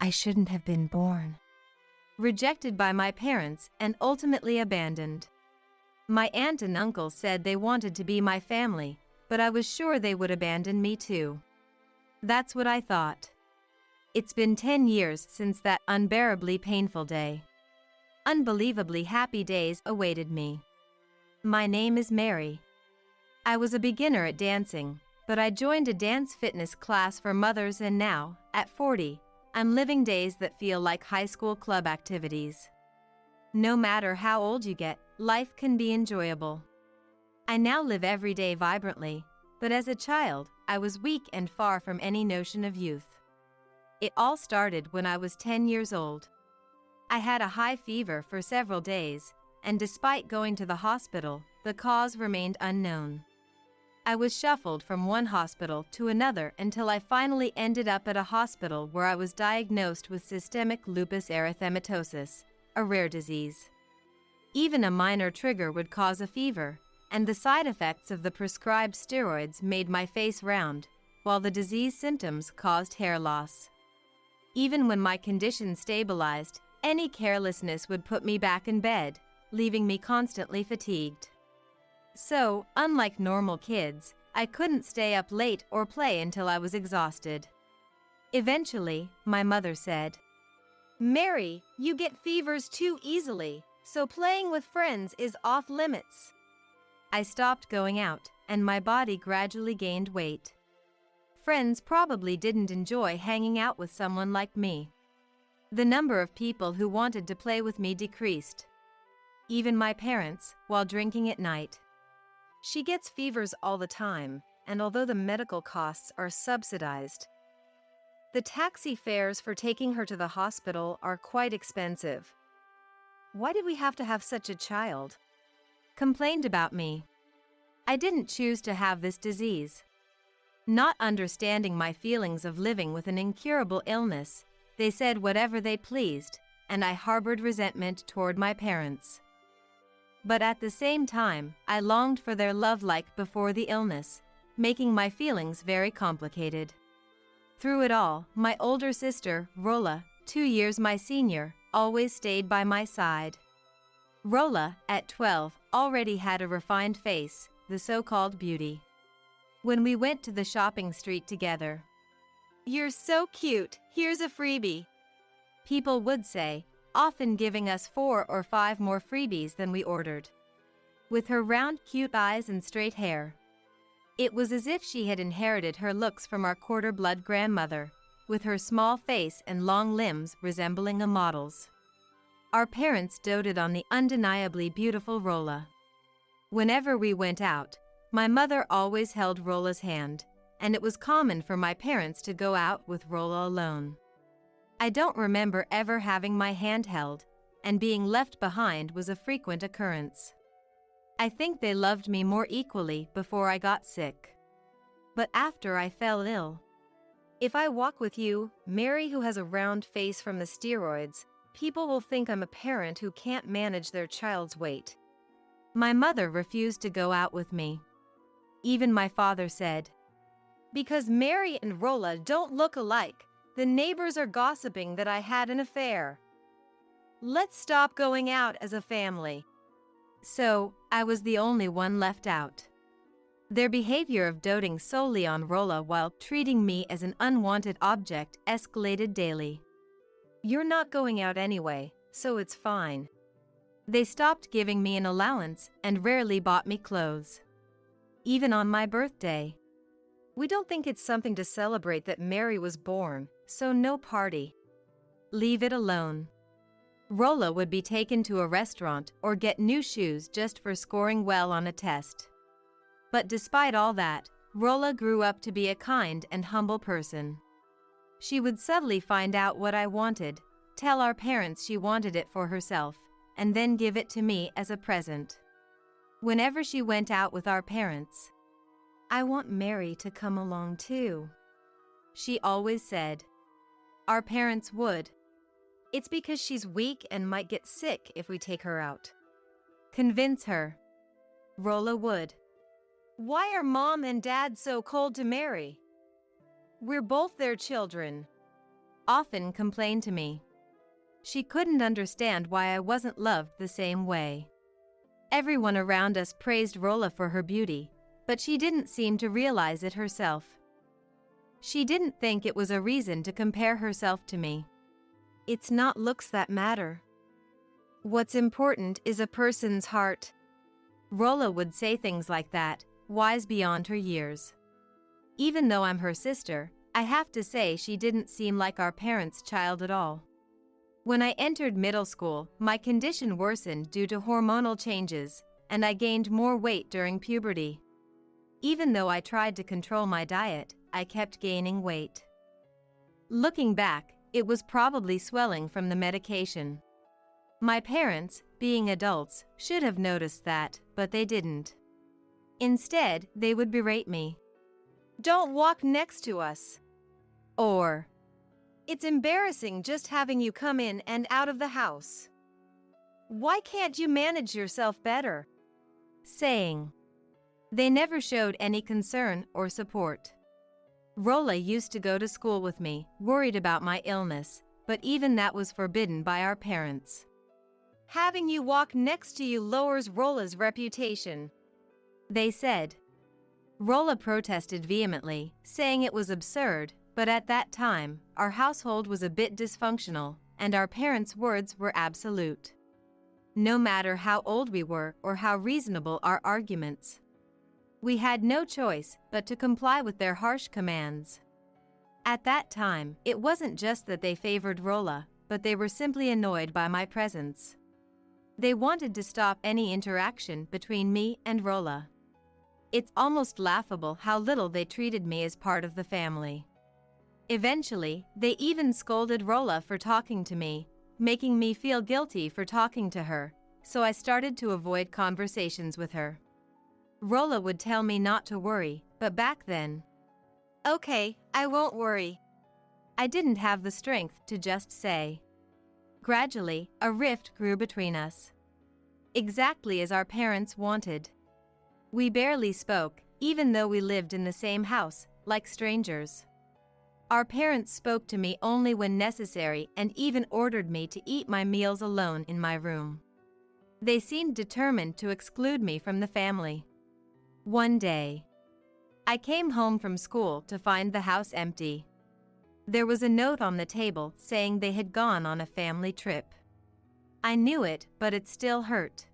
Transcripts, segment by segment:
I shouldn't have been born. Rejected by my parents and ultimately abandoned. My aunt and uncle said they wanted to be my family, but I was sure they would abandon me too. That's what I thought. It's been 10 years since that unbearably painful day. Unbelievably happy days awaited me. My name is Mary. I was a beginner at dancing, but I joined a dance fitness class for mothers, and now, at 40, I'm living days that feel like high school club activities. No matter how old you get, life can be enjoyable. I now live every day vibrantly, but as a child, I was weak and far from any notion of youth. It all started when I was 10 years old. I had a high fever for several days, and despite going to the hospital, the cause remained unknown. I was shuffled from one hospital to another until I finally ended up at a hospital where I was diagnosed with systemic lupus erythematosus, a rare disease. Even a minor trigger would cause a fever, and the side effects of the prescribed steroids made my face round, while the disease symptoms caused hair loss. Even when my condition stabilized, any carelessness would put me back in bed, leaving me constantly fatigued. So, unlike normal kids, I couldn't stay up late or play until I was exhausted. Eventually, my mother said, "Mary, you get fevers too easily, so playing with friends is off limits." I stopped going out, and my body gradually gained weight. Friends probably didn't enjoy hanging out with someone like me. The number of people who wanted to play with me decreased. Even my parents, while drinking at night. She gets fevers all the time, and although the medical costs are subsidized, the taxi fares for taking her to the hospital are quite expensive. Why did we have to have such a child? Complained about me. I didn't choose to have this disease. Not understanding my feelings of living with an incurable illness, they said whatever they pleased, and I harbored resentment toward my parents. But at the same time, I longed for their love like before the illness, making my feelings very complicated. Through it all, my older sister, Rolla, 2 years my senior, always stayed by my side. Rolla, at 12, already had a refined face, the so-called beauty. When we went to the shopping street together, "You're so cute, here's a freebie," people would say, often giving us 4 or 5 more freebies than we ordered. With her round, cute eyes and straight hair, it was as if she had inherited her looks from our quarter-blood grandmother, with her small face and long limbs resembling a model's. Our parents doted on the undeniably beautiful Rolla. Whenever we went out, my mother always held Rolla's hand, and it was common for my parents to go out with Rolla alone. I don't remember ever having my hand held, and being left behind was a frequent occurrence. I think they loved me more equally before I got sick. But after I fell ill. If I walk with you, Mary, who has a round face from the steroids, people will think I'm a parent who can't manage their child's weight. My mother refused to go out with me. Even my father said, "Because Mary and Rolla don't look alike, the neighbors are gossiping that I had an affair. Let's stop going out as a family." So, I was the only one left out. Their behavior of doting solely on Rolla while treating me as an unwanted object escalated daily. "You're not going out anyway, so it's fine." They stopped giving me an allowance and rarely bought me clothes. Even on my birthday. "We don't think it's something to celebrate that Mary was born, so no party." Leave it alone. Rolla would be taken to a restaurant or get new shoes just for scoring well on a test. But despite all that, Rolla grew up to be a kind and humble person. She would subtly find out what I wanted, tell our parents she wanted it for herself, and then give it to me as a present. Whenever she went out with our parents, "I want Mary to come along too," she always said. Our parents would. "It's because she's weak and might get sick if we take her out." Convince her. Rolla would. "Why are Mom and Dad so cold to Mary? We're both their children." often complained to me. She couldn't understand why I wasn't loved the same way. Everyone around us praised Rolla for her beauty, but she didn't seem to realize it herself. She didn't think it was a reason to compare herself to me. It's not looks that matter. What's important is a person's heart. Rolla would say things like that, wise beyond her years. Even though I'm her sister, I have to say she didn't seem like our parents' child at all. When I entered middle school, my condition worsened due to hormonal changes, and I gained more weight during puberty. Even though I tried to control my diet, I kept gaining weight. Looking back, it was probably swelling from the medication. My parents, being adults, should have noticed that, but they didn't. Instead, they would berate me. "Don't walk next to us." Or, "It's embarrassing just having you come in and out of the house. Why can't you manage yourself better?" Saying. They never showed any concern or support. Rolla used to go to school with me, worried about my illness, but even that was forbidden by our parents. "Having you walk next to you lowers Rolla's reputation," they said. Rolla protested vehemently, saying it was absurd, but at that time, our household was a bit dysfunctional, and our parents' words were absolute. No matter how old we were or how reasonable our arguments, we had no choice but to comply with their harsh commands. At that time, it wasn't just that they favored Rolla, but they were simply annoyed by my presence. They wanted to stop any interaction between me and Rolla. It's almost laughable how little they treated me as part of the family. Eventually, they even scolded Rolla for talking to me, making me feel guilty for talking to her, so I started to avoid conversations with her. Rolla would tell me not to worry, but back then, "Okay, I won't worry." I didn't have the strength to just say. Gradually, a rift grew between us. Exactly as our parents wanted. We barely spoke, even though we lived in the same house, like strangers. Our parents spoke to me only when necessary and even ordered me to eat my meals alone in my room. They seemed determined to exclude me from the family. One day, I came home from school to find the house empty. There was a note on the table saying they had gone on a family trip. I knew it, but it still hurt.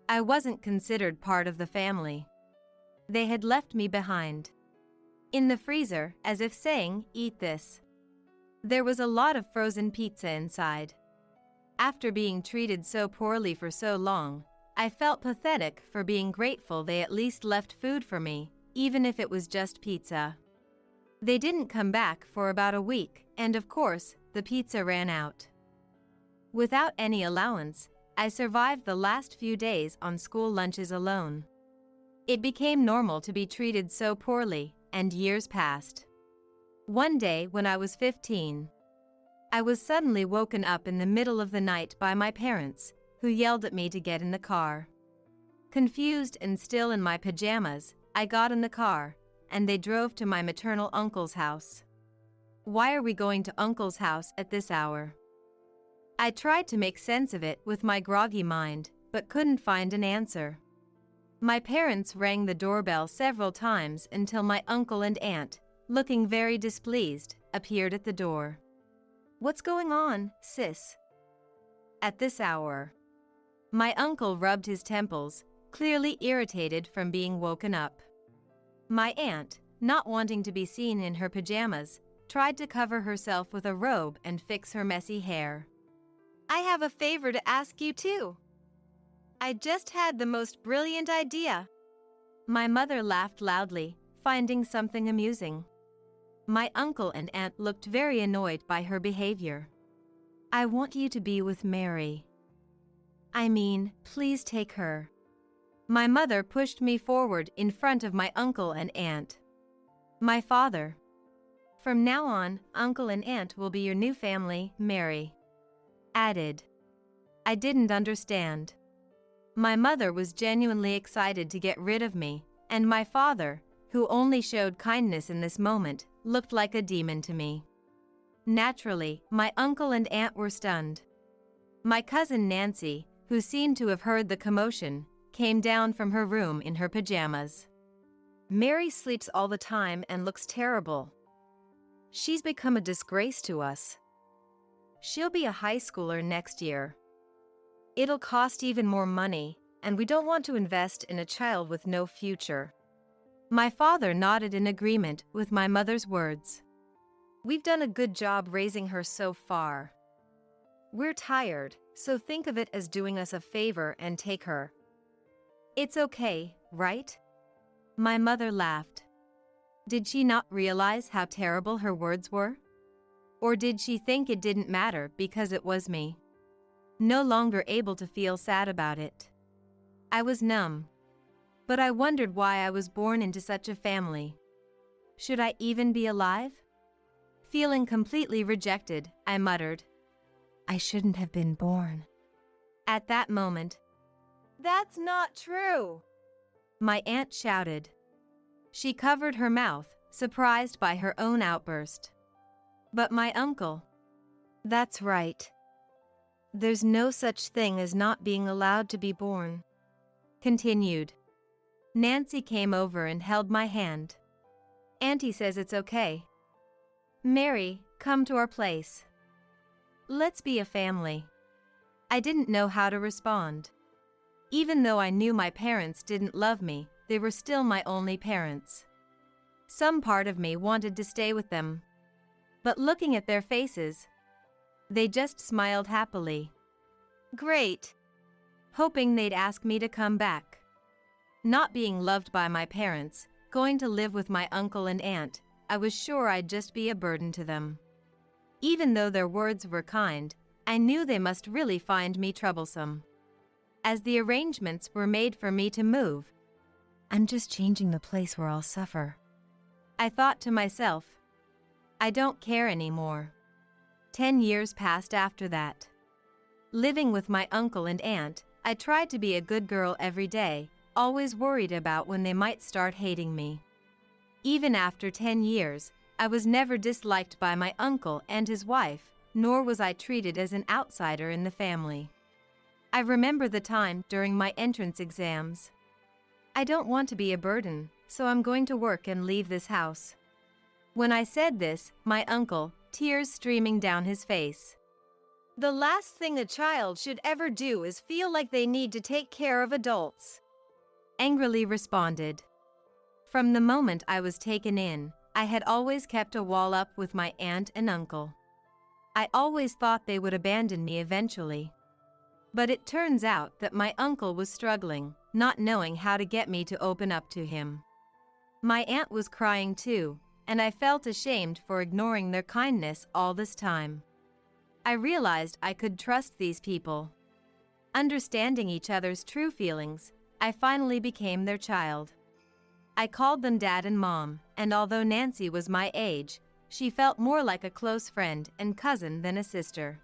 I wasn't considered part of the family. They had left me behind in the freezer, as if saying, "Eat this." There was a lot of frozen pizza inside. After being treated so poorly for so long, I felt pathetic for being grateful they at least left food for me, even if it was just pizza. They didn't come back for about a week, and of course, the pizza ran out. Without any allowance, I survived the last few days on school lunches alone. It became normal to be treated so poorly, and years passed. One day when I was 15, I was suddenly woken up in the middle of the night by my parents, who yelled at me to get in the car. Confused and still in my pajamas, I got in the car, and they drove to my maternal uncle's house. "Why are we going to Uncle's house at this hour?" I tried to make sense of it with my groggy mind, but couldn't find an answer. My parents rang the doorbell several times until my uncle and aunt, looking very displeased, appeared at the door. "What's going on, sis?" At this hour. My uncle rubbed his temples, clearly irritated from being woken up. My aunt, not wanting to be seen in her pajamas, tried to cover herself with a robe and fix her messy hair. "I have a favor to ask you too. I just had the most brilliant idea." My mother laughed loudly, finding something amusing. My uncle and aunt looked very annoyed by her behavior. "I want you to be with Mary. I mean, please take her." My mother pushed me forward in front of my uncle and aunt. My father. "From now on, uncle and aunt will be your new family, Mary," added. I didn't understand. My mother was genuinely excited to get rid of me, and my father, who only showed kindness in this moment, looked like a demon to me. Naturally, my uncle and aunt were stunned. My cousin Nancy, who seemed to have heard the commotion, came down from her room in her pajamas. "Mary sleeps all the time and looks terrible. She's become a disgrace to us. She'll be a high schooler next year. It'll cost even more money, and we don't want to invest in a child with no future." My father nodded in agreement with my mother's words. "We've done a good job raising her so far. We're tired, so think of it as doing us a favor and take her. It's okay, right?" My mother laughed. Did she not realize how terrible her words were? Or did she think it didn't matter because it was me? No longer able to feel sad about it. I was numb. But I wondered why I was born into such a family. Should I even be alive? Feeling completely rejected, I muttered, "I shouldn't have been born." At that moment, "That's not true!" my aunt shouted. She covered her mouth, surprised by her own outburst. But my uncle, "That's right. There's no such thing as not being allowed to be born," continued. Nancy came over and held my hand. "Auntie says it's okay. Mary, come to our place. Let's be a family." I didn't know how to respond. Even though I knew my parents didn't love me, they were still my only parents. Some part of me wanted to stay with them. But looking at their faces, they just smiled happily. Great. Hoping they'd ask me to come back. Not being loved by my parents, going to live with my uncle and aunt, I was sure I'd just be a burden to them. Even though their words were kind, I knew they must really find me troublesome. As the arrangements were made for me to move, "I'm just changing the place where I'll suffer," I thought to myself. I don't care anymore. 10 years passed after that. Living with my uncle and aunt, I tried to be a good girl every day, always worried about when they might start hating me. Even after 10 years, I was never disliked by my uncle and his wife, nor was I treated as an outsider in the family. I remember the time during my entrance exams. "I don't want to be a burden, so I'm going to work and leave this house." When I said this, my uncle, tears streaming down his face. "The last thing a child should ever do is feel like they need to take care of adults," angrily responded. From the moment I was taken in, I had always kept a wall up with my aunt and uncle. I always thought they would abandon me eventually. But it turns out that my uncle was struggling, not knowing how to get me to open up to him. My aunt was crying too, and I felt ashamed for ignoring their kindness all this time. I realized I could trust these people. Understanding each other's true feelings, I finally became their child. I called them Dad and Mom, and although Nancy was my age, she felt more like a close friend and cousin than a sister.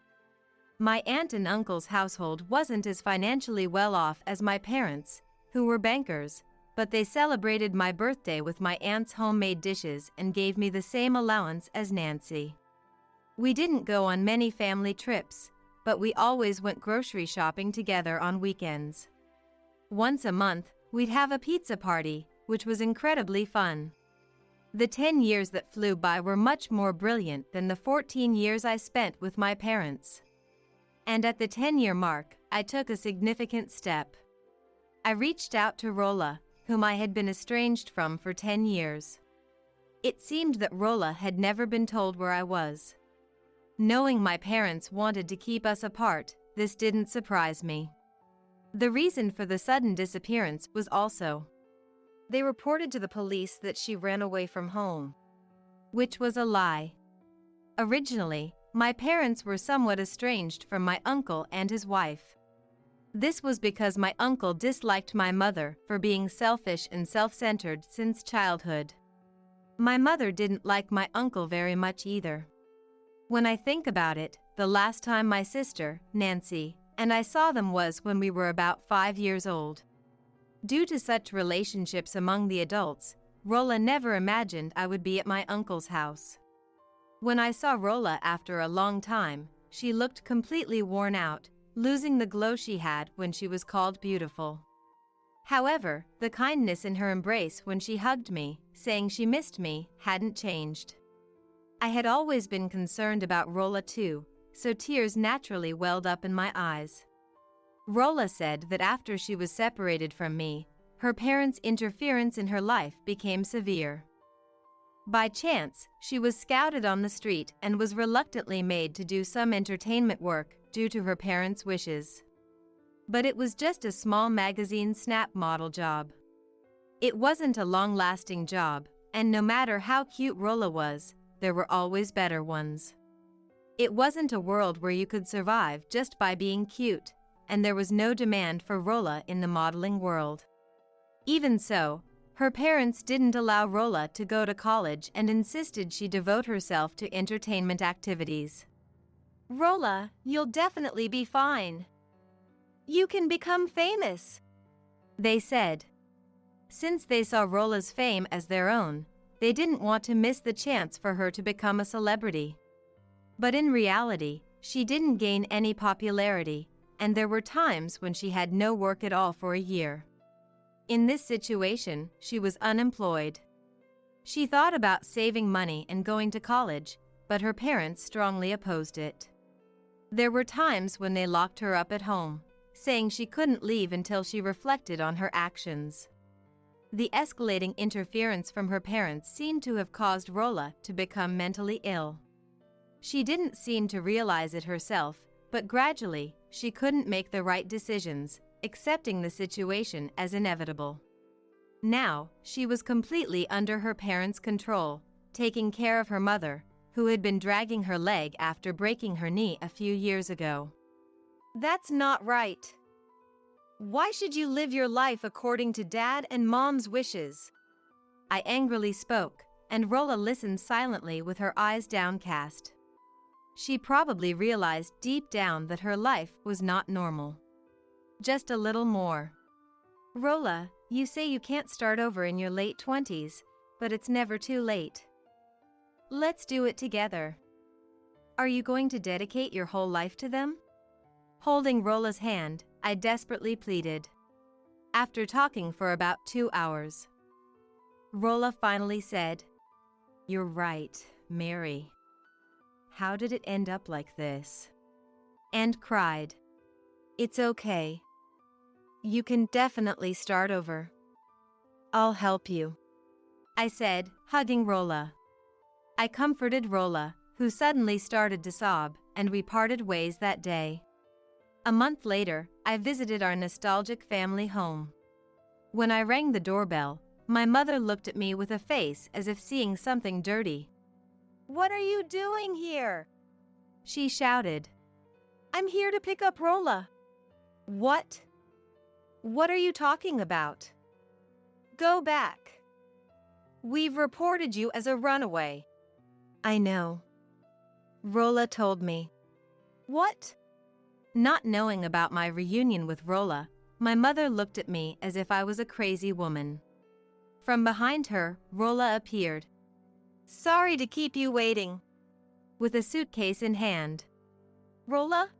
My aunt and uncle's household wasn't as financially well off as my parents, who were bankers, but they celebrated my birthday with my aunt's homemade dishes and gave me the same allowance as Nancy. We didn't go on many family trips, but we always went grocery shopping together on weekends. Once a month, we'd have a pizza party, which was incredibly fun. The 10 years that flew by were much more brilliant than the 14 years I spent with my parents. And at the 10-year mark, I took a significant step. I reached out to Rolla, whom I had been estranged from for 10 years. It seemed that Rolla had never been told where I was. Knowing my parents wanted to keep us apart, this didn't surprise me. The reason for the sudden disappearance was also, they reported to the police that she ran away from home, which was a lie. Originally, my parents were somewhat estranged from my uncle and his wife. This was because my uncle disliked my mother for being selfish and self-centered since childhood. My mother didn't like my uncle very much either. When I think about it, the last time my sister, Nancy, and I saw them was when we were about 5 years old. Due to such relationships among the adults, Rolla never imagined I would be at my uncle's house. When I saw Rolla after a long time, she looked completely worn out, losing the glow she had when she was called beautiful. However, the kindness in her embrace when she hugged me, saying she missed me, hadn't changed. I had always been concerned about Rolla too, so tears naturally welled up in my eyes. Rolla said that after she was separated from me, her parents' interference in her life became severe. By chance, she was scouted on the street and was reluctantly made to do some entertainment work due to her parents' wishes. But it was just a small magazine snap model job. It wasn't a long-lasting job, and no matter how cute Rolla was, there were always better ones. It wasn't a world where you could survive just by being cute, and there was no demand for Rolla in the modeling world. Even so, her parents didn't allow Rolla to go to college and insisted she devote herself to entertainment activities. "Rolla, you'll definitely be fine. You can become famous," they said. Since they saw Rolla's fame as their own, they didn't want to miss the chance for her to become a celebrity. But in reality, she didn't gain any popularity, and there were times when she had no work at all for a year. In this situation, she was unemployed. She thought about saving money and going to college, but her parents strongly opposed it. There were times when they locked her up at home, saying she couldn't leave until she reflected on her actions. The escalating interference from her parents seemed to have caused Rolla to become mentally ill. She didn't seem to realize it herself, but gradually, she couldn't make the right decisions, accepting the situation as inevitable. Now, she was completely under her parents' control, taking care of her mother, who had been dragging her leg after breaking her knee a few years ago. "That's not right. Why should you live your life according to Dad and Mom's wishes?" I angrily spoke, and Rolla listened silently with her eyes downcast. She probably realized deep down that her life was not normal. Just a little more. "Rolla, you say you can't start over in your late 20s, but it's never too late. Let's do it together. Are you going to dedicate your whole life to them?" Holding Rolla's hand, I desperately pleaded. After talking for about 2 hours, Rolla finally said, "You're right, Mary. How did it end up like this?" And cried. "It's okay. You can definitely start over. I'll help you," I said, hugging Rolla. I comforted Rolla, who suddenly started to sob, and we parted ways that day. A month later, I visited our nostalgic family home. When I rang the doorbell, my mother looked at me with a face as if seeing something dirty. "What are you doing here?" she shouted. "I'm here to pick up Rolla." "What? What are you talking about? Go back. We've reported you as a runaway." "I know," Rolla told me. "What?" Not knowing about my reunion with Rolla, my mother looked at me as if I was a crazy woman. From behind her, Rolla appeared. "Sorry to keep you waiting," with a suitcase in hand. "Rolla?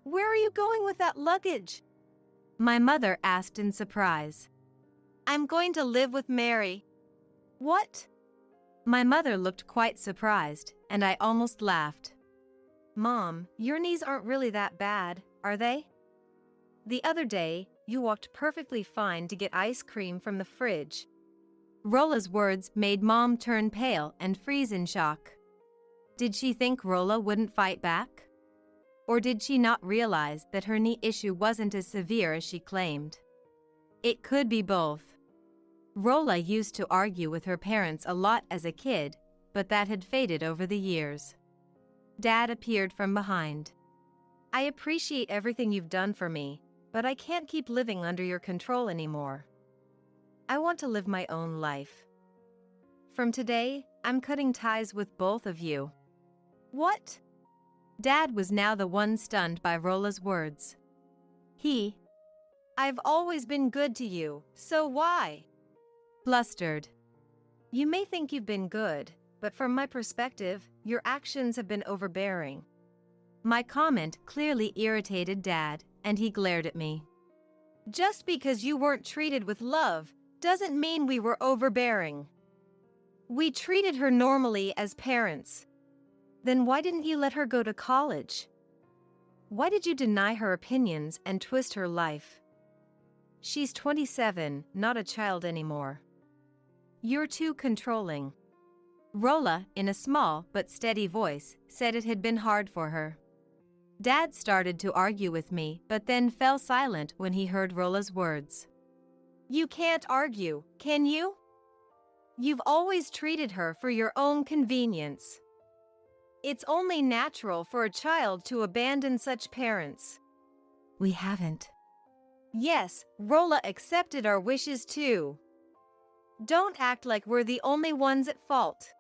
Where are you going with that luggage?" my mother asked in surprise. "I'm going to live with Mary." "What?" My mother looked quite surprised, and I almost laughed. "Mom, your knees aren't really that bad, are they? The other day, you walked perfectly fine to get ice cream from the fridge." Rolla's words made Mom turn pale and freeze in shock. Did she think Rolla wouldn't fight back? Or did she not realize that her knee issue wasn't as severe as she claimed? It could be both. Rolla used to argue with her parents a lot as a kid, but that had faded over the years. Dad appeared from behind. "I appreciate everything you've done for me, but I can't keep living under your control anymore. I want to live my own life. From today, I'm cutting ties with both of you." "What?" Dad was now the one stunned by Rolla's words. "I've always been good to you, so why?" Blustered. "You may think you've been good, but from my perspective, your actions have been overbearing." My comment clearly irritated Dad, and he glared at me. "Just because you weren't treated with love doesn't mean we were overbearing. We treated her normally as parents. Then why didn't you let her go to college? Why did you deny her opinions and twist her life? She's 27, not a child anymore. You're too controlling." Rolla, in a small but steady voice, said it had been hard for her. Dad started to argue with me, but then fell silent when he heard Rolla's words. "You can't argue, can you? You've always treated her for your own convenience. It's only natural for a child to abandon such parents." "We haven't." "Yes, Rolla accepted our wishes too. Don't act like we're the only ones at fault."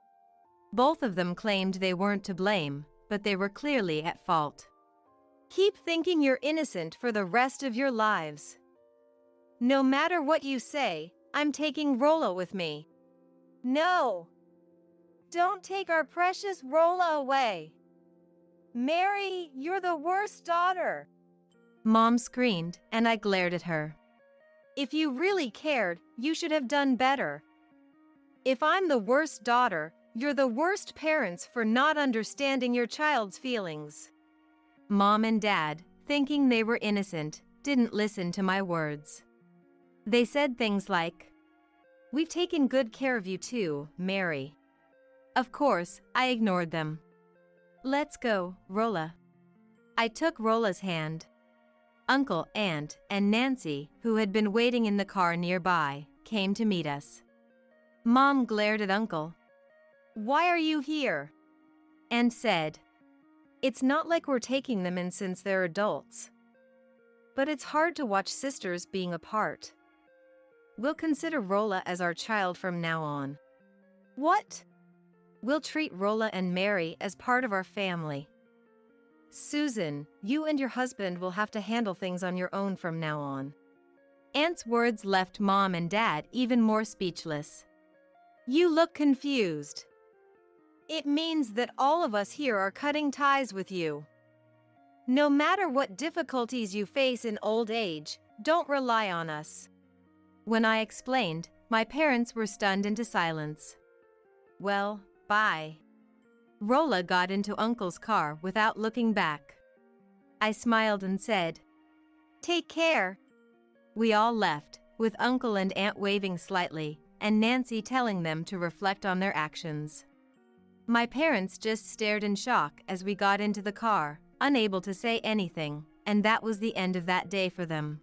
Both of them claimed they weren't to blame, but they were clearly at fault. "Keep thinking you're innocent for the rest of your lives. No matter what you say, I'm taking Rolla with me." "No! Don't take our precious Rolla away. Mary, you're the worst daughter," Mom screamed, and I glared at her. "If you really cared, you should have done better. If I'm the worst daughter, you're the worst parents for not understanding your child's feelings." Mom and Dad, thinking they were innocent, didn't listen to my words. They said things like, "We've taken good care of you too, Mary." Of course, I ignored them. "Let's go, Rolla." I took Rolla's hand. Uncle, Aunt, and Nancy, who had been waiting in the car nearby, came to meet us. Mom glared at Uncle. "Why are you here?" And said, "It's not like we're taking them in since they're adults. But it's hard to watch sisters being apart. We'll consider Rolla as our child from now on." "What?" "We'll treat Rolla and Mary as part of our family. Susan, you and your husband will have to handle things on your own from now on." Aunt's words left Mom and Dad even more speechless. "You look confused." "It means that all of us here are cutting ties with you. No matter what difficulties you face in old age, don't rely on us." When I explained, my parents were stunned into silence. "Well, bye." Rolla got into Uncle's car without looking back. I smiled and said, "Take care." We all left, with Uncle and Aunt waving slightly, and Nancy telling them to reflect on their actions. My parents just stared in shock as we got into the car, unable to say anything, and that was the end of that day for them.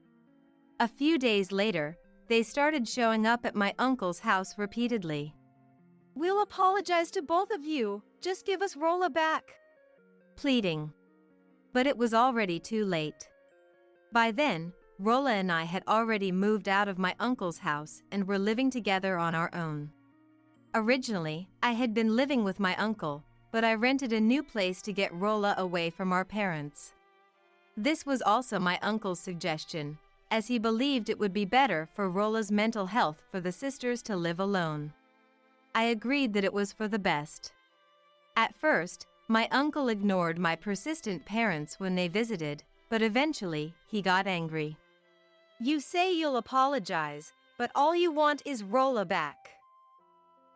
A few days later, they started showing up at my uncle's house repeatedly. "We'll apologize to both of you, just give us Rolla back," pleading. But it was already too late. By then, Rolla and I had already moved out of my uncle's house and were living together on our own. Originally, I had been living with my uncle, but I rented a new place to get Rolla away from our parents. This was also my uncle's suggestion, as he believed it would be better for Rolla's mental health for the sisters to live alone. I agreed that it was for the best. At first, my uncle ignored my persistent parents when they visited, but eventually, he got angry. "You say you'll apologize, but all you want is Rolla back.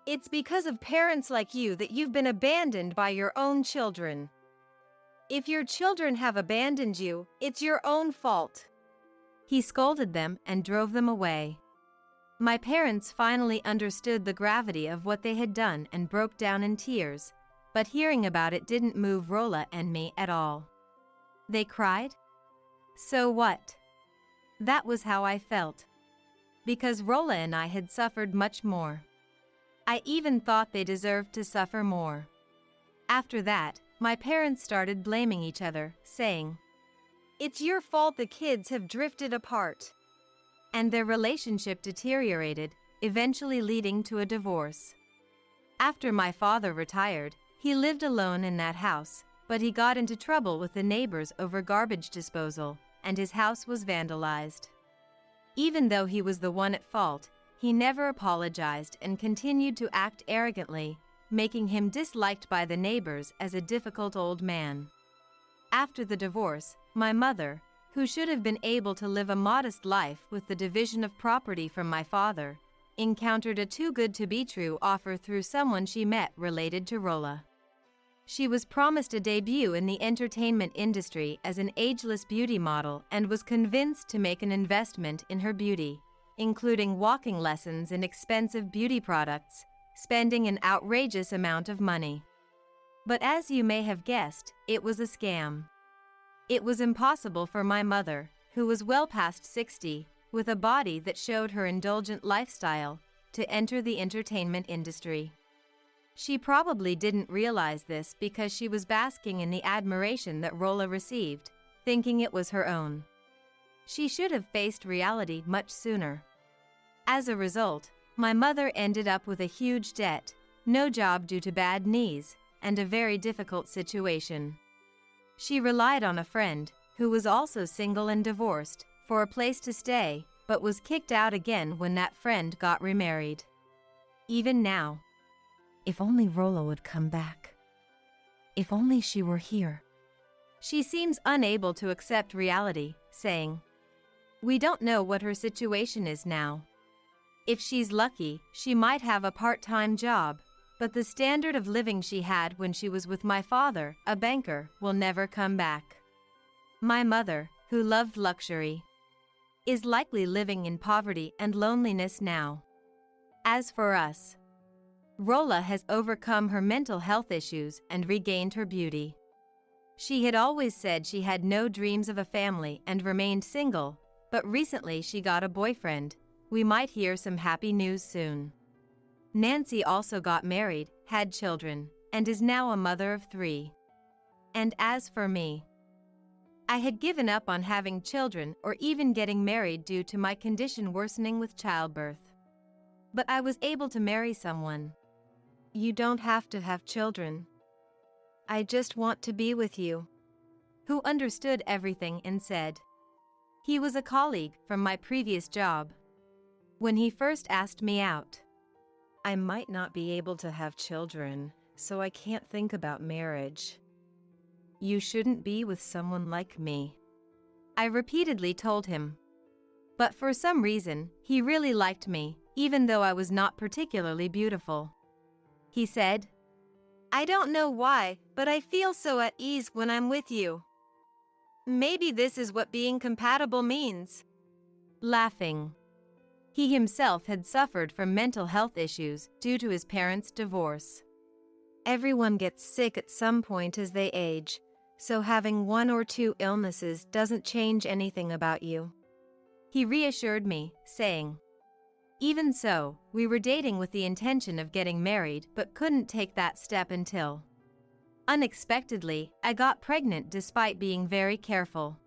It's because of parents like you that you've been abandoned by your own children. If your children have abandoned you, it's your own fault." He scolded them and drove them away. My parents finally understood the gravity of what they had done and broke down in tears, but hearing about it didn't move Rolla and me at all. They cried? So what? That was how I felt. Because Rolla and I had suffered much more. I even thought they deserved to suffer more. After that, my parents started blaming each other, saying, "It's your fault the kids have drifted apart." And their relationship deteriorated, eventually leading to a divorce. After my father retired, he lived alone in that house, but he got into trouble with the neighbors over garbage disposal, and his house was vandalized. Even though he was the one at fault, he never apologized and continued to act arrogantly, making him disliked by the neighbors as a difficult old man. After the divorce, my mother, who should have been able to live a modest life with the division of property from my father, encountered a too-good-to-be-true offer through someone she met related to Rolla. She was promised a debut in the entertainment industry as an ageless beauty model and was convinced to make an investment in her beauty, including walking lessons and expensive beauty products, spending an outrageous amount of money. But as you may have guessed, it was a scam. It was impossible for my mother, who was well past 60, with a body that showed her indulgent lifestyle, to enter the entertainment industry. She probably didn't realize this because she was basking in the admiration that Rolla received, thinking it was her own. She should have faced reality much sooner. As a result, my mother ended up with a huge debt, no job due to bad knees, and a very difficult situation. She relied on a friend, who was also single and divorced, for a place to stay, but was kicked out again when that friend got remarried. Even now, if only Rolla would come back. If only she were here. She seems unable to accept reality, saying, "We don't know what her situation is now. If she's lucky, she might have a part-time job, but the standard of living she had when she was with my father, a banker, will never come back." My mother, who loved luxury, is likely living in poverty and loneliness now. As for us, Rolla has overcome her mental health issues and regained her beauty. She had always said she had no dreams of a family and remained single, but recently she got a boyfriend. We might hear some happy news soon. Nancy also got married, had children, and is now a mother of 3. And as for me, I had given up on having children or even getting married due to my condition worsening with childbirth. But I was able to marry someone. "You don't have to have children. I just want to be with you," who understood everything and said. He was a colleague from my previous job. When he first asked me out, "I might not be able to have children, so I can't think about marriage. You shouldn't be with someone like me," I repeatedly told him. But for some reason, he really liked me, even though I was not particularly beautiful. He said, "I don't know why, but I feel so at ease when I'm with you. Maybe this is what being compatible means." Laughing. He himself had suffered from mental health issues due to his parents' divorce. Everyone gets sick at some point as they age, so having 1 or 2 illnesses doesn't change anything about you. He reassured me, saying, even so, we were dating with the intention of getting married but couldn't take that step until, unexpectedly, I got pregnant despite being very careful.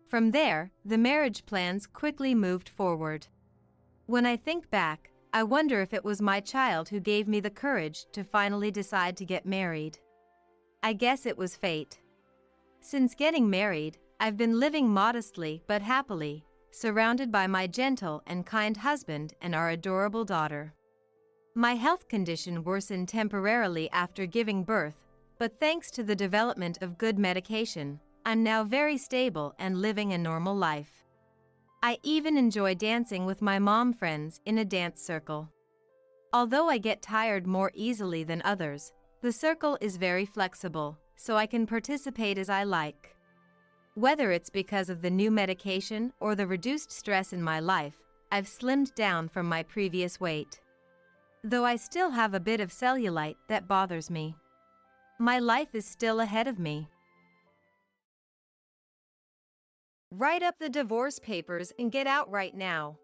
From there, the marriage plans quickly moved forward. When I think back, I wonder if it was my child who gave me the courage to finally decide to get married. I guess it was fate. Since getting married, I've been living modestly but happily, surrounded by my gentle and kind husband and our adorable daughter. My health condition worsened temporarily after giving birth, but thanks to the development of good medication, I'm now very stable and living a normal life. I even enjoy dancing with my mom friends in a dance circle. Although I get tired more easily than others, the circle is very flexible, so I can participate as I like. Whether it's because of the new medication or the reduced stress in my life, I've slimmed down from my previous weight. Though I still have a bit of cellulite that bothers me. My life is still ahead of me. Write up the divorce papers and get out right now.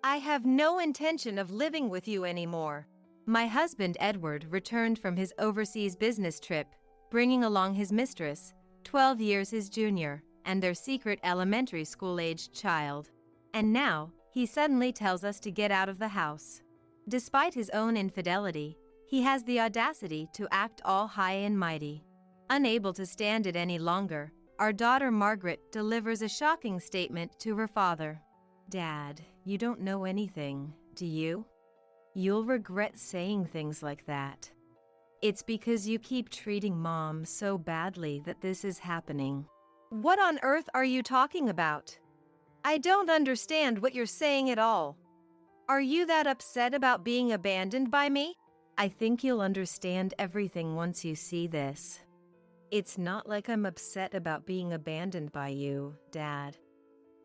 I have no intention of living with you anymore. My husband Edward returned from his overseas business trip, bringing along his mistress, 12 years his junior, and their secret elementary school-aged child. And now, he suddenly tells us to get out of the house. Despite his own infidelity, he has the audacity to act all high and mighty. Unable to stand it any longer, our daughter Margaret delivers a shocking statement to her father. "Dad, you don't know anything, do you? You'll regret saying things like that." It's because you keep treating Mom so badly that this is happening. What on earth are you talking about? I don't understand what you're saying at all. Are you that upset about being abandoned by me? I think you'll understand everything once you see this. It's not like I'm upset about being abandoned by you, Dad.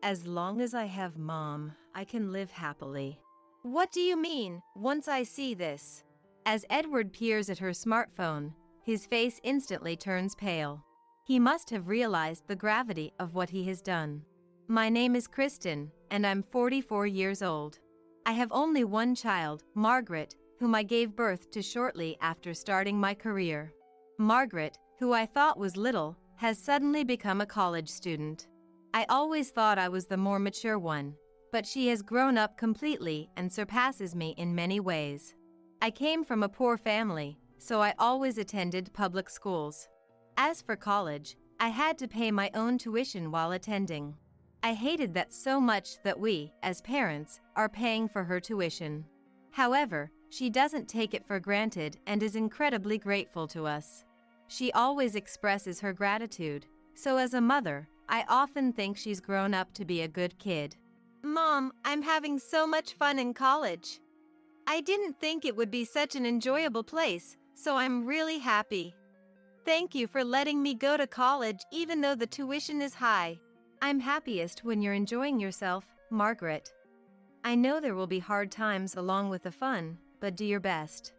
As long as I have Mom, I can live happily. What do you mean, once I see this? As Edward peers at her smartphone, his face instantly turns pale. He must have realized the gravity of what he has done. My name is Kristen, and I'm 44 years old. I have only one child, Margaret, whom I gave birth to shortly after starting my career. Margaret, who I thought was little, has suddenly become a college student. I always thought I was the more mature one, but she has grown up completely and surpasses me in many ways. I came from a poor family, so I always attended public schools. As for college, I had to pay my own tuition while attending. I hated that so much that we, as parents, are paying for her tuition. However, she doesn't take it for granted and is incredibly grateful to us. She always expresses her gratitude, so as a mother, I often think she's grown up to be a good kid. Mom, I'm having so much fun in college. I didn't think it would be such an enjoyable place, so I'm really happy. Thank you for letting me go to college even though the tuition is high. I'm happiest when you're enjoying yourself, Margaret. I know there will be hard times along with the fun, but do your best.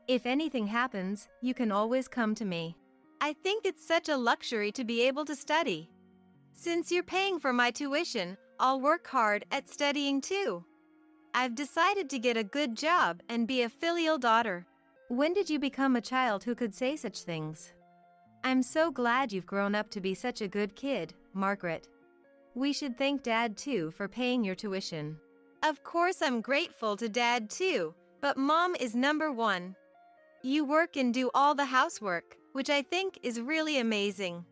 If anything happens, you can always come to me. I think it's such a luxury to be able to study. Since you're paying for my tuition, I'll work hard at studying too. I've decided to get a good job and be a filial daughter. When did you become a child who could say such things? I'm so glad you've grown up to be such a good kid, Margaret. We should thank Dad too for paying your tuition. Of course I'm grateful to Dad too, but Mom is number one. You work and do all the housework, which I think is really amazing.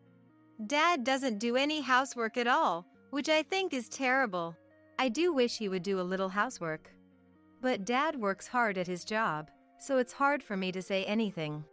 Dad doesn't do any housework at all, which I think is terrible. I do wish he would do a little housework. But Dad works hard at his job, so it's hard for me to say anything.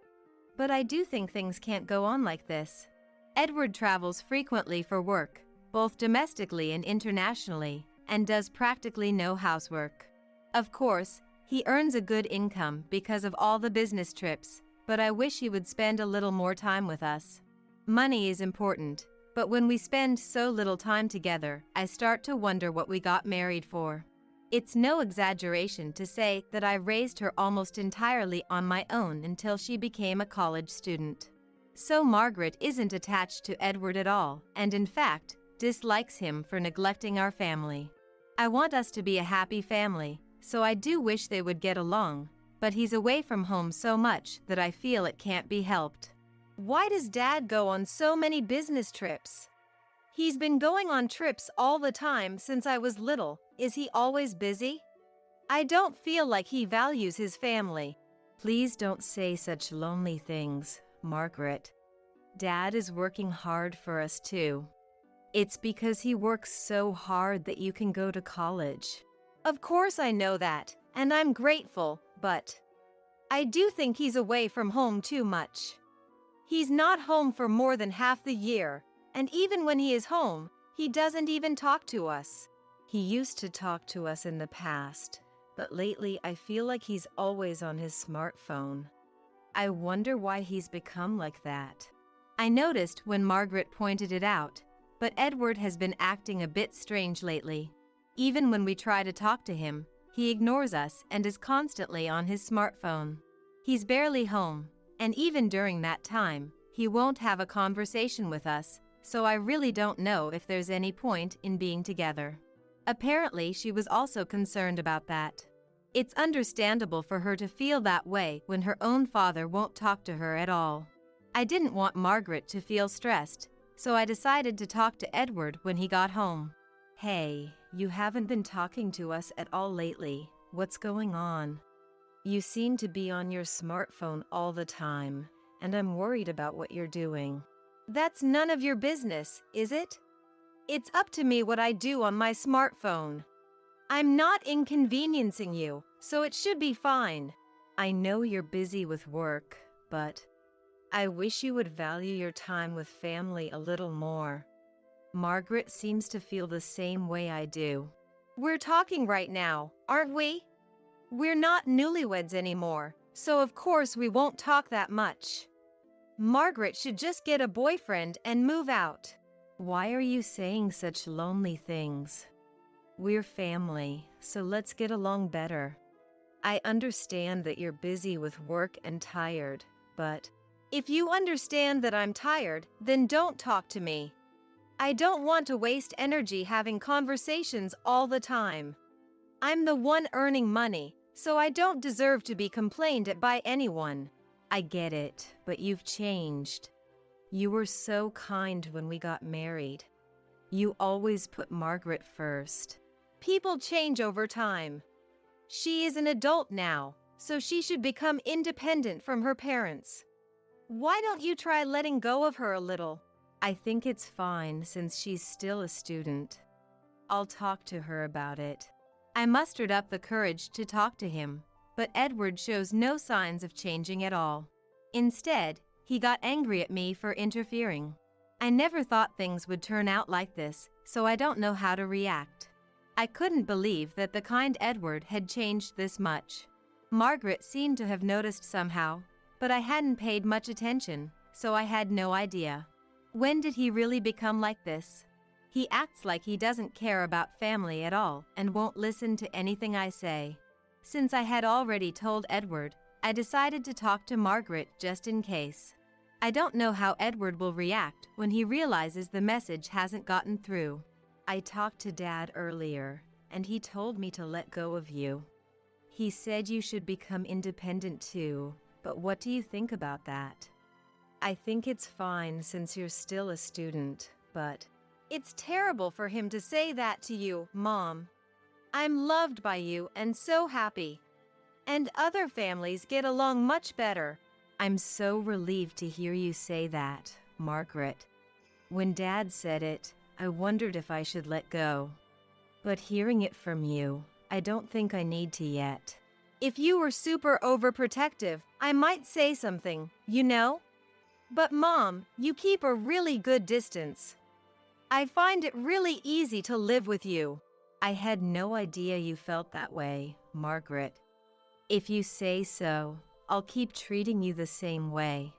But I do think things can't go on like this. Edward travels frequently for work, both domestically and internationally, and does practically no housework. Of course, he earns a good income because of all the business trips, but I wish he would spend a little more time with us. Money is important, but when we spend so little time together, I start to wonder what we got married for. It's no exaggeration to say that I raised her almost entirely on my own until she became a college student. So Margaret isn't attached to Edward at all, and in fact, dislikes him for neglecting our family. I want us to be a happy family, so I do wish they would get along, but he's away from home so much that I feel it can't be helped. Why does Dad go on so many business trips? He's been going on trips all the time since I was little. Is he always busy? I don't feel like he values his family. Please don't say such lonely things, Margaret. Dad is working hard for us too. It's because he works so hard that you can go to college. Of course I know that, and I'm grateful, but I do think he's away from home too much. He's not home for more than half the year, and even when he is home, he doesn't even talk to us. He used to talk to us in the past, but lately I feel like he's always on his smartphone. I wonder why he's become like that. I noticed when Margaret pointed it out, but Edward has been acting a bit strange lately. Even when we try to talk to him, he ignores us and is constantly on his smartphone. He's barely home, and even during that time, he won't have a conversation with us, so I really don't know if there's any point in being together. Apparently, she was also concerned about that. It's understandable for her to feel that way when her own father won't talk to her at all. I didn't want Margaret to feel stressed, so I decided to talk to Edward when he got home. Hey, you haven't been talking to us at all lately. What's going on? You seem to be on your smartphone all the time, and I'm worried about what you're doing. That's none of your business, is it? It's up to me what I do on my smartphone. I'm not inconveniencing you, so it should be fine. I know you're busy with work, but I wish you would value your time with family a little more. Margaret seems to feel the same way I do. We're talking right now, aren't we? We're not newlyweds anymore, so of course we won't talk that much. Margaret should just get a boyfriend and move out. Why are you saying such lonely things? We're family, so let's get along better. I understand that you're busy with work and tired, but if you understand that I'm tired, then don't talk to me. I don't want to waste energy having conversations all the time. I'm the one earning money, so I don't deserve to be complained at by anyone. I get it, but you've changed. You were so kind when we got married. You always put Margaret first. People change over time. She is an adult now, so she should become independent from her parents. Why don't you try letting go of her a little? I think it's fine since she's still a student. I'll talk to her about it. I mustered up the courage to talk to him, but Edward shows no signs of changing at all. Instead, he got angry at me for interfering. I never thought things would turn out like this, so I don't know how to react. I couldn't believe that the kind Edward had changed this much. Margaret seemed to have noticed somehow, but I hadn't paid much attention, so I had no idea. When did he really become like this? He acts like he doesn't care about family at all and won't listen to anything I say. Since I had already told Edward, I decided to talk to Margaret just in case. I don't know how Edward will react when he realizes the message hasn't gotten through. I talked to Dad earlier, and he told me to let go of you. He said you should become independent too, but what do you think about that? I think it's fine since you're still a student, but it's terrible for him to say that to you, Mom. I'm loved by you and so happy. And other families get along much better. I'm so relieved to hear you say that, Margaret. When Dad said it, I wondered if I should let go. But hearing it from you, I don't think I need to yet. If you were super overprotective, I might say something, you know? But Mom, you keep a really good distance. I find it really easy to live with you. I had no idea you felt that way, Margaret. If you say so, I'll keep treating you the same way.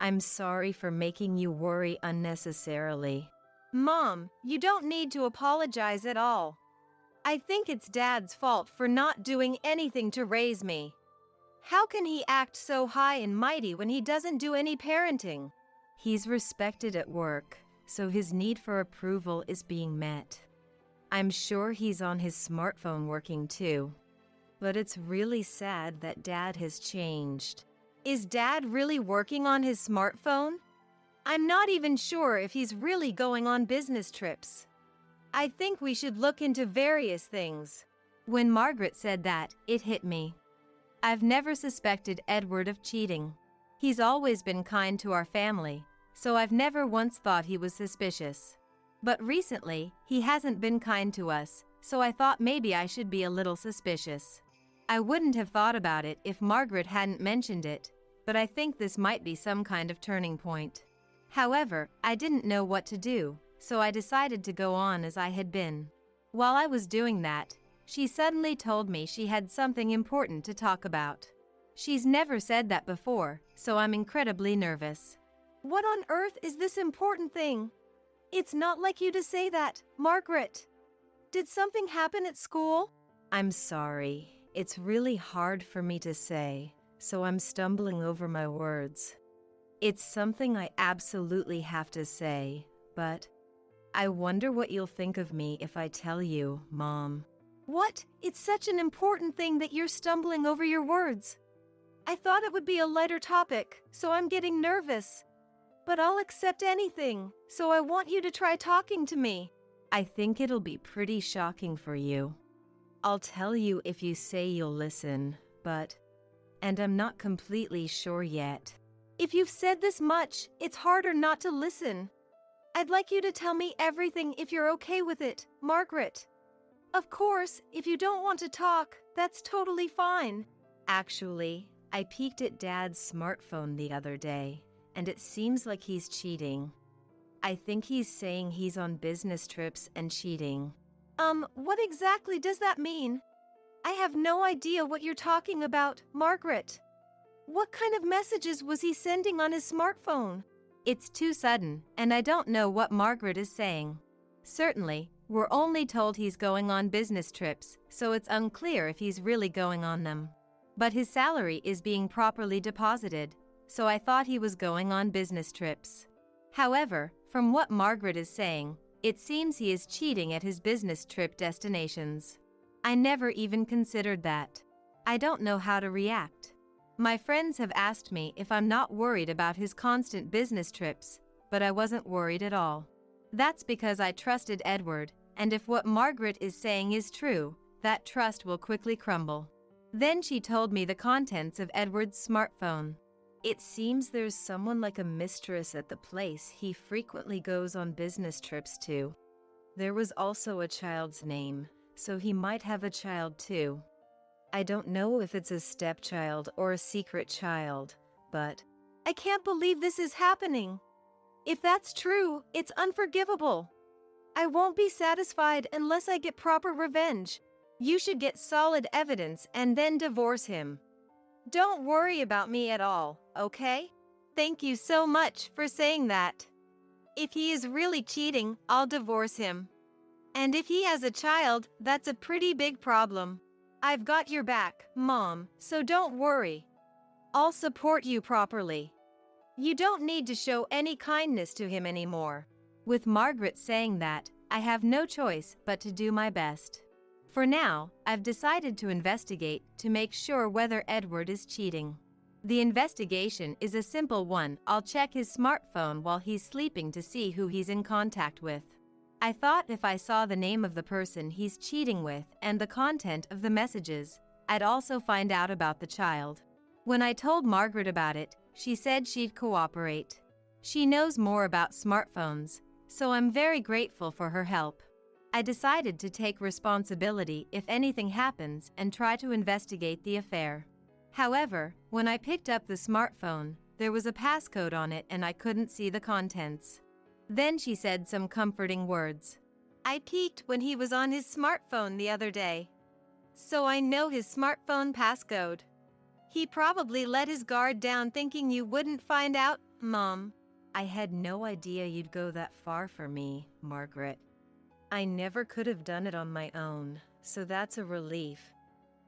I'm sorry for making you worry unnecessarily. Mom, you don't need to apologize at all. I think it's Dad's fault for not doing anything to raise me. How can he act so high and mighty when he doesn't do any parenting? He's respected at work, so his need for approval is being met. I'm sure he's on his smartphone working too. But it's really sad that Dad has changed. Is Dad really working on his smartphone? I'm not even sure if he's really going on business trips. I think we should look into various things. When Margaret said that, it hit me. I've never suspected Edward of cheating. He's always been kind to our family, so I've never once thought he was suspicious. But recently, he hasn't been kind to us, so I thought maybe I should be a little suspicious. I wouldn't have thought about it if Margaret hadn't mentioned it, but I think this might be some kind of turning point. However, I didn't know what to do, so I decided to go on as I had been. While I was doing that, she suddenly told me she had something important to talk about. She's never said that before, so I'm incredibly nervous. What on earth is this important thing? It's not like you to say that, Margaret. Did something happen at school? I'm sorry. It's really hard for me to say, so I'm stumbling over my words. It's something I absolutely have to say, but I wonder what you'll think of me if I tell you, Mom. What? It's such an important thing that you're stumbling over your words. I thought it would be a lighter topic, so I'm getting nervous. But I'll accept anything, so I want you to try talking to me. I think it'll be pretty shocking for you. I'll tell you if you say you'll listen, and I'm not completely sure yet. If you've said this much, it's harder not to listen. I'd like you to tell me everything if you're okay with it, Margaret. Of course, if you don't want to talk, that's totally fine. Actually, I peeked at Dad's smartphone the other day, and it seems like he's cheating. I think he's saying he's on business trips and cheating. What exactly does that mean? I have no idea what you're talking about, Margaret. What kind of messages was he sending on his smartphone? It's too sudden, and I don't know what Margaret is saying. Certainly, we're only told he's going on business trips, so it's unclear if he's really going on them. But his salary is being properly deposited, so I thought he was going on business trips. However, from what Margaret is saying, it seems he is cheating at his business trip destinations. I never even considered that. I don't know how to react. My friends have asked me if I'm not worried about his constant business trips, but I wasn't worried at all. That's because I trusted Edward, and if what Margaret is saying is true, that trust will quickly crumble. Then she told me the contents of Edward's smartphone. It seems there's someone like a mistress at the place he frequently goes on business trips to. There was also a child's name, so he might have a child too. I don't know if it's a stepchild or a secret child, but I can't believe this is happening. If that's true, it's unforgivable. I won't be satisfied unless I get proper revenge. You should get solid evidence and then divorce him. Don't worry about me at all, okay? Thank you so much for saying that. If he is really cheating, I'll divorce him. And if he has a child, that's a pretty big problem. I've got your back, Mom, so don't worry. I'll support you properly. You don't need to show any kindness to him anymore. With Margaret saying that, I have no choice but to do my best. For now, I've decided to investigate to make sure whether Edward is cheating. The investigation is a simple one. I'll check his smartphone while he's sleeping to see who he's in contact with. I thought if I saw the name of the person he's cheating with and the content of the messages, I'd also find out about the child. When I told Margaret about it, she said she'd cooperate. She knows more about smartphones, so I'm very grateful for her help. I decided to take responsibility if anything happens and try to investigate the affair. However, when I picked up the smartphone, there was a passcode on it and I couldn't see the contents. Then she said some comforting words. I peeked when he was on his smartphone the other day, so I know his smartphone passcode. He probably let his guard down thinking you wouldn't find out, Mom. I had no idea you'd go that far for me, Margaret. I never could have done it on my own, so that's a relief.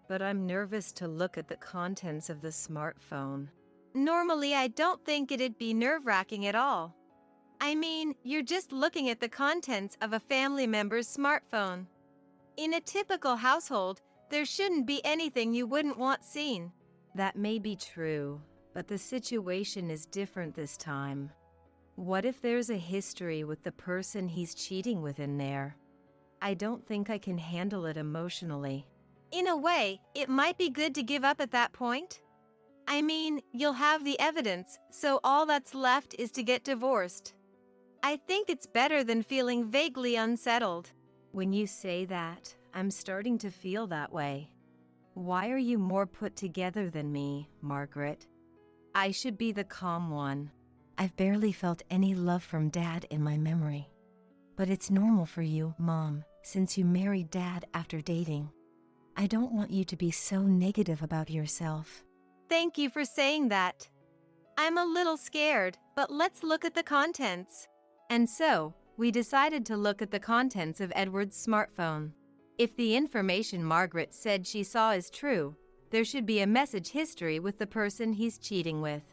But I'm nervous to look at the contents of the smartphone. Normally, I don't think it'd be nerve-wracking at all. I mean, you're just looking at the contents of a family member's smartphone. In a typical household, there shouldn't be anything you wouldn't want seen. That may be true, but the situation is different this time. What if there's a history with the person he's cheating with in there? I don't think I can handle it emotionally. In a way, it might be good to give up at that point. I mean, you'll have the evidence, so all that's left is to get divorced. I think it's better than feeling vaguely unsettled. When you say that, I'm starting to feel that way. Why are you more put together than me, Margaret? I should be the calm one. I've barely felt any love from Dad in my memory. But it's normal for you, Mom, since you married Dad after dating. I don't want you to be so negative about yourself. Thank you for saying that. I'm a little scared, but let's look at the contents. And so, we decided to look at the contents of Edward's smartphone. If the information Margaret said she saw is true, there should be a message history with the person he's cheating with.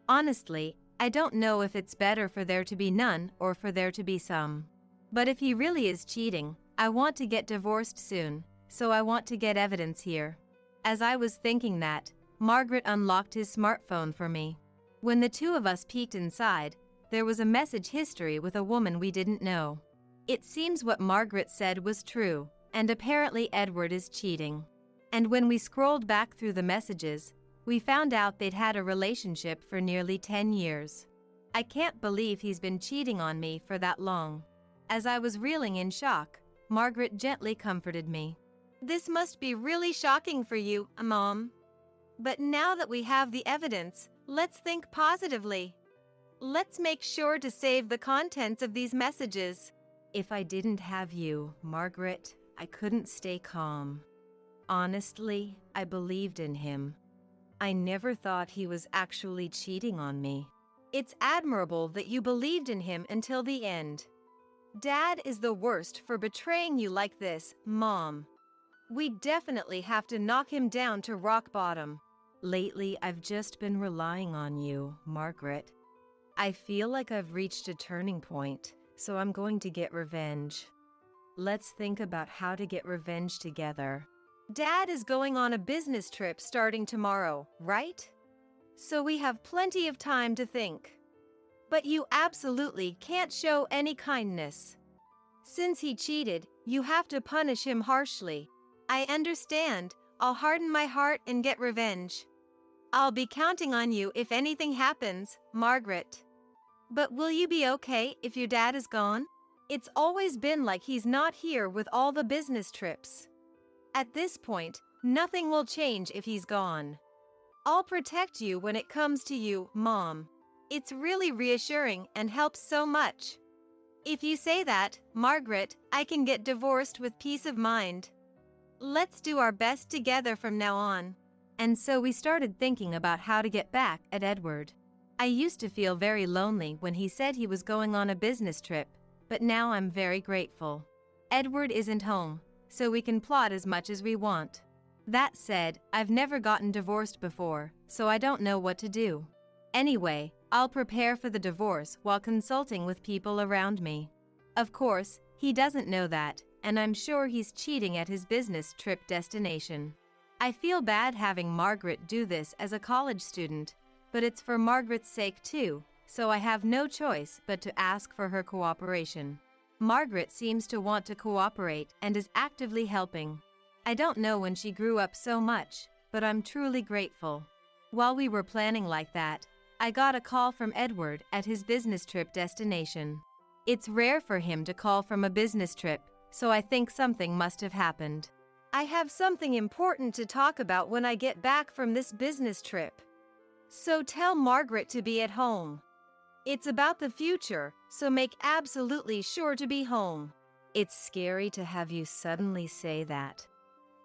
Honestly, I don't know if it's better for there to be none or for there to be some. But if he really is cheating, I want to get divorced soon, so I want to get evidence here. As I was thinking that, Margaret unlocked his smartphone for me. When the two of us peeked inside, there was a message history with a woman we didn't know. It seems what Margaret said was true, and apparently Edward is cheating. And when we scrolled back through the messages, we found out they'd had a relationship for nearly 10 years. I can't believe he's been cheating on me for that long. As I was reeling in shock, Margaret gently comforted me. This must be really shocking for you, Mom. But now that we have the evidence, let's think positively. Let's make sure to save the contents of these messages. If I didn't have you, Margaret, I couldn't stay calm. Honestly, I believed in him. I never thought he was actually cheating on me. It's admirable that you believed in him until the end. Dad is the worst for betraying you like this, Mom. We definitely have to knock him down to rock bottom. Lately, I've just been relying on you, Margaret. I feel like I've reached a turning point, so I'm going to get revenge. Let's think about how to get revenge together. Dad is going on a business trip starting tomorrow, right? So we have plenty of time to think. But you absolutely can't show any kindness. Since he cheated, you have to punish him harshly. I understand. I'll harden my heart and get revenge. I'll be counting on you if anything happens, Margaret. But will you be okay if your dad is gone? It's always been like he's not here with all the business trips. At this point, nothing will change if he's gone. I'll protect you when it comes to you, Mom. It's really reassuring and helps so much. If you say that, Margaret, I can get divorced with peace of mind. Let's do our best together from now on. And so we started thinking about how to get back at Edward. I used to feel very lonely when he said he was going on a business trip, but now I'm very grateful. Edward isn't home, so we can plot as much as we want. That said, I've never gotten divorced before, so I don't know what to do. Anyway, I'll prepare for the divorce while consulting with people around me. Of course, he doesn't know that, and I'm sure he's cheating at his business trip destination. I feel bad having Margaret do this as a college student, but it's for Margaret's sake too, so I have no choice but to ask for her cooperation. Margaret seems to want to cooperate and is actively helping. I don't know when she grew up so much, but I'm truly grateful. While we were planning like that, I got a call from Edward at his business trip destination. It's rare for him to call from a business trip, so I think something must have happened. I have something important to talk about when I get back from this business trip. So tell Margaret to be at home. It's about the future, so make absolutely sure to be home. It's scary to have you suddenly say that.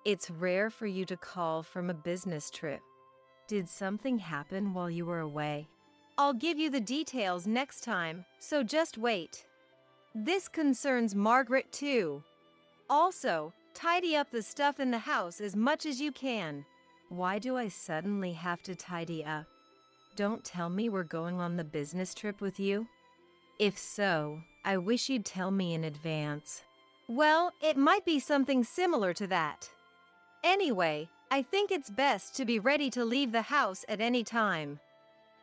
It's rare for you to call from a business trip. Did something happen while you were away? I'll give you the details next time, so just wait. This concerns Margaret too. Also, tidy up the stuff in the house as much as you can. Why do I suddenly have to tidy up? Don't tell me we're going on the business trip with you? If so, I wish you'd tell me in advance. Well, it might be something similar to that. Anyway, I think it's best to be ready to leave the house at any time.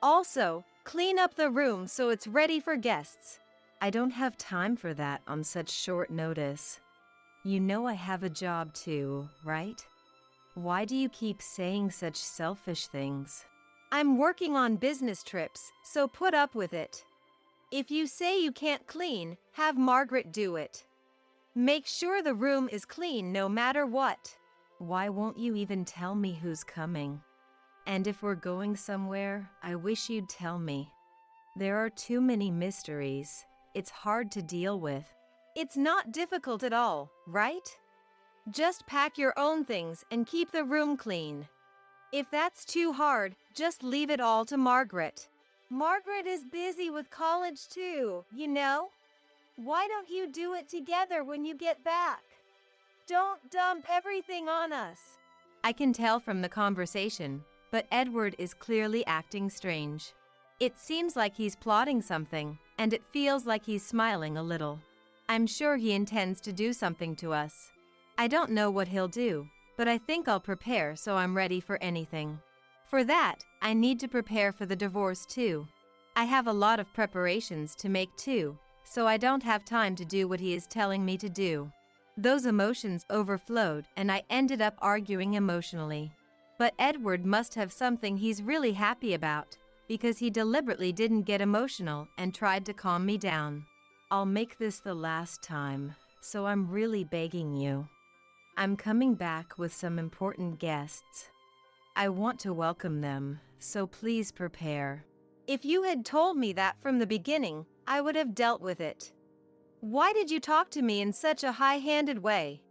Also, clean up the room so it's ready for guests. I don't have time for that on such short notice. You know I have a job too, right? Why do you keep saying such selfish things? I'm working on business trips, so put up with it. If you say you can't clean, have Margaret do it. Make sure the room is clean no matter what. Why won't you even tell me who's coming? And if we're going somewhere, I wish you'd tell me. There are too many mysteries. It's hard to deal with. It's not difficult at all, right? Just pack your own things and keep the room clean. If that's too hard, just leave it all to Margaret. Margaret is busy with college too, you know? Why don't you do it together when you get back? Don't dump everything on us. I can tell from the conversation, but Edward is clearly acting strange. It seems like he's plotting something, and it feels like he's smiling a little. I'm sure he intends to do something to us. I don't know what he'll do, but I think I'll prepare so I'm ready for anything. For that, I need to prepare for the divorce too. I have a lot of preparations to make too, so I don't have time to do what he is telling me to do. Those emotions overflowed and I ended up arguing emotionally. But Edward must have something he's really happy about, because he deliberately didn't get emotional and tried to calm me down. I'll make this the last time, so I'm really begging you. I'm coming back with some important guests. I want to welcome them, so please prepare. If you had told me that from the beginning, I would have dealt with it. Why did you talk to me in such a high-handed way?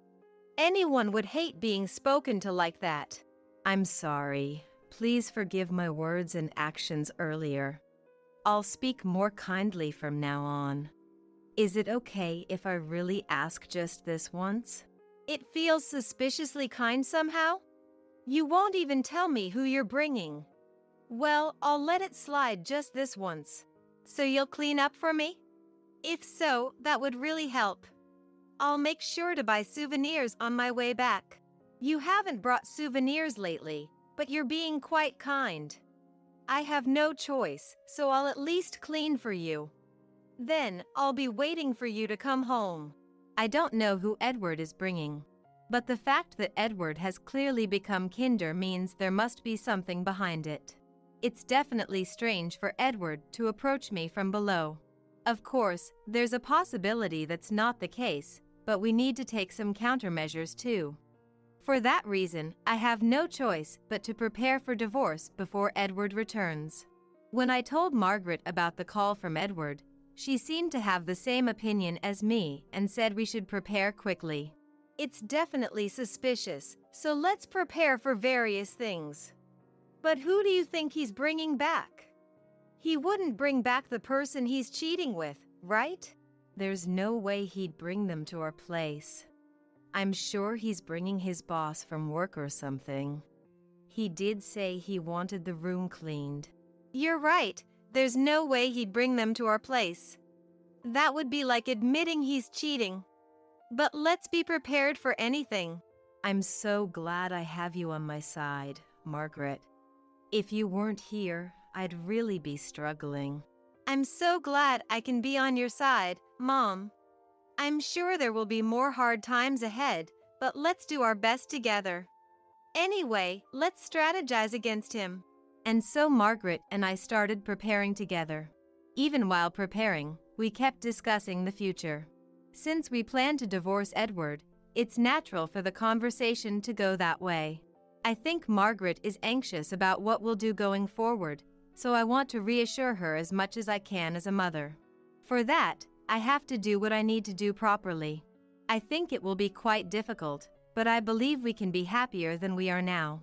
Anyone would hate being spoken to like that. I'm sorry. Please forgive my words and actions earlier. I'll speak more kindly from now on. Is it okay if I really ask just this once? It feels suspiciously kind somehow. You won't even tell me who you're bringing. Well, I'll let it slide just this once. So you'll clean up for me? If so, that would really help. I'll make sure to buy souvenirs on my way back. You haven't brought souvenirs lately, but you're being quite kind. I have no choice, so I'll at least clean for you. Then, I'll be waiting for you to come home. I don't know who Edward is bringing, but the fact that Edward has clearly become kinder means there must be something behind it. It's definitely strange for Edward to approach me from below. Of course, there's a possibility that's not the case, but we need to take some countermeasures too. For that reason, I have no choice but to prepare for divorce before Edward returns. When I told Margaret about the call from Edward, she seemed to have the same opinion as me and said we should prepare quickly. It's definitely suspicious, so let's prepare for various things. But who do you think he's bringing back? He wouldn't bring back the person he's cheating with, right? There's no way he'd bring them to our place. I'm sure he's bringing his boss from work or something. He did say he wanted the room cleaned. You're right. There's no way he'd bring them to our place. That would be like admitting he's cheating. But let's be prepared for anything. I'm so glad I have you on my side, Margaret. If you weren't here, I'd really be struggling. I'm so glad I can be on your side, Mom. I'm sure there will be more hard times ahead, but let's do our best together. Anyway, let's strategize against him. And so Margaret and I started preparing together. Even while preparing, we kept discussing the future. Since we plan to divorce Edward, it's natural for the conversation to go that way. I think Margaret is anxious about what we'll do going forward, so I want to reassure her as much as I can as a mother. For that, I have to do what I need to do properly. I think it will be quite difficult, but I believe we can be happier than we are now.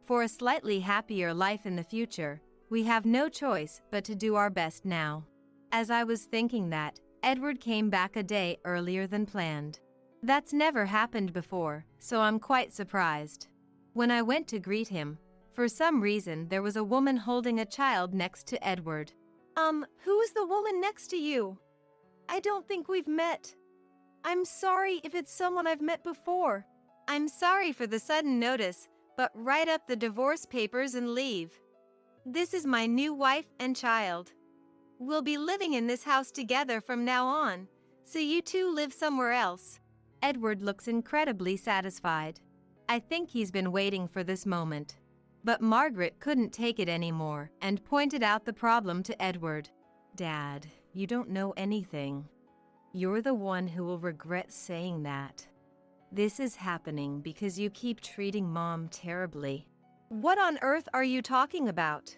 For a slightly happier life in the future, we have no choice but to do our best now. As I was thinking that, Edward came back a day earlier than planned. That's never happened before, so I'm quite surprised. When I went to greet him, for some reason there was a woman holding a child next to Edward. Who is the woman next to you? I don't think we've met. I'm sorry if it's someone I've met before. I'm sorry for the sudden notice, but write up the divorce papers and leave. This is my new wife and child. We'll be living in this house together from now on, so you two live somewhere else. Edward looks incredibly satisfied. I think he's been waiting for this moment. But Margaret couldn't take it anymore and pointed out the problem to Edward. Dad, you don't know anything. You're the one who will regret saying that. This is happening because you keep treating Mom terribly. What on earth are you talking about?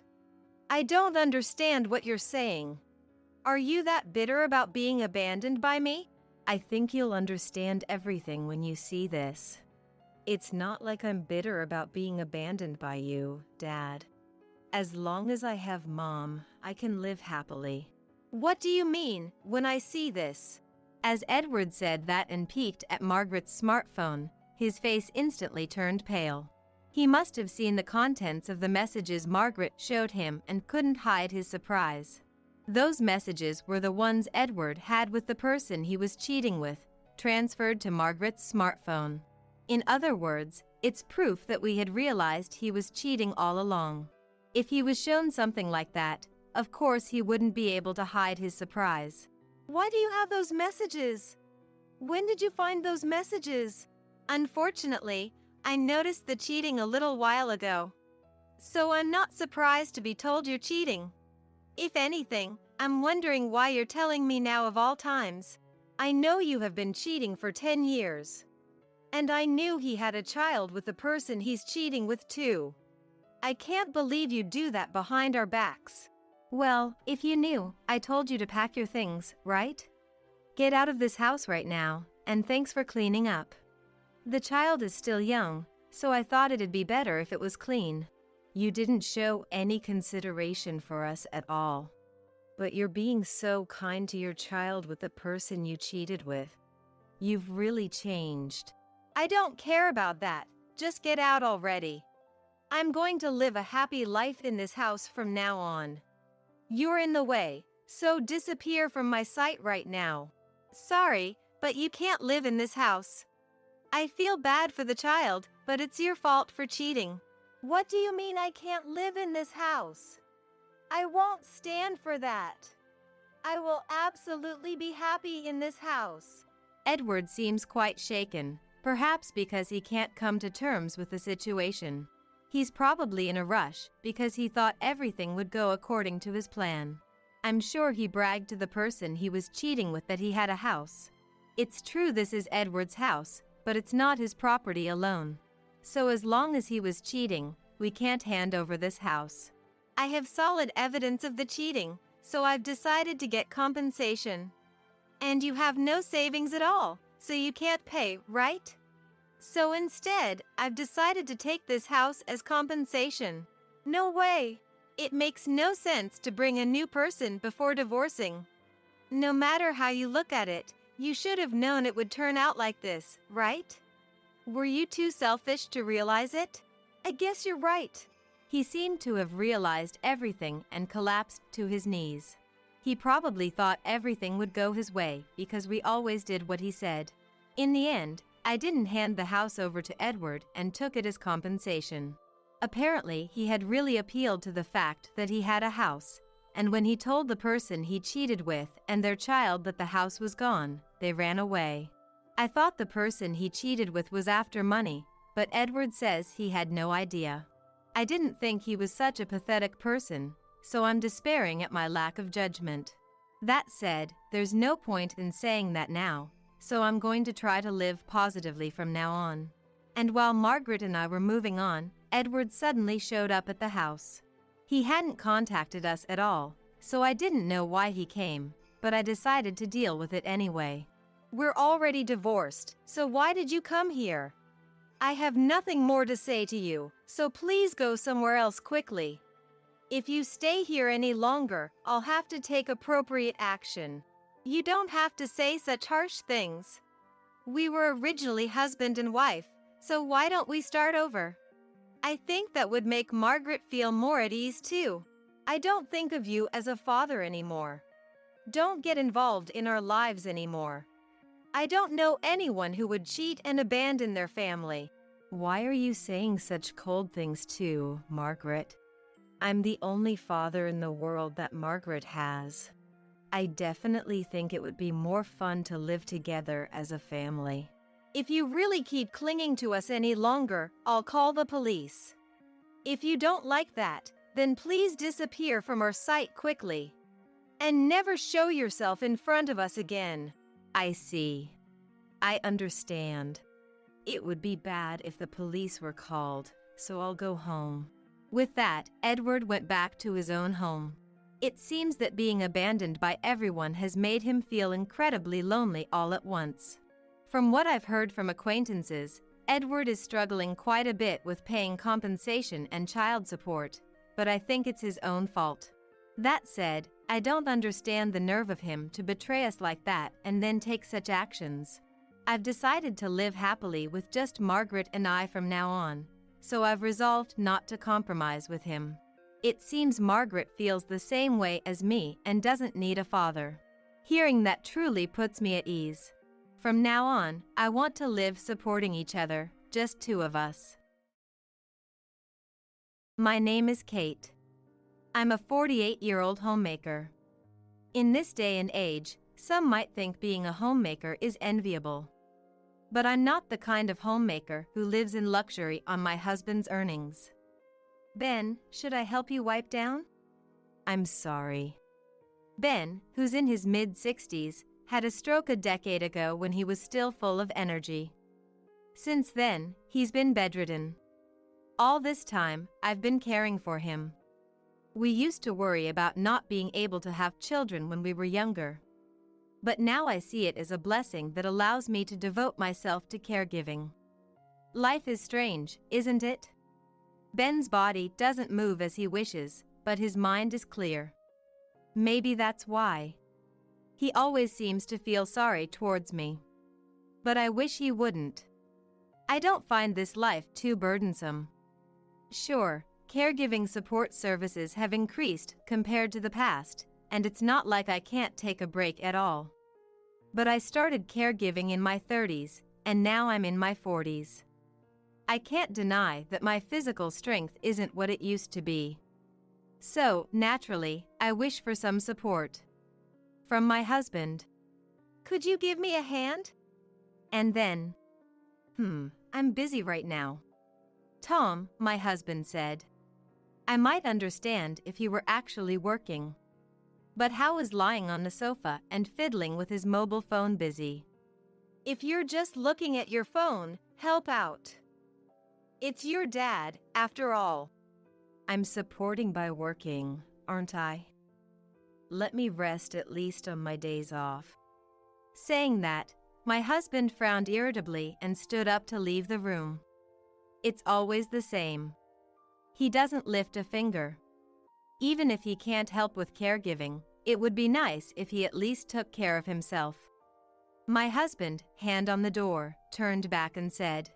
I don't understand what you're saying. Are you that bitter about being abandoned by me? I think you'll understand everything when you see this. It's not like I'm bitter about being abandoned by you, Dad. As long as I have Mom, I can live happily. What do you mean, when I see this? As Edward said that and peeked at Margaret's smartphone, his face instantly turned pale. He must have seen the contents of the messages Margaret showed him and couldn't hide his surprise. Those messages were the ones Edward had with the person he was cheating with, transferred to Margaret's smartphone. In other words, it's proof that we had realized he was cheating all along. If he was shown something like that, of course he wouldn't be able to hide his surprise. Why do you have those messages? When did you find those messages? Unfortunately, I noticed the cheating a little while ago. So I'm not surprised to be told you're cheating. If anything, I'm wondering why you're telling me now of all times. I know you have been cheating for 10 years. And I knew he had a child with the person he's cheating with too. I can't believe you do that behind our backs. Well, if you knew, I told you to pack your things, right? Get out of this house right now, and thanks for cleaning up. The child is still young, so I thought it'd be better if it was clean. You didn't show any consideration for us at all. But you're being so kind to your child with the person you cheated with. You've really changed. I don't care about that. Just get out already. I'm going to live a happy life in this house from now on. You're in the way, so disappear from my sight right now. Sorry, but you can't live in this house. I feel bad for the child, but it's your fault for cheating. What do you mean I can't live in this house? I won't stand for that. I will absolutely be happy in this house. Edward seems quite shaken, perhaps because he can't come to terms with the situation. He's probably in a rush because he thought everything would go according to his plan. I'm sure he bragged to the person he was cheating with that he had a house. It's true this is Edward's house, but it's not his property alone. So as long as he was cheating, we can't hand over this house. I have solid evidence of the cheating, so I've decided to get compensation. And you have no savings at all, so you can't pay, right? So instead, I've decided to take this house as compensation. No way! It makes no sense to bring a new person before divorcing. No matter how you look at it, you should have known it would turn out like this, right? Were you too selfish to realize it? I guess you're right. He seemed to have realized everything and collapsed to his knees. He probably thought everything would go his way because we always did what he said. In the end, I didn't hand the house over to Edward and took it as compensation. Apparently, he had really appealed to the fact that he had a house, and when he told the person he cheated with and their child that the house was gone, they ran away. I thought the person he cheated with was after money, but Edward says he had no idea. I didn't think he was such a pathetic person, so I'm despairing at my lack of judgment. That said, there's no point in saying that now, so I'm going to try to live positively from now on. And while Margaret and I were moving on, Edward suddenly showed up at the house. He hadn't contacted us at all, so I didn't know why he came, but I decided to deal with it anyway. We're already divorced, so why did you come here? I have nothing more to say to you, so please go somewhere else quickly. If you stay here any longer, I'll have to take appropriate action. You don't have to say such harsh things. We were originally husband and wife, so why don't we start over? I think that would make Margaret feel more at ease too. I don't think of you as a father anymore. Don't get involved in our lives anymore. I don't know anyone who would cheat and abandon their family. Why are you saying such cold things too, Margaret? I'm the only father in the world that Margaret has. I definitely think it would be more fun to live together as a family. If you really keep clinging to us any longer, I'll call the police. If you don't like that, then please disappear from our sight quickly. And never show yourself in front of us again. I see. I understand. It would be bad if the police were called, so I'll go home. With that, Edward went back to his own home. It seems that being abandoned by everyone has made him feel incredibly lonely all at once. From what I've heard from acquaintances, Edward is struggling quite a bit with paying compensation and child support, but I think it's his own fault. That said, I don't understand the nerve of him to betray us like that and then take such actions. I've decided to live happily with just Margaret and I from now on, so I've resolved not to compromise with him. It seems Margaret feels the same way as me and doesn't need a father. Hearing that truly puts me at ease. From now on, I want to live supporting each other, just two of us. My name is Kate. I'm a 48-year-old homemaker. In this day and age, some might think being a homemaker is enviable. But I'm not the kind of homemaker who lives in luxury on my husband's earnings. Ben, should I help you wipe down? I'm sorry. Ben, who's in his mid-60s, had a stroke a decade ago when he was still full of energy. Since then, he's been bedridden. All this time, I've been caring for him. We used to worry about not being able to have children when we were younger. But now I see it as a blessing that allows me to devote myself to caregiving. Life is strange, isn't it? Ben's body doesn't move as he wishes, but his mind is clear. Maybe that's why. He always seems to feel sorry towards me. But I wish he wouldn't. I don't find this life too burdensome. Sure, caregiving support services have increased compared to the past, and it's not like I can't take a break at all. But I started caregiving in my 30s, and now I'm in my 40s. I can't deny that my physical strength isn't what it used to be. So, naturally, I wish for some support. From my husband. Could you give me a hand? And then, I'm busy right now. Tom, my husband said. I might understand if he were actually working. But how is lying on the sofa and fiddling with his mobile phone busy? If you're just looking at your phone, help out. It's your dad, after all. I'm supporting by working, aren't I? Let me rest at least on my days off. Saying that, my husband frowned irritably and stood up to leave the room. It's always the same. He doesn't lift a finger. Even if he can't help with caregiving, it would be nice if he at least took care of himself. My husband, hand on the door, turned back and said,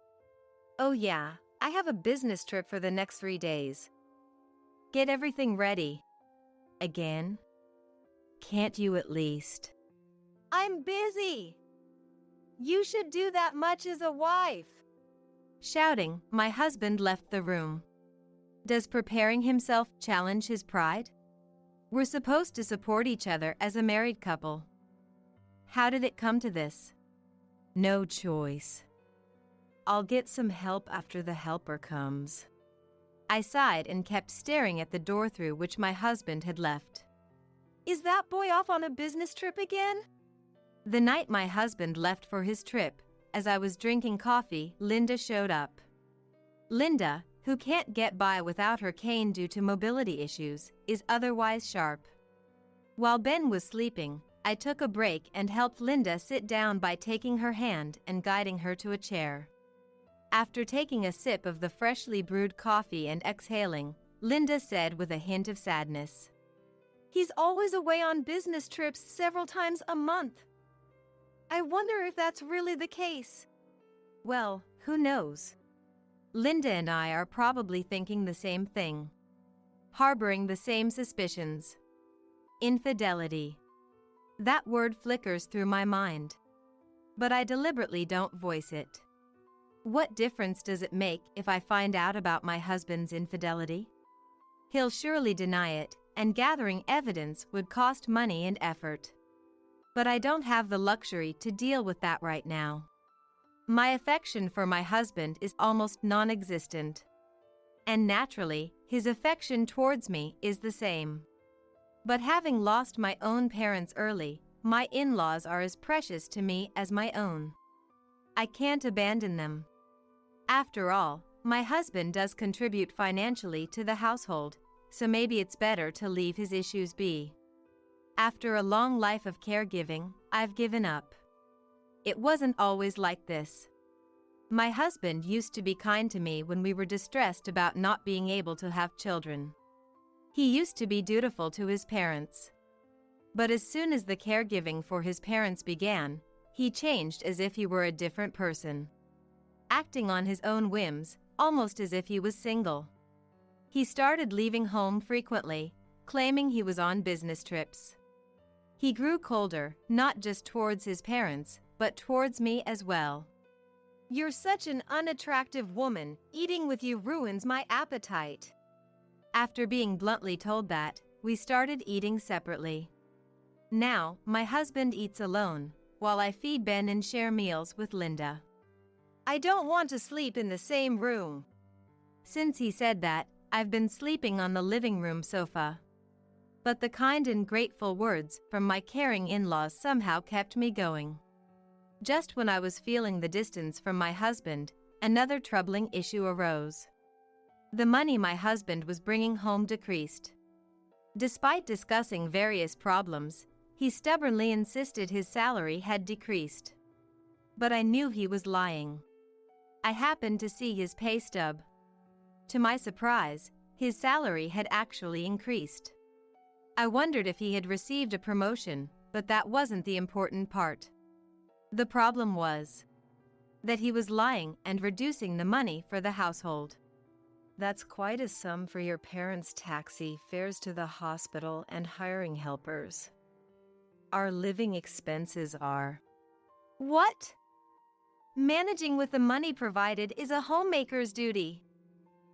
"Oh yeah, I have a business trip for the next 3 days. Get everything ready." Again? Can't you at least? I'm busy. You should do that much as a wife. Shouting, my husband left the room. Does preparing himself challenge his pride? We're supposed to support each other as a married couple. How did it come to this? No choice. I'll get some help after the helper comes. I sighed and kept staring at the door through which my husband had left. Is that boy off on a business trip again? The night my husband left for his trip, as I was drinking coffee, Linda showed up. Linda, who can't get by without her cane due to mobility issues, is otherwise sharp. While Ben was sleeping, I took a break and helped Linda sit down by taking her hand and guiding her to a chair. After taking a sip of the freshly brewed coffee and exhaling, Linda said with a hint of sadness, "He's always away on business trips several times a month. I wonder if that's really the case." Well, who knows? Linda and I are probably thinking the same thing. Harboring the same suspicions. Infidelity. That word flickers through my mind. But I deliberately don't voice it. What difference does it make if I find out about my husband's infidelity? He'll surely deny it, and gathering evidence would cost money and effort. But I don't have the luxury to deal with that right now. My affection for my husband is almost non-existent. And naturally, his affection towards me is the same. But having lost my own parents early, my in-laws are as precious to me as my own. I can't abandon them. After all, my husband does contribute financially to the household, so maybe it's better to leave his issues be. After a long life of caregiving, I've given up. It wasn't always like this. My husband used to be kind to me when we were distressed about not being able to have children. He used to be dutiful to his parents. But as soon as the caregiving for his parents began, he changed as if he were a different person. Acting on his own whims, almost as if he was single. He started leaving home frequently, claiming he was on business trips. He grew colder, not just towards his parents, but towards me as well. "You're such an unattractive woman, eating with you ruins my appetite." After being bluntly told that, we started eating separately. Now, my husband eats alone, while I feed Ben and share meals with Linda. "I don't want to sleep in the same room." Since he said that, I've been sleeping on the living room sofa. But the kind and grateful words from my caring in-laws somehow kept me going. Just when I was feeling the distance from my husband, another troubling issue arose. The money my husband was bringing home decreased. Despite discussing various problems, he stubbornly insisted his salary had decreased. But I knew he was lying. I happened to see his pay stub. To my surprise, his salary had actually increased. I wondered if he had received a promotion, but that wasn't the important part. The problem was that he was lying and reducing the money for the household. That's quite a sum for your parents' taxi, fares to the hospital, and hiring helpers. Our living expenses are. What? Managing with the money provided is a homemaker's duty.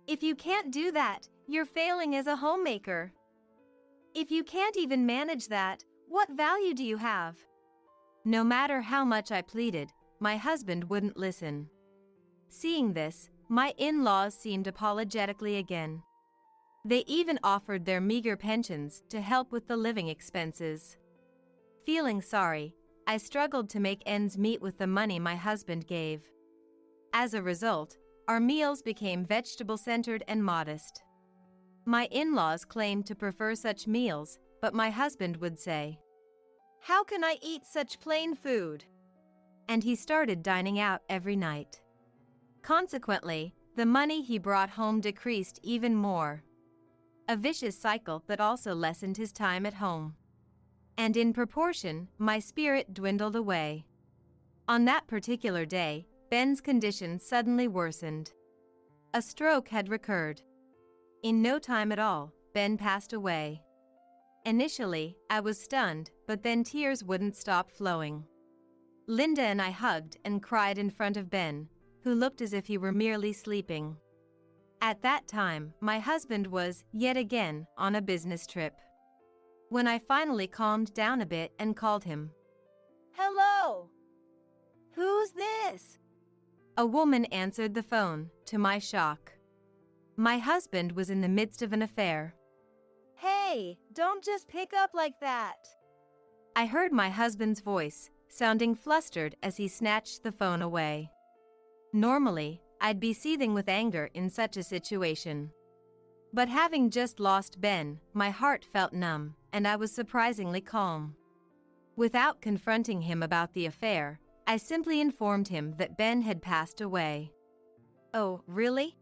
If you can't do that, you're failing as a homemaker. If you can't even manage that, what value do you have? No matter how much I pleaded, my husband wouldn't listen. Seeing this, my in-laws seemed apologetically again. They even offered their meager pensions to help with the living expenses. Feeling sorry, I struggled to make ends meet with the money my husband gave. As a result, our meals became vegetable-centered and modest. My in-laws claimed to prefer such meals, but my husband would say, "How can I eat such plain food?" And he started dining out every night. Consequently, the money he brought home decreased even more. A vicious cycle that also lessened his time at home. And in proportion, my spirit dwindled away. On that particular day, Ben's condition suddenly worsened. A stroke had recurred. In no time at all, Ben passed away. Initially, I was stunned, but then tears wouldn't stop flowing. Linda and I hugged and cried in front of Ben, who looked as if he were merely sleeping. At that time, my husband was, yet again, on a business trip. When I finally calmed down a bit and called him, "Hello! Who's this?" A woman answered the phone, to my shock. My husband was in the midst of an affair. "Hey, don't just pick up like that." I heard my husband's voice, sounding flustered as he snatched the phone away. Normally, I'd be seething with anger in such a situation. But having just lost Ben, my heart felt numb, and I was surprisingly calm. Without confronting him about the affair, I simply informed him that Ben had passed away. "Oh, really?"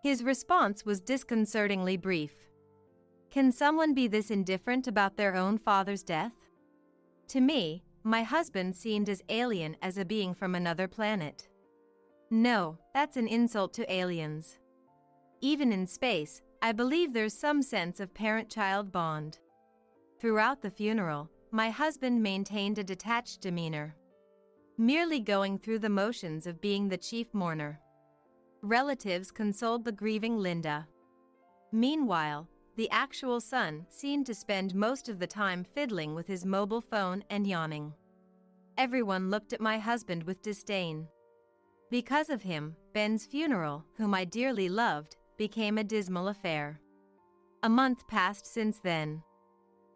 His response was disconcertingly brief. Can someone be this indifferent about their own father's death? To me, my husband seemed as alien as a being from another planet. No, that's an insult to aliens. Even in space, I believe there's some sense of parent-child bond. Throughout the funeral, my husband maintained a detached demeanor, merely going through the motions of being the chief mourner. Relatives consoled the grieving Linda. Meanwhile, the actual son seemed to spend most of the time fiddling with his mobile phone and yawning. Everyone looked at my husband with disdain. Because of him, Ben's funeral, whom I dearly loved, became a dismal affair. A month passed since then.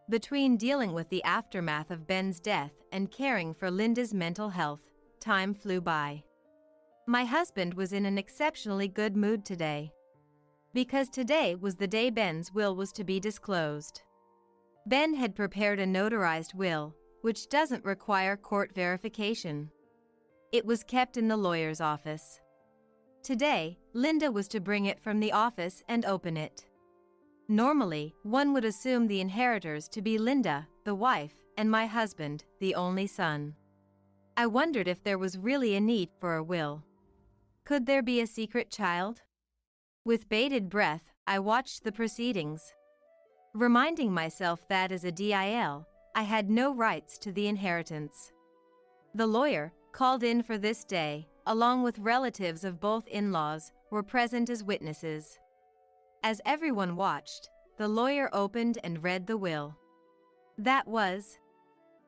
Between dealing with the aftermath of Ben's death and caring for Linda's mental health, time flew by. My husband was in an exceptionally good mood today. Because today was the day Ben's will was to be disclosed. Ben had prepared a notarized will, which doesn't require court verification. It was kept in the lawyer's office. Today, Linda was to bring it from the office and open it. Normally, one would assume the inheritors to be Linda, the wife, and my husband, the only son. I wondered if there was really a need for a will. Could there be a secret child? With bated breath, I watched the proceedings, reminding myself that as a DIL, I had no rights to the inheritance. The lawyer, called in for this day, along with relatives of both in-laws, were present as witnesses. As everyone watched, the lawyer opened and read the will. That was,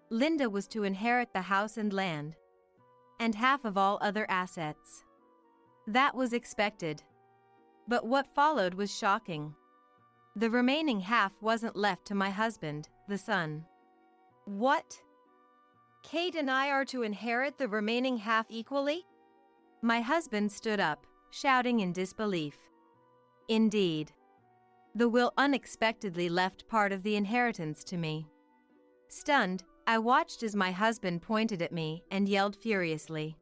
Linda was to inherit the house and land, and half of all other assets. That was expected. But what followed was shocking. The remaining half wasn't left to my husband, the son. What? Kate and I are to inherit the remaining half equally? My husband stood up, shouting in disbelief. Indeed. The will unexpectedly left part of the inheritance to me. Stunned, I watched as my husband pointed at me and yelled furiously.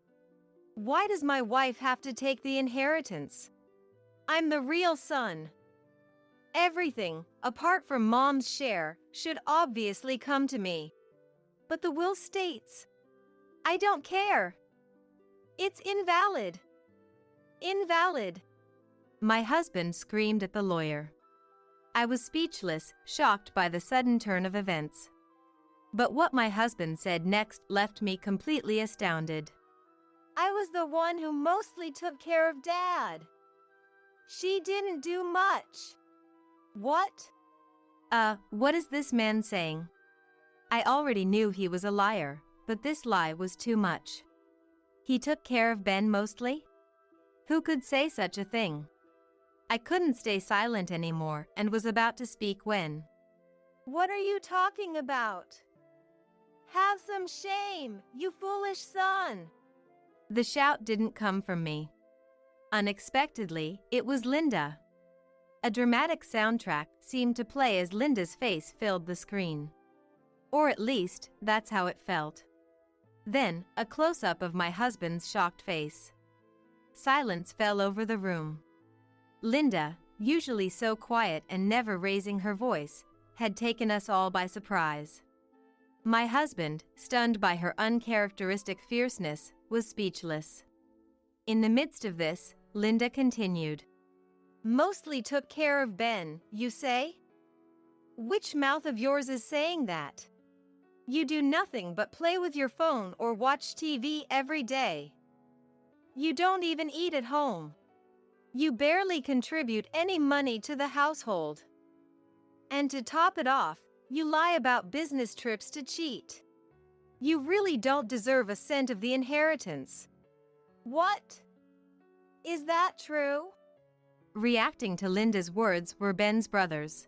"Why does my wife have to take the inheritance? I'm the real son. Everything, apart from Mom's share, should obviously come to me. But the will states, I don't care. It's invalid. Invalid." My husband screamed at the lawyer. I was speechless, shocked by the sudden turn of events. But what my husband said next left me completely astounded. "I was the one who mostly took care of Dad. She didn't do much." What? What is this man saying? I already knew he was a liar, but this lie was too much. He took care of Ben mostly? Who could say such a thing? I couldn't stay silent anymore and was about to speak when. "What are you talking about? Have some shame, you foolish son." The shout didn't come from me. Unexpectedly, it was Linda. A dramatic soundtrack seemed to play as Linda's face filled the screen. Or at least, that's how it felt. Then, a close-up of my husband's shocked face. Silence fell over the room. Linda, usually so quiet and never raising her voice, had taken us all by surprise. My husband, stunned by her uncharacteristic fierceness, was speechless. In the midst of this, Linda continued. "Mostly took care of Ben, you say? Which mouth of yours is saying that? You do nothing but play with your phone or watch TV every day. You don't even eat at home. You barely contribute any money to the household. And to top it off, you lie about business trips to cheat. You really don't deserve a cent of the inheritance." What? Is that true? Reacting to Linda's words were Ben's brothers.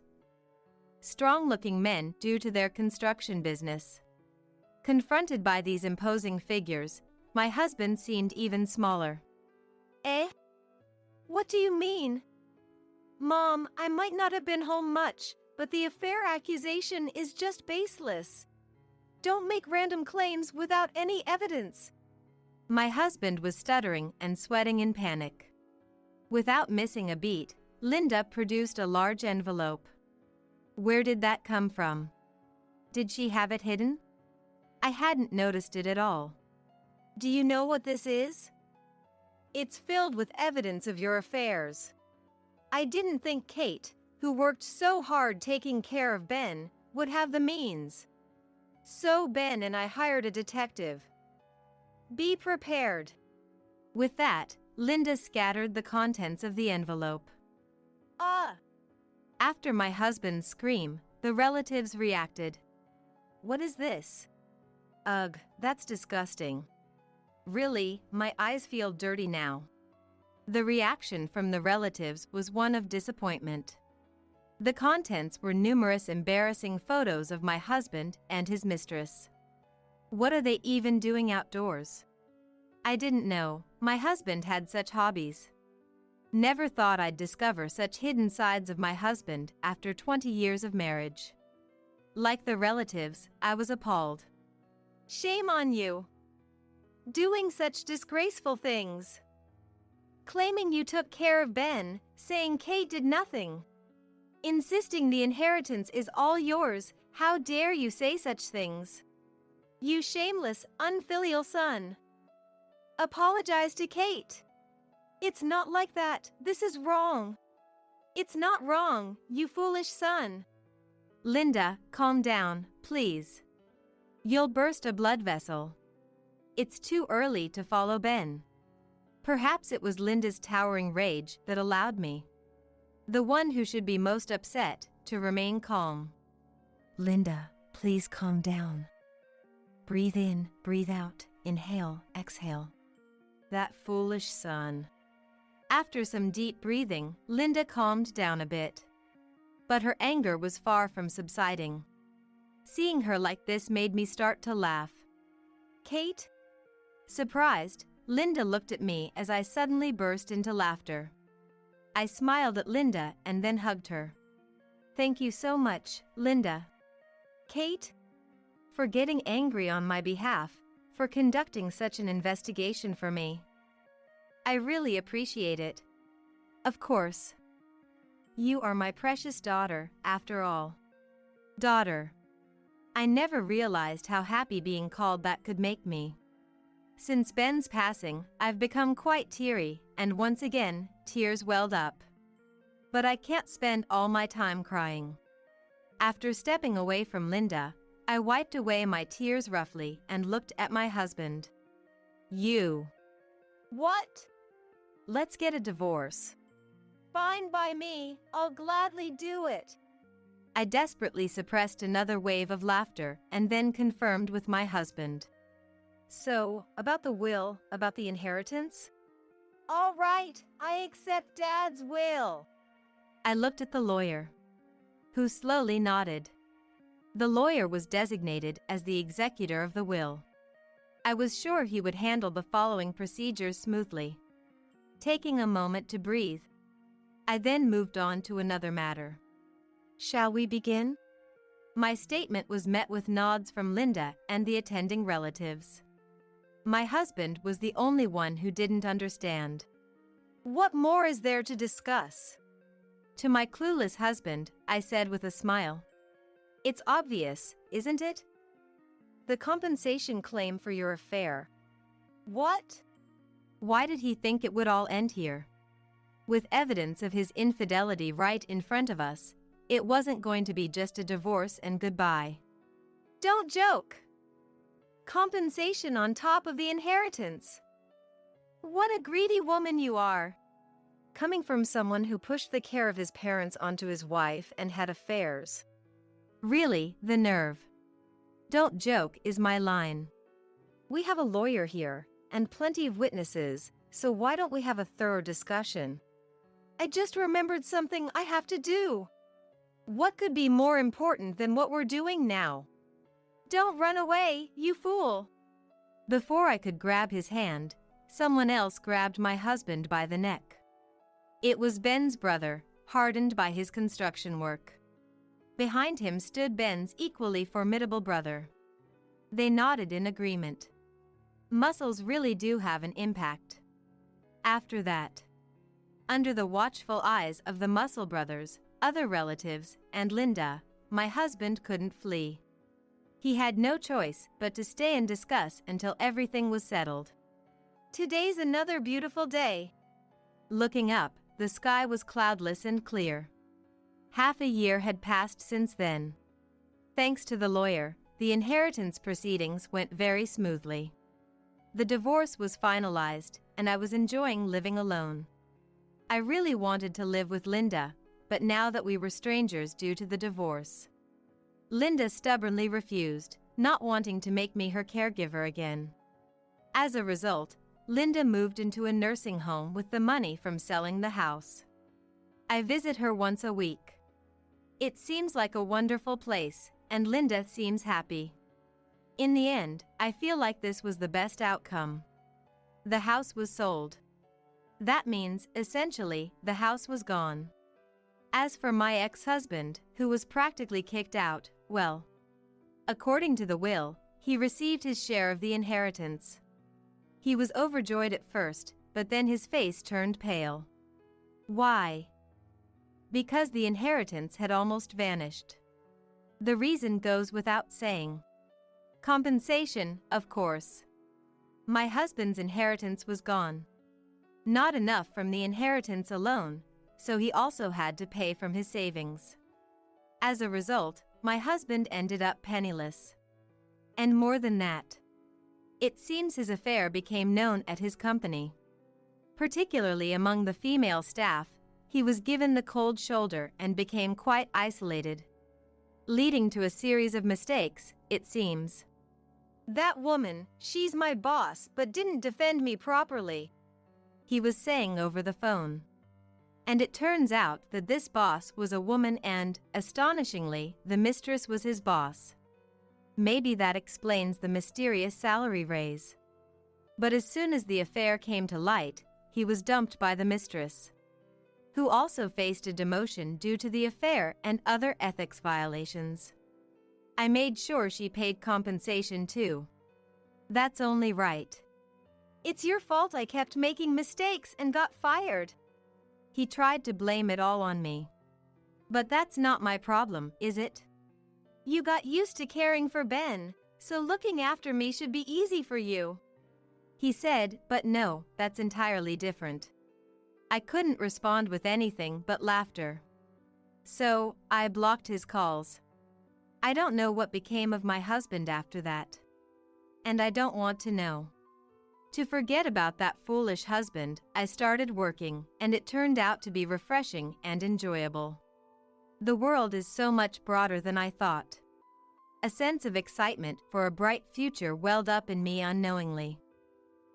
Strong-looking men due to their construction business. Confronted by these imposing figures, my husband seemed even smaller. "Eh? What do you mean? Mom, I might not have been home much, but the affair accusation is just baseless. Don't make random claims without any evidence." My husband was stuttering and sweating in panic. Without missing a beat, Linda produced a large envelope. Where did that come from? Did she have it hidden? I hadn't noticed it at all. "Do you know what this is? It's filled with evidence of your affairs. I didn't think Kate, who worked so hard taking care of Ben, would have the means. So Ben and I hired a detective. Be prepared." With that, Linda scattered the contents of the envelope. After my husband's scream, the relatives reacted. "What is this? Ugh, that's disgusting. Really, my eyes feel dirty now." The reaction from the relatives was one of disappointment. The contents were numerous embarrassing photos of my husband and his mistress. What are they even doing outdoors? I didn't know my husband had such hobbies. Never thought I'd discover such hidden sides of my husband after 20 years of marriage. Like the relatives, I was appalled. "Shame on you. Doing such disgraceful things. Claiming you took care of Ben, saying Kate did nothing. Insisting the inheritance is all yours. How dare you say such things? You shameless, unfilial son. Apologize to Kate. It's not like that. This is wrong. It's not wrong, you foolish son." "Linda, calm down, please. You'll burst a blood vessel. It's too early to follow Ben." Perhaps it was Linda's towering rage that allowed me, the one who should be most upset, to remain calm. "Linda, please calm down. Breathe in, breathe out, inhale, exhale. That foolish son." After some deep breathing, Linda calmed down a bit. But her anger was far from subsiding. Seeing her like this made me start to laugh. "Kate?" Surprised, Linda looked at me as I suddenly burst into laughter. I smiled at Linda and then hugged her. Thank you so much, Linda. Kate? For getting angry on my behalf, for conducting such an investigation for me. I really appreciate it. Of course. You are my precious daughter, after all. Daughter. I never realized how happy being called that could make me. Since Ben's passing, I've become quite teary, and once again, tears welled up. But I can't spend all my time crying. After stepping away from Linda, I wiped away my tears roughly and looked at my husband. You. What? Let's get a divorce. Fine by me, I'll gladly do it. I desperately suppressed another wave of laughter and then confirmed with my husband. So, about the will, about the inheritance? All right, I accept Dad's will. I looked at the lawyer, who slowly nodded. The lawyer was designated as the executor of the will. I was sure he would handle the following procedures smoothly. Taking a moment to breathe, I then moved on to another matter. Shall we begin? My statement was met with nods from Linda and the attending relatives. My husband was the only one who didn't understand. What more is there to discuss? To my clueless husband, I said with a smile. It's obvious, isn't it? The compensation claim for your affair. What? Why did he think it would all end here? With evidence of his infidelity right in front of us, it wasn't going to be just a divorce and goodbye. Don't joke. Compensation on top of the inheritance. What a greedy woman you are. Coming from someone who pushed the care of his parents onto his wife and had affairs. Really, the nerve. Don't joke is my line. We have a lawyer here, and plenty of witnesses, so why don't we have a thorough discussion? I just remembered something I have to do. What could be more important than what we're doing now? Don't run away, you fool! Before I could grab his hand, someone else grabbed my husband by the neck. It was Ben's brother, hardened by his construction work. Behind him stood Ben's equally formidable brother. They nodded in agreement. Muscles really do have an impact. After that, under the watchful eyes of the Muscle brothers, other relatives, and Linda, my husband couldn't flee. He had no choice but to stay and discuss until everything was settled. Today's another beautiful day. Looking up, the sky was cloudless and clear. Half a year had passed since then. Thanks to the lawyer, the inheritance proceedings went very smoothly. The divorce was finalized, and I was enjoying living alone. I really wanted to live with Linda, but now that we were strangers due to the divorce. Linda stubbornly refused, not wanting to make me her caregiver again. As a result, Linda moved into a nursing home with the money from selling the house. I visit her once a week. It seems like a wonderful place, and Linda seems happy. In the end, I feel like this was the best outcome. The house was sold. That means, essentially, the house was gone. As for my ex-husband, who was practically kicked out, well, according to the will, he received his share of the inheritance. He was overjoyed at first, but then his face turned pale. Why? Because the inheritance had almost vanished. The reason goes without saying. Compensation, of course. My husband's inheritance was gone. Not enough from the inheritance alone, so he also had to pay from his savings. As a result, my husband ended up penniless. And more than that, it seems his affair became known at his company. Particularly among the female staff, he was given the cold shoulder and became quite isolated, leading to a series of mistakes, it seems. That woman, she's my boss, but didn't defend me properly, he was saying over the phone. And it turns out that this boss was a woman and, astonishingly, the mistress was his boss. Maybe that explains the mysterious salary raise. But as soon as the affair came to light, he was dumped by the mistress, who also faced a demotion due to the affair and other ethics violations. I made sure she paid compensation too. That's only right. It's your fault I kept making mistakes and got fired. He tried to blame it all on me. But that's not my problem, is it? You got used to caring for Ben, so looking after me should be easy for you. He said, but no, that's entirely different. I couldn't respond with anything but laughter. So, I blocked his calls. I don't know what became of my husband after that. And I don't want to know. To forget about that foolish husband, I started working, and it turned out to be refreshing and enjoyable. The world is so much broader than I thought. A sense of excitement for a bright future welled up in me unknowingly.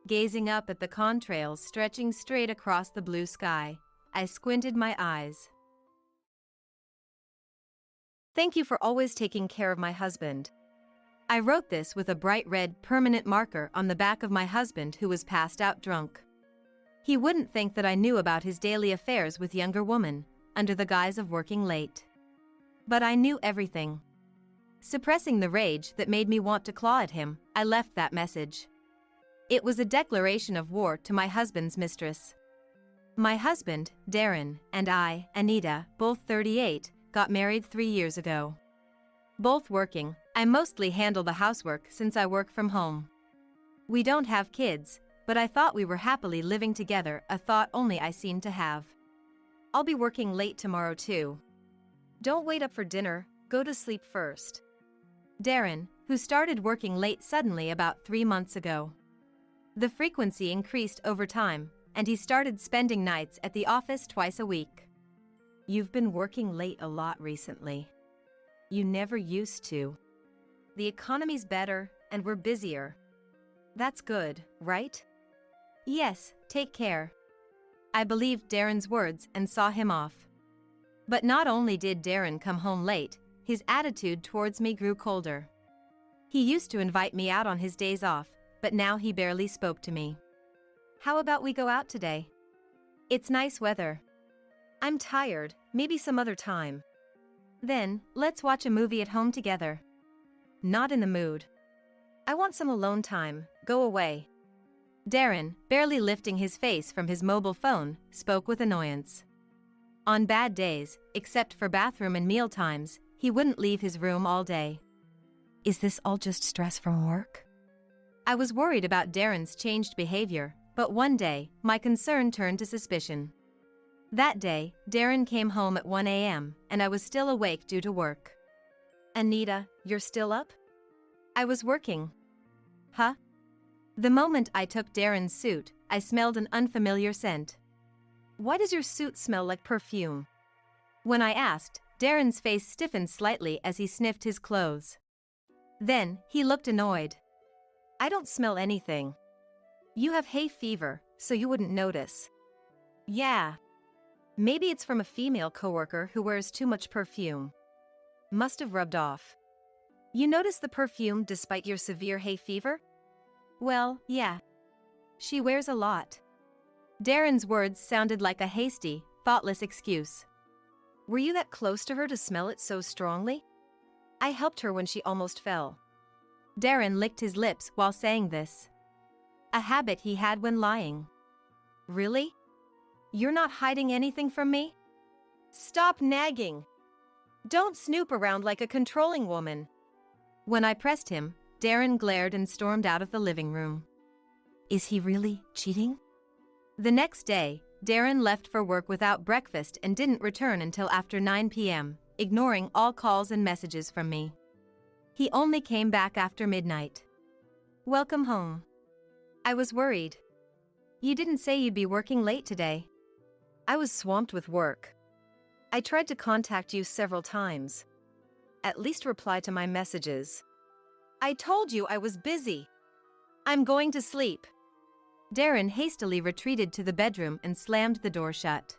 Gazing up at the contrails stretching straight across the blue sky, I squinted my eyes. Thank you for always taking care of my husband. I wrote this with a bright red permanent marker on the back of my husband who was passed out drunk. He wouldn't think that I knew about his daily affairs with younger women, under the guise of working late. But I knew everything. Suppressing the rage that made me want to claw at him, I left that message. It was a declaration of war to my husband's mistress. My husband, Darren, and I, Anita, both 38, got married 3 years ago. Both working, I mostly handle the housework since I work from home. We don't have kids, but I thought we were happily living together, a thought only I seem to have. I'll be working late tomorrow too. Don't wait up for dinner, go to sleep first. Darren, who started working late suddenly about 3 months ago. The frequency increased over time, and he started spending nights at the office twice a week. You've been working late a lot recently. You never used to. The economy's better, and we're busier. That's good, right? Yes, take care. I believed Darren's words and saw him off. But not only did Darren come home late, his attitude towards me grew colder. He used to invite me out on his days off, but now he barely spoke to me. How about we go out today? It's nice weather. I'm tired, maybe some other time. Then, let's watch a movie at home together. Not in the mood. I want some alone time, go away. Darren, barely lifting his face from his mobile phone, spoke with annoyance. On bad days, except for bathroom and meal times, he wouldn't leave his room all day. Is this all just stress from work? I was worried about Darren's changed behavior, but one day, my concern turned to suspicion. That day, Darren came home at 1 a.m., and I was still awake due to work. Anita, you're still up? I was working. Huh? The moment I took Darren's suit, I smelled an unfamiliar scent. Why does your suit smell like perfume? When I asked, Darren's face stiffened slightly as he sniffed his clothes. Then, he looked annoyed. I don't smell anything. You have hay fever, so you wouldn't notice. Yeah. Maybe it's from a female coworker who wears too much perfume. Must have rubbed off. You notice the perfume despite your severe hay fever? Well, yeah. She wears a lot. Darren's words sounded like a hasty, thoughtless excuse. Were you that close to her to smell it so strongly? I helped her when she almost fell. Darren licked his lips while saying this. A habit he had when lying. Really? You're not hiding anything from me? Stop nagging. Don't snoop around like a controlling woman. When I pressed him, Darren glared and stormed out of the living room. Is he really cheating? The next day, Darren left for work without breakfast and didn't return until after 9 p.m., ignoring all calls and messages from me. He only came back after midnight. Welcome home. I was worried. You didn't say you'd be working late today. I was swamped with work. I tried to contact you several times. At least reply to my messages. I told you I was busy. I'm going to sleep. Darren hastily retreated to the bedroom and slammed the door shut.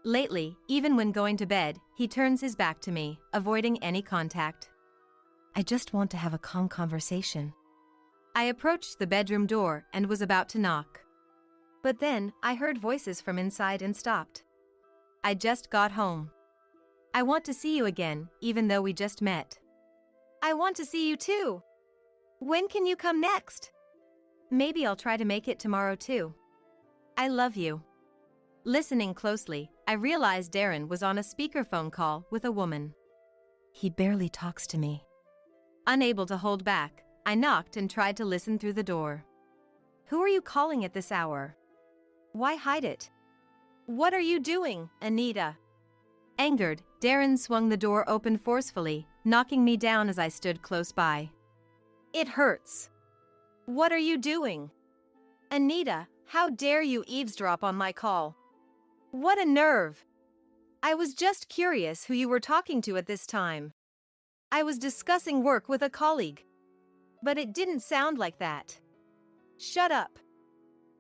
Lately, even when going to bed, he turns his back to me, avoiding any contact. I just want to have a calm conversation. I approached the bedroom door and was about to knock. But then, I heard voices from inside and stopped. I just got home. I want to see you again, even though we just met. I want to see you too. When can you come next? Maybe I'll try to make it tomorrow too. I love you. Listening closely, I realized Darren was on a speakerphone call with a woman. He barely talks to me. Unable to hold back, I knocked and tried to listen through the door. Who are you calling at this hour? Why hide it? What are you doing, Anita? Angered, Darren swung the door open forcefully, knocking me down as I stood close by. It hurts. What are you doing? Anita, how dare you eavesdrop on my call? What a nerve! I was just curious who you were talking to at this time. I was discussing work with a colleague. But it didn't sound like that. Shut up.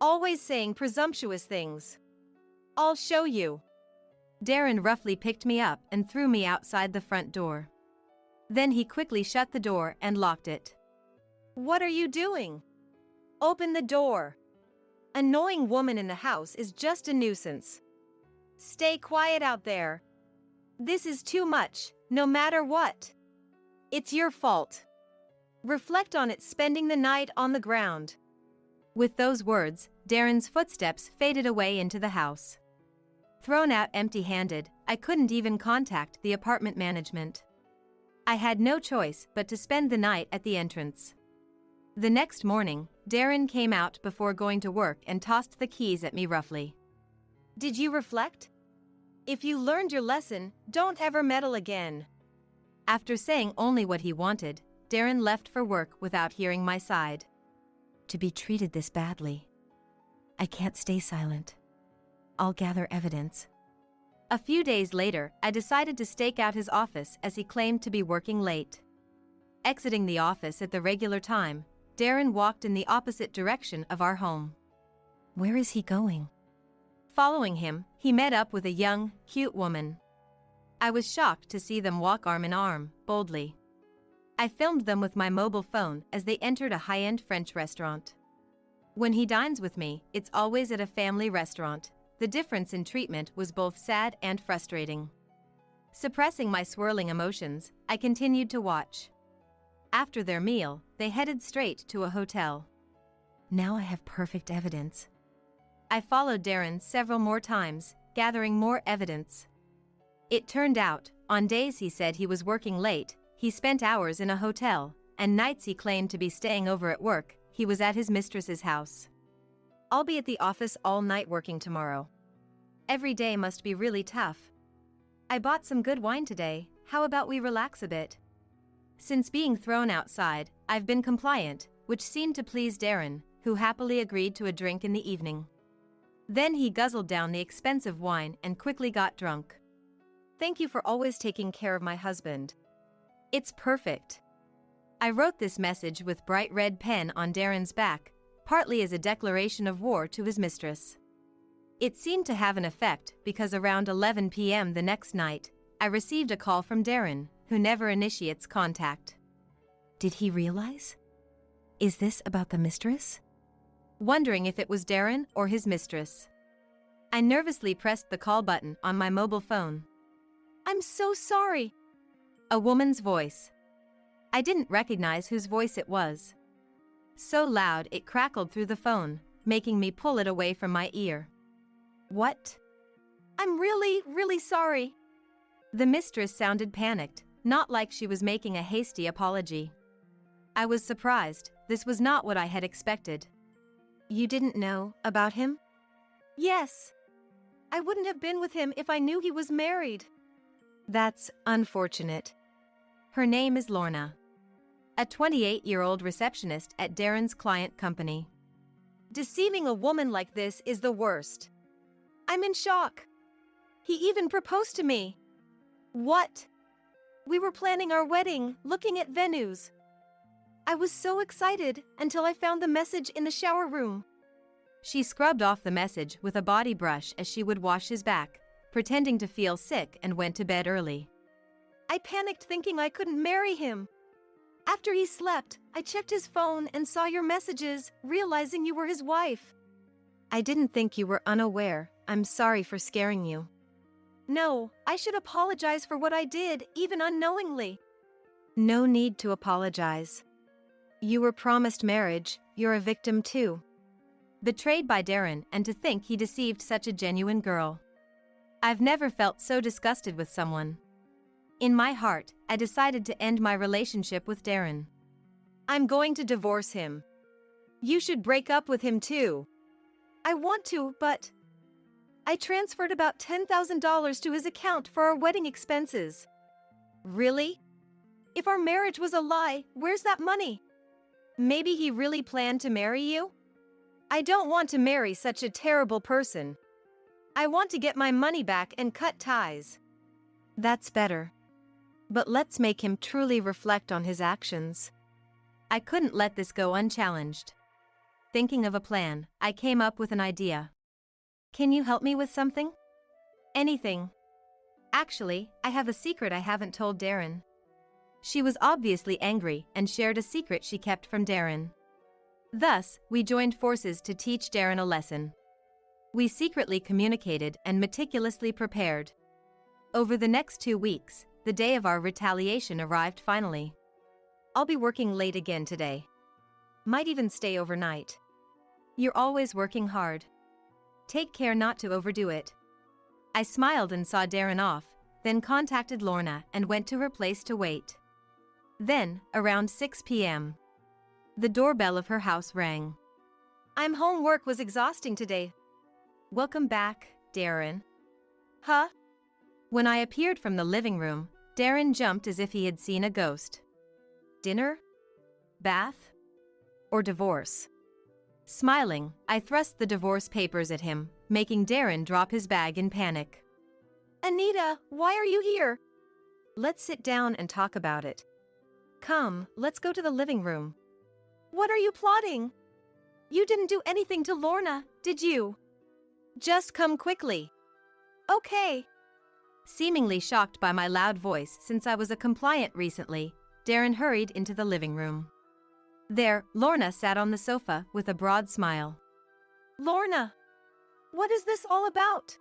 Always saying presumptuous things. I'll show you. Darren roughly picked me up and threw me outside the front door. Then he quickly shut the door and locked it. What are you doing? Open the door. Annoying woman in the house is just a nuisance. Stay quiet out there. This is too much, no matter what. It's your fault. Reflect on it spending the night on the ground. With those words, Darren's footsteps faded away into the house. Thrown out empty-handed, I couldn't even contact the apartment management. I had no choice but to spend the night at the entrance. The next morning, Darren came out before going to work and tossed the keys at me roughly. Did you reflect? If you learned your lesson, don't ever meddle again. After saying only what he wanted, Darren left for work without hearing my side. To be treated this badly. I can't stay silent. I'll gather evidence. A few days later, I decided to stake out his office as he claimed to be working late. Exiting the office at the regular time, Darren walked in the opposite direction of our home. Where is he going? Following him, he met up with a young, cute woman. I was shocked to see them walk arm in arm, boldly. I filmed them with my mobile phone as they entered a high-end French restaurant. When he dines with me, it's always at a family restaurant. The difference in treatment was both sad and frustrating. Suppressing my swirling emotions, I continued to watch. After their meal, they headed straight to a hotel. Now I have perfect evidence. I followed Darren several more times, gathering more evidence. It turned out, on days he said he was working late, he spent hours in a hotel, and nights he claimed to be staying over at work, he was at his mistress's house. I'll be at the office all night working tomorrow. Every day must be really tough. I bought some good wine today, how about we relax a bit? Since being thrown outside, I've been compliant, which seemed to please Darren, who happily agreed to a drink in the evening. Then he guzzled down the expensive wine and quickly got drunk. Thank you for always taking care of my husband. It's perfect. I wrote this message with bright red pen on Darren's back, partly as a declaration of war to his mistress. It seemed to have an effect because around 11 p.m. the next night, I received a call from Darren, who never initiates contact. Did he realize? Is this about the mistress? Wondering if it was Darren or his mistress. I nervously pressed the call button on my mobile phone. I'm so sorry. A woman's voice. I didn't recognize whose voice it was. So loud it crackled through the phone, making me pull it away from my ear. What? I'm really sorry. The mistress sounded panicked, not like she was making a hasty apology. I was surprised. This was not what I had expected. You didn't know about him? Yes. I wouldn't have been with him if I knew he was married. That's unfortunate. Her name is Lorna. A 28-year-old receptionist at Darren's client company. Deceiving a woman like this is the worst. I'm in shock. He even proposed to me. What? We were planning our wedding, looking at venues. I was so excited until I found the message in the shower room. She scrubbed off the message with a body brush as she would wash his back, pretending to feel sick, and went to bed early. I panicked thinking I couldn't marry him. After he slept, I checked his phone and saw your messages, realizing you were his wife. I didn't think you were unaware. I'm sorry for scaring you. No, I should apologize for what I did, even unknowingly. No need to apologize. You were promised marriage, you're a victim too. Betrayed by Darren, and to think he deceived such a genuine girl. I've never felt so disgusted with someone. In my heart, I decided to end my relationship with Darren. I'm going to divorce him. You should break up with him too. I want to, but I transferred about $10,000 to his account for our wedding expenses. Really? If our marriage was a lie, where's that money? Maybe he really planned to marry you? I don't want to marry such a terrible person. I want to get my money back and cut ties. That's better. But let's make him truly reflect on his actions. I couldn't let this go unchallenged. Thinking of a plan, I came up with an idea. Can you help me with something? Anything. Actually, I have a secret I haven't told Darren. She was obviously angry and shared a secret she kept from Darren. Thus, we joined forces to teach Darren a lesson. We secretly communicated and meticulously prepared. Over the next 2 weeks, the day of our retaliation arrived finally. I'll be working late again today. Might even stay overnight. You're always working hard. Take care not to overdo it. I smiled and saw Darren off, then contacted Lorna and went to her place to wait. Then, around 6 p.m., the doorbell of her house rang. I'm home. Work was exhausting today. Welcome back, Darren. Huh? When I appeared from the living room, Darren jumped as if he had seen a ghost. Dinner? Bath? Or divorce? Smiling, I thrust the divorce papers at him, making Darren drop his bag in panic. Anita, why are you here? Let's sit down and talk about it. Come, let's go to the living room. What are you plotting? You didn't do anything to Lorna, did you? Just come quickly. Okay. Seemingly shocked by my loud voice since I was a compliant recently, Darren hurried into the living room. There, Lorna sat on the sofa with a broad smile. Lorna, what is this all about?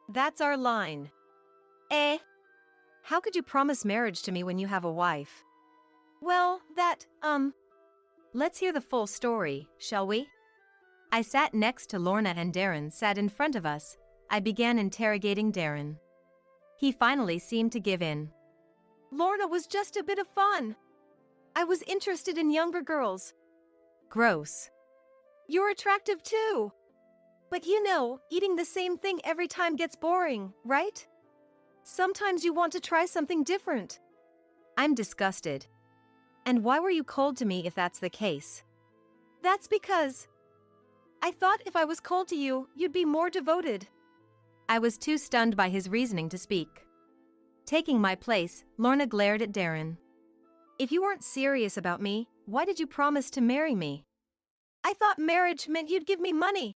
That's our line. How could you promise marriage to me when you have a wife? Well, Let's hear the full story, shall we? I sat next to Lorna and Darren sat in front of us. I began interrogating Darren. He finally seemed to give in. Lorna was just a bit of fun. I was interested in younger girls. Gross. You're attractive too. But you know, eating the same thing every time gets boring, right? Sometimes you want to try something different. I'm disgusted. And why were you cold to me if that's the case? That's because I thought if I was cold to you, you'd be more devoted. I was too stunned by his reasoning to speak. Taking my place, Lorna glared at Darren. If you weren't serious about me, why did you promise to marry me? I thought marriage meant you'd give me money.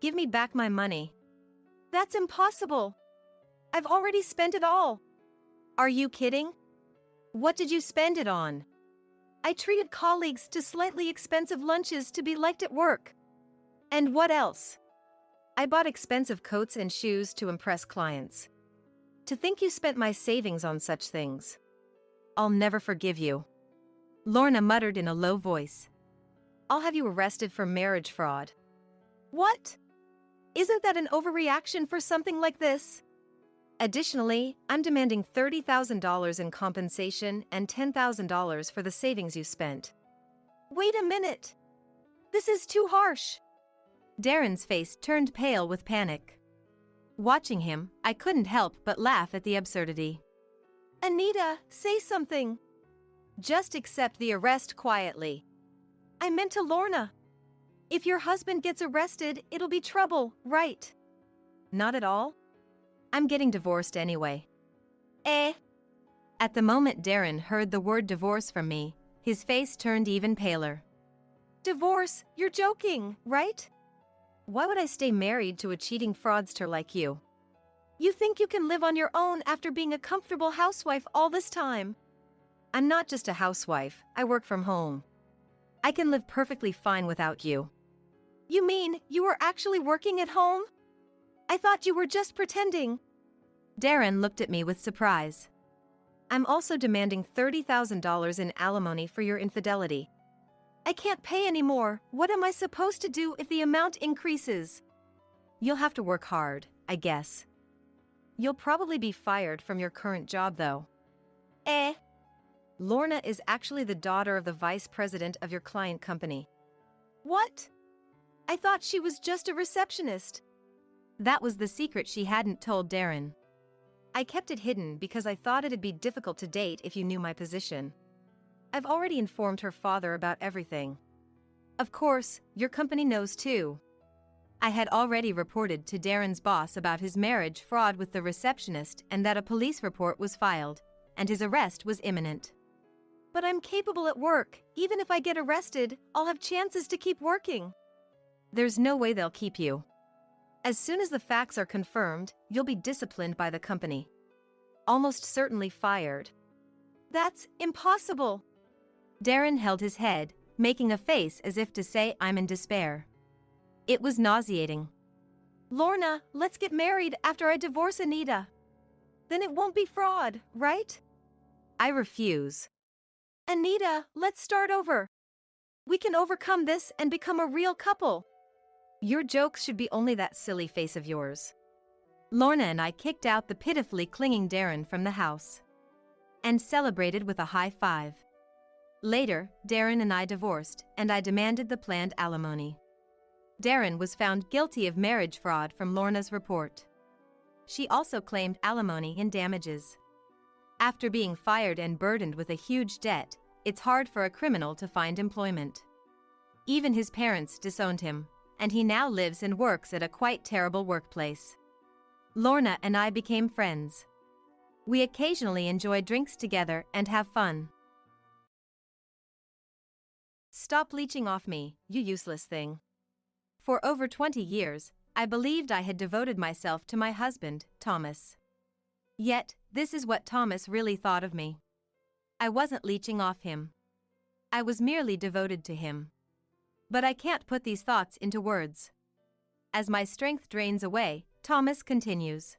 Give me back my money. That's impossible. I've already spent it all. Are you kidding? What did you spend it on? I treated colleagues to slightly expensive lunches to be liked at work. And what else? I bought expensive coats and shoes to impress clients. To think you spent my savings on such things. I'll never forgive you. Lorna muttered in a low voice. I'll have you arrested for marriage fraud. What? Isn't that an overreaction for something like this? Additionally, I'm demanding $30,000 in compensation and $10,000 for the savings you spent. Wait a minute. This is too harsh. Darren's face turned pale with panic. Watching him, I couldn't help but laugh at the absurdity. Anita, say something. Just accept the arrest quietly. I meant to Lorna. If your husband gets arrested, it'll be trouble, right? Not at all. I'm getting divorced anyway. At the moment Darren heard the word divorce from me, his face turned even paler. Divorce? You're joking, right? Why would I stay married to a cheating fraudster like you? You think you can live on your own after being a comfortable housewife all this time? I'm not just a housewife, I work from home. I can live perfectly fine without you. You mean you were actually working at home? I thought you were just pretending. Darren looked at me with surprise. I'm also demanding $30,000 in alimony for your infidelity. I can't pay anymore. What am I supposed to do if the amount increases? You'll have to work hard, I guess. You'll probably be fired from your current job though. Lorna is actually the daughter of the vice president of your client company. What? I thought she was just a receptionist. That was the secret she hadn't told Darren. I kept it hidden because I thought it'd be difficult to date if you knew my position. I've already informed her father about everything. Of course, your company knows too. I had already reported to Darren's boss about his marriage fraud with the receptionist and that a police report was filed, and his arrest was imminent. But I'm capable at work. Even if I get arrested, I'll have chances to keep working. There's no way they'll keep you. As soon as the facts are confirmed, you'll be disciplined by the company. Almost certainly fired. That's impossible. Darren held his head, making a face as if to say I'm in despair. It was nauseating. Lorna, let's get married after I divorce Anita. Then it won't be fraud, right? I refuse. Anita, let's start over. We can overcome this and become a real couple. Your jokes should be only that silly face of yours. Lorna and I kicked out the pitifully clinging Darren from the house and celebrated with a high five. Later, Darren and I divorced, and I demanded the planned alimony. Darren was found guilty of marriage fraud from Lorna's report. She also claimed alimony in damages. After being fired and burdened with a huge debt, it's hard for a criminal to find employment. Even his parents disowned him, and he now lives and works at a quite terrible workplace. Lorna and I became friends. We occasionally enjoy drinks together and have fun. Stop leeching off me, you useless thing. For over 20 years, I believed I had devoted myself to my husband, Thomas. Yet, this is what Thomas really thought of me. I wasn't leeching off him. I was merely devoted to him. But I can't put these thoughts into words. As my strength drains away, Thomas continues.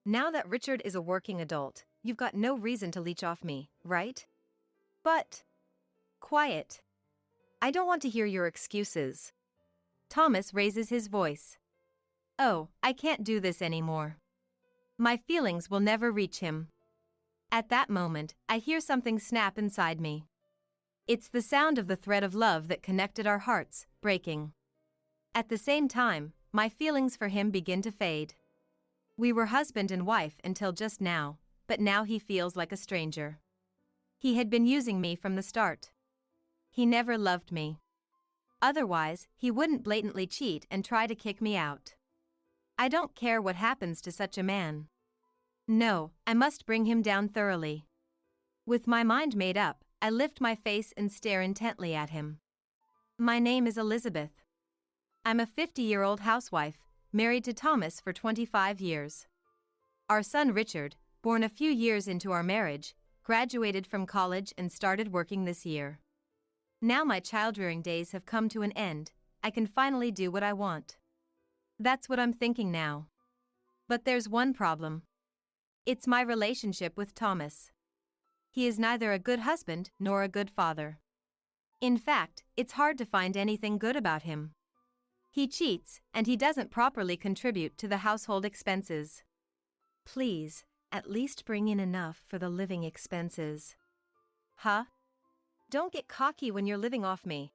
Now that Richard is a working adult, you've got no reason to leech off me, right? But... Quiet. I don't want to hear your excuses. Thomas raises his voice. Oh, I can't do this anymore. My feelings will never reach him. At that moment, I hear something snap inside me. It's the sound of the thread of love that connected our hearts, breaking. At the same time, my feelings for him begin to fade. We were husband and wife until just now, but now he feels like a stranger. He had been using me from the start. He never loved me. Otherwise, he wouldn't blatantly cheat and try to kick me out. I don't care what happens to such a man. No, I must bring him down thoroughly. With my mind made up, I lift my face and stare intently at him. My name is Elizabeth. I'm a 50-year-old housewife, married to Thomas for 25 years. Our son Richard, born a few years into our marriage, graduated from college and started working this year. Now my childrearing days have come to an end, I can finally do what I want. That's what I'm thinking now. But there's one problem. It's my relationship with Thomas. He is neither a good husband nor a good father. In fact, it's hard to find anything good about him. He cheats, and he doesn't properly contribute to the household expenses. Please, at least bring in enough for the living expenses. Huh? Don't get cocky when you're living off me.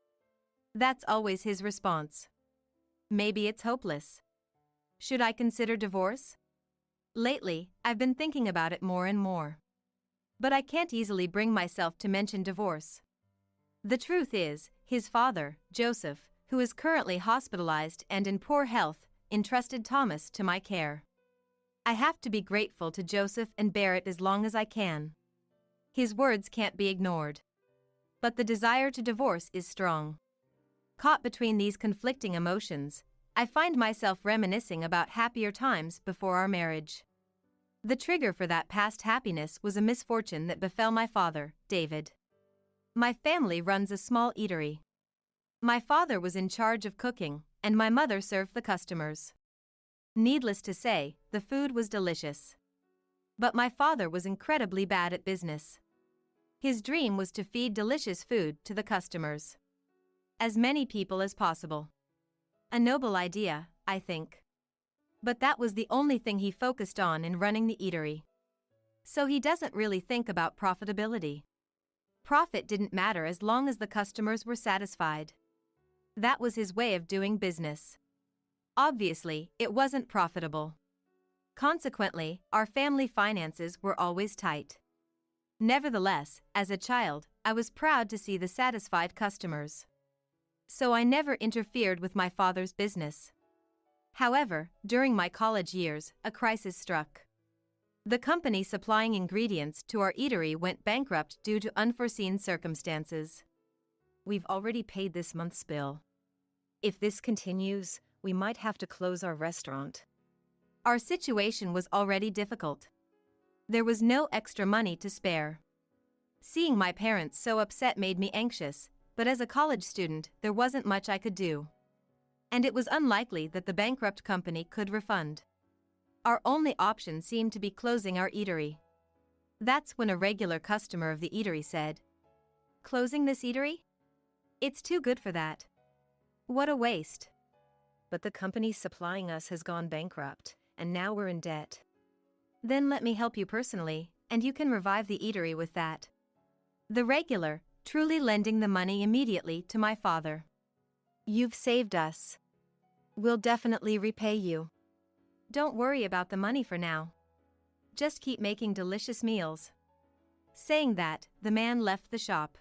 That's always his response. Maybe it's hopeless. Should I consider divorce? Lately, I've been thinking about it more and more. But I can't easily bring myself to mention divorce. The truth is, his father, Joseph, who is currently hospitalized and in poor health, entrusted Thomas to my care. I have to be grateful to Joseph and bear it as long as I can. His words can't be ignored. But the desire to divorce is strong. Caught between these conflicting emotions, I find myself reminiscing about happier times before our marriage. The trigger for that past happiness was a misfortune that befell my father, David. My family runs a small eatery. My father was in charge of cooking, and my mother served the customers. Needless to say, the food was delicious. But my father was incredibly bad at business. His dream was to feed delicious food to the customers. As many people as possible. A noble idea, I think. But that was the only thing he focused on in running the eatery. So he doesn't really think about profitability. Profit didn't matter as long as the customers were satisfied. That was his way of doing business. Obviously, it wasn't profitable. Consequently, our family finances were always tight. Nevertheless, as a child, I was proud to see the satisfied customers. So I never interfered with my father's business. However, during my college years, a crisis struck. The company supplying ingredients to our eatery went bankrupt due to unforeseen circumstances. We've already paid this month's bill. If this continues, we might have to close our restaurant. Our situation was already difficult. There was no extra money to spare. Seeing my parents so upset made me anxious, but as a college student, there wasn't much I could do. And it was unlikely that the bankrupt company could refund. Our only option seemed to be closing our eatery. That's when a regular customer of the eatery said, "Closing this eatery? It's too good for that. What a waste." But the company supplying us has gone bankrupt, and now we're in debt. Then let me help you personally, and you can revive the eatery with that. The regular, truly lending the money immediately to my father. You've saved us. We'll definitely repay you. Don't worry about the money for now. Just keep making delicious meals. Saying that, the man left the shop.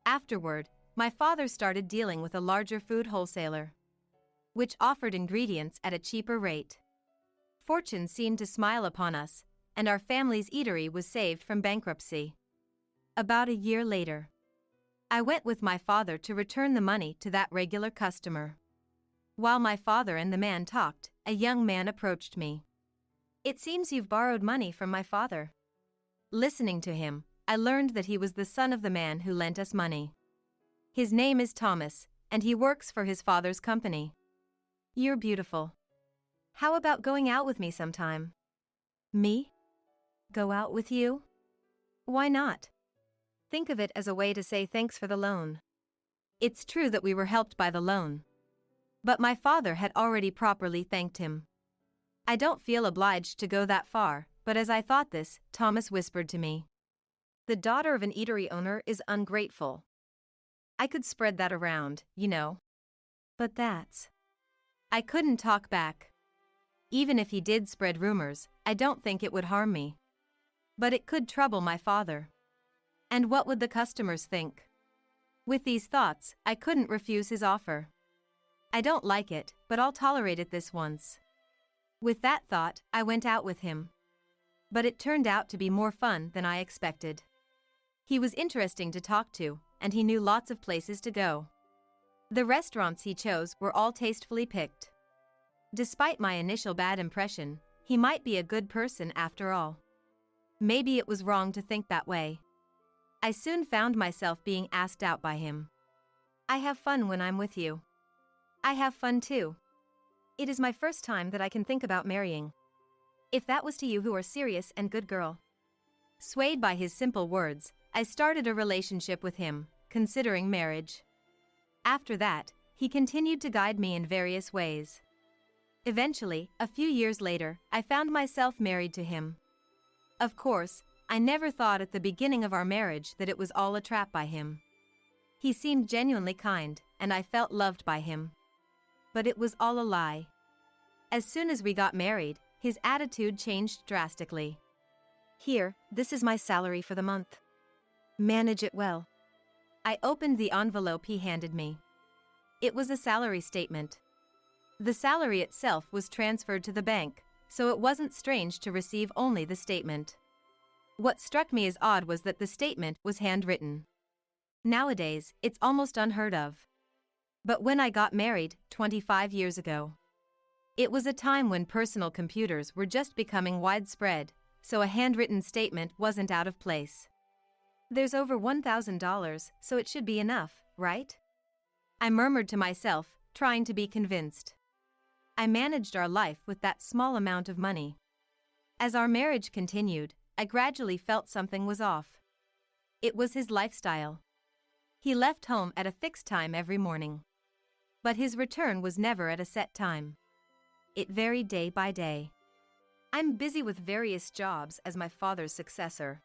Afterward, my father started dealing with a larger food wholesaler, which offered ingredients at a cheaper rate. Fortune seemed to smile upon us, and our family's eatery was saved from bankruptcy. About a year later, I went with my father to return the money to that regular customer. While my father and the man talked, a young man approached me. "It seems you've borrowed money from my father." Listening to him, I learned that he was the son of the man who lent us money. His name is Thomas, and he works for his father's company. "You're beautiful. How about going out with me sometime?" "Me? Go out with you? Why not?" Think of it as a way to say thanks for the loan. It's true that we were helped by the loan. But my father had already properly thanked him. I don't feel obliged to go that far, but as I thought this, Thomas whispered to me, "The daughter of an eatery owner is ungrateful." I could spread that around, you know. "But that's..." I couldn't talk back. Even if he did spread rumors, I don't think it would harm me. But it could trouble my father. And what would the customers think? With these thoughts, I couldn't refuse his offer. I don't like it, but I'll tolerate it this once. With that thought, I went out with him. But it turned out to be more fun than I expected. He was interesting to talk to, and he knew lots of places to go. The restaurants he chose were all tastefully picked. Despite my initial bad impression, he might be a good person after all. Maybe it was wrong to think that way. I soon found myself being asked out by him. "I have fun when I'm with you." "I have fun too. It is my first time that I can think about marrying." "If that was to you who are serious and good girl." Swayed by his simple words, I started a relationship with him, considering marriage. After that, he continued to guide me in various ways. Eventually, a few years later, I found myself married to him. Of course, I never thought at the beginning of our marriage that it was all a trap by him. He seemed genuinely kind, and I felt loved by him. But it was all a lie. As soon as we got married, his attitude changed drastically. "Here, this is my salary for the month. Manage it well." I opened the envelope he handed me. It was a salary statement. The salary itself was transferred to the bank, so it wasn't strange to receive only the statement. What struck me as odd was that the statement was handwritten. Nowadays, it's almost unheard of. But when I got married, 25 years ago, it was a time when personal computers were just becoming widespread, so a handwritten statement wasn't out of place. "There's over $1,000, so it should be enough, right?" I murmured to myself, trying to be convinced. I managed our life with that small amount of money. As our marriage continued, I gradually felt something was off. It was his lifestyle. He left home at a fixed time every morning. But his return was never at a set time. It varied day by day. I'm busy with various jobs as my father's successor.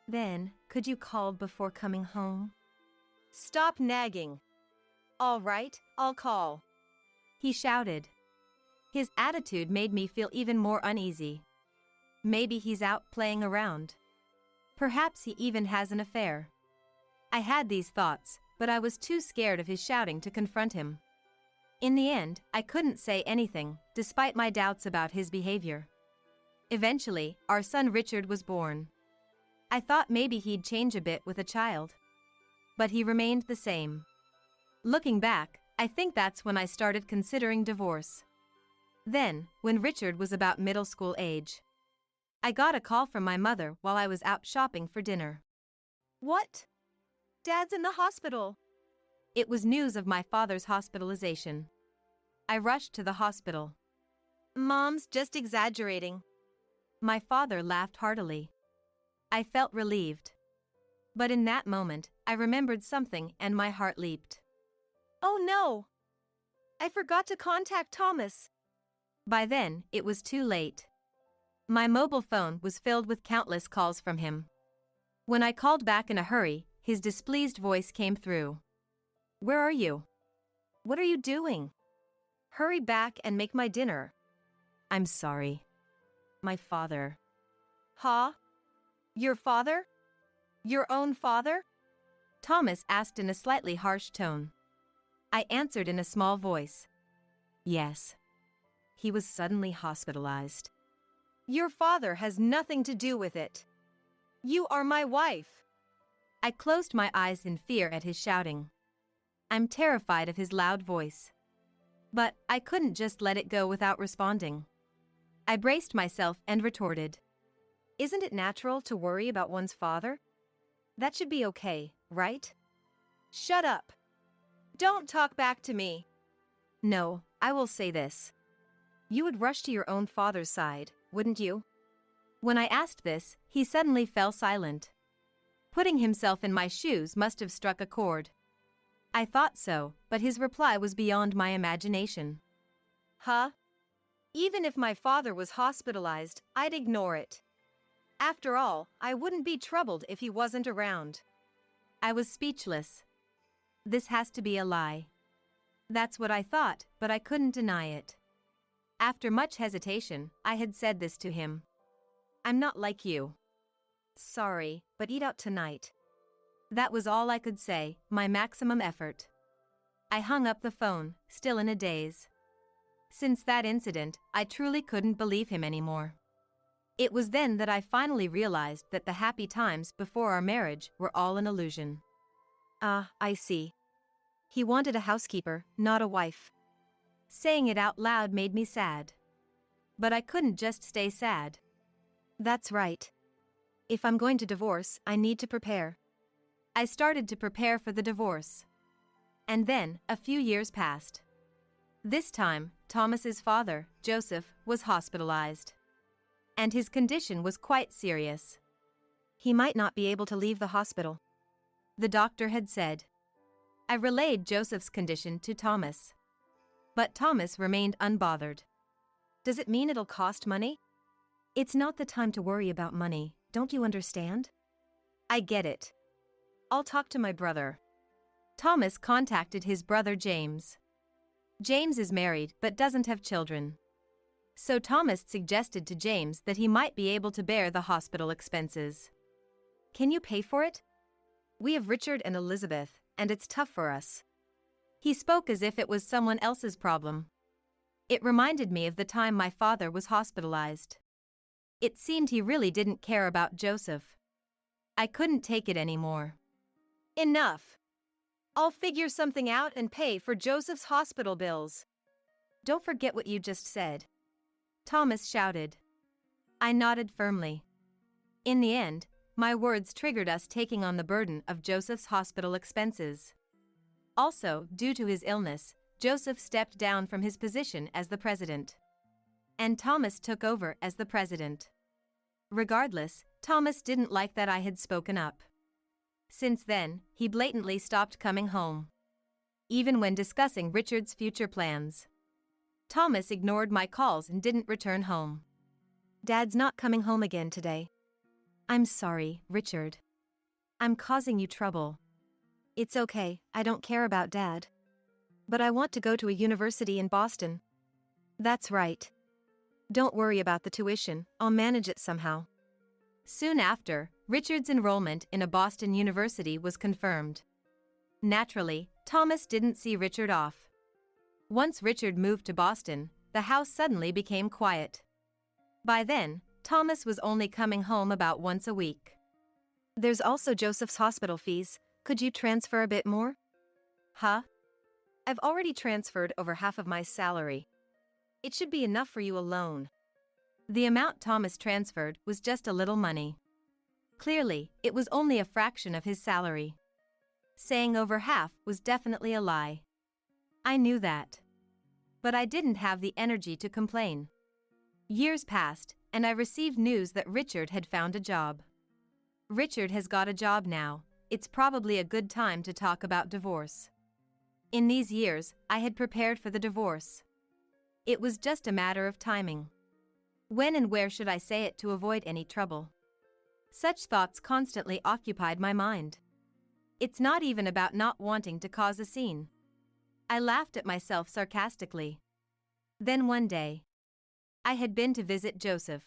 Then, could you call before coming home? Stop nagging. All right, I'll call. He shouted. His attitude made me feel even more uneasy. Maybe he's out playing around. Perhaps he even has an affair. I had these thoughts, but I was too scared of his shouting to confront him. In the end, I couldn't say anything, despite my doubts about his behavior. Eventually, our son Richard was born. I thought maybe he'd change a bit with a child. But he remained the same. Looking back, I think that's when I started considering divorce. Then, when Richard was about middle school age, I got a call from my mother while I was out shopping for dinner. What? Dad's in the hospital. It was news of my father's hospitalization. I rushed to the hospital. Mom's just exaggerating. My father laughed heartily. I felt relieved. But in that moment, I remembered something and my heart leaped. Oh no! I forgot to contact Thomas. By then, it was too late. My mobile phone was filled with countless calls from him. When I called back in a hurry, his displeased voice came through. Where are you? What are you doing? Hurry back and make my dinner. I'm sorry. My father. Huh? Your father? Your own father? Thomas asked in a slightly harsh tone. I answered in a small voice. Yes. He was suddenly hospitalized. Your father has nothing to do with it. You are my wife. I closed my eyes in fear at his shouting. I'm terrified of his loud voice. But I couldn't just let it go without responding. I braced myself and retorted. Isn't it natural to worry about one's father? That should be okay, right? Shut up. Don't talk back to me. No, I will say this. You would rush to your own father's side, wouldn't you? When I asked this, he suddenly fell silent. Putting himself in my shoes must have struck a chord. I thought so, but his reply was beyond my imagination. Huh? Even if my father was hospitalized, I'd ignore it. After all, I wouldn't be troubled if he wasn't around. I was speechless. This has to be a lie. That's what I thought, but I couldn't deny it. After much hesitation, I had said this to him. I'm not like you. Sorry, but eat out tonight. That was all I could say, my maximum effort. I hung up the phone, still in a daze. Since that incident, I truly couldn't believe him anymore. It was then that I finally realized that the happy times before our marriage were all an illusion. Ah, I see. He wanted a housekeeper, not a wife. Saying it out loud made me sad. But I couldn't just stay sad. That's right. If I'm going to divorce, I need to prepare. I started to prepare for the divorce. And then, a few years passed. This time, Thomas's father, Joseph, was hospitalized. And his condition was quite serious. He might not be able to leave the hospital, the doctor had said. I relayed Joseph's condition to Thomas. But Thomas remained unbothered. Does it mean it'll cost money? It's not the time to worry about money, don't you understand? I get it. I'll talk to my brother. Thomas contacted his brother James. James is married but doesn't have children. So Thomas suggested to James that he might be able to bear the hospital expenses. Can you pay for it? We have Richard and Elizabeth, and it's tough for us. He spoke as if it was someone else's problem. It reminded me of the time my father was hospitalized. It seemed he really didn't care about Joseph. I couldn't take it anymore. Enough. I'll figure something out and pay for Joseph's hospital bills. Don't forget what you just said, Thomas shouted. I nodded firmly. In the end, my words triggered us taking on the burden of Joseph's hospital expenses. Also, due to his illness, Joseph stepped down from his position as the president. And Thomas took over as the president. Regardless, Thomas didn't like that I had spoken up. Since then, he blatantly stopped coming home. Even when discussing Richard's future plans, Thomas ignored my calls and didn't return home. Dad's not coming home again today. I'm sorry, Richard. I'm causing you trouble. It's okay, I don't care about Dad. But I want to go to a university in Boston. That's right. Don't worry about the tuition, I'll manage it somehow. Soon after, Richard's enrollment in a Boston university was confirmed. Naturally, Thomas didn't see Richard off. Once Richard moved to Boston, the house suddenly became quiet. By then, Thomas was only coming home about once a week. There's also Joseph's hospital fees. Could you transfer a bit more? Huh? I've already transferred over half of my salary. It should be enough for you alone. The amount Thomas transferred was just a little money. Clearly, it was only a fraction of his salary. Saying over half was definitely a lie. I knew that. But I didn't have the energy to complain. Years passed, and I received news that Richard had found a job. Richard has got a job now. It's probably a good time to talk about divorce. In these years, I had prepared for the divorce. It was just a matter of timing. When and where should I say it to avoid any trouble? Such thoughts constantly occupied my mind. It's not even about not wanting to cause a scene. I laughed at myself sarcastically. Then one day, I had been to visit Joseph.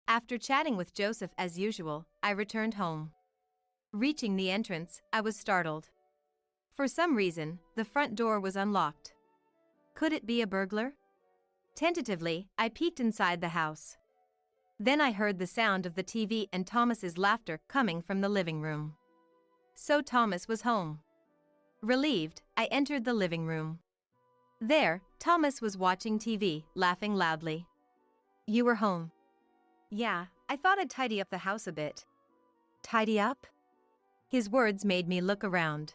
After chatting with Joseph as usual, I returned home. Reaching the entrance, I was startled. For some reason, the front door was unlocked. Could it be a burglar? Tentatively, I peeked inside the house. Then I heard the sound of the TV and Thomas's laughter coming from the living room. So Thomas was home. Relieved, I entered the living room. There, Thomas was watching TV, laughing loudly. You were home. Yeah, I thought I'd tidy up the house a bit. Tidy up? His words made me look around.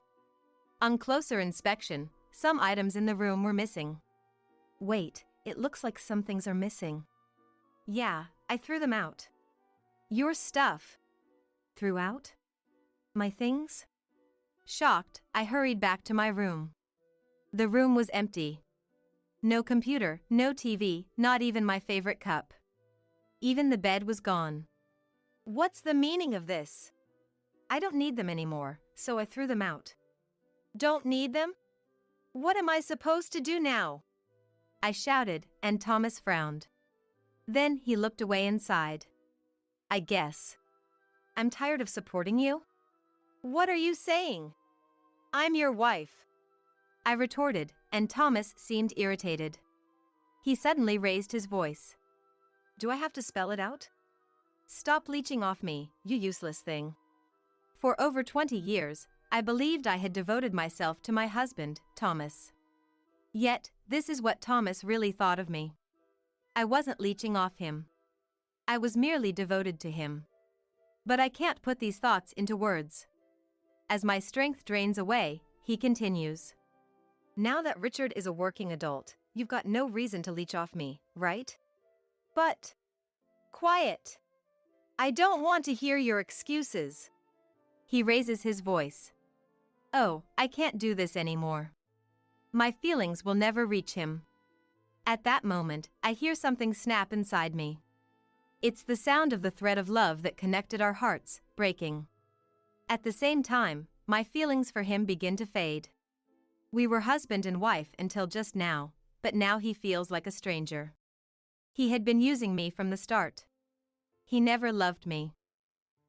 On closer inspection, some items in the room were missing. Wait, it looks like some things are missing. Yeah, I threw them out. Your stuff. Threw out? My things? Shocked, I hurried back to my room. The room was empty. No computer, no TV, not even my favorite cup. Even the bed was gone. What's the meaning of this? I don't need them anymore, so I threw them out. Don't need them? What am I supposed to do now? I shouted, and Thomas frowned. Then he looked away and sighed. I guess. I'm tired of supporting you. What are you saying? I'm your wife. I retorted, and Thomas seemed irritated. He suddenly raised his voice. Do I have to spell it out? Stop leeching off me, you useless thing. For over 20 years, I believed I had devoted myself to my husband, Thomas. Yet, this is what Thomas really thought of me. I wasn't leeching off him. I was merely devoted to him. But I can't put these thoughts into words. As my strength drains away, he continues. Now that Richard is a working adult, you've got no reason to leech off me, right? But... quiet! I don't want to hear your excuses. He raises his voice. Oh, I can't do this anymore. My feelings will never reach him. At that moment, I hear something snap inside me. It's the sound of the thread of love that connected our hearts, breaking. At the same time, my feelings for him begin to fade. We were husband and wife until just now, but now he feels like a stranger. He had been using me from the start. He never loved me.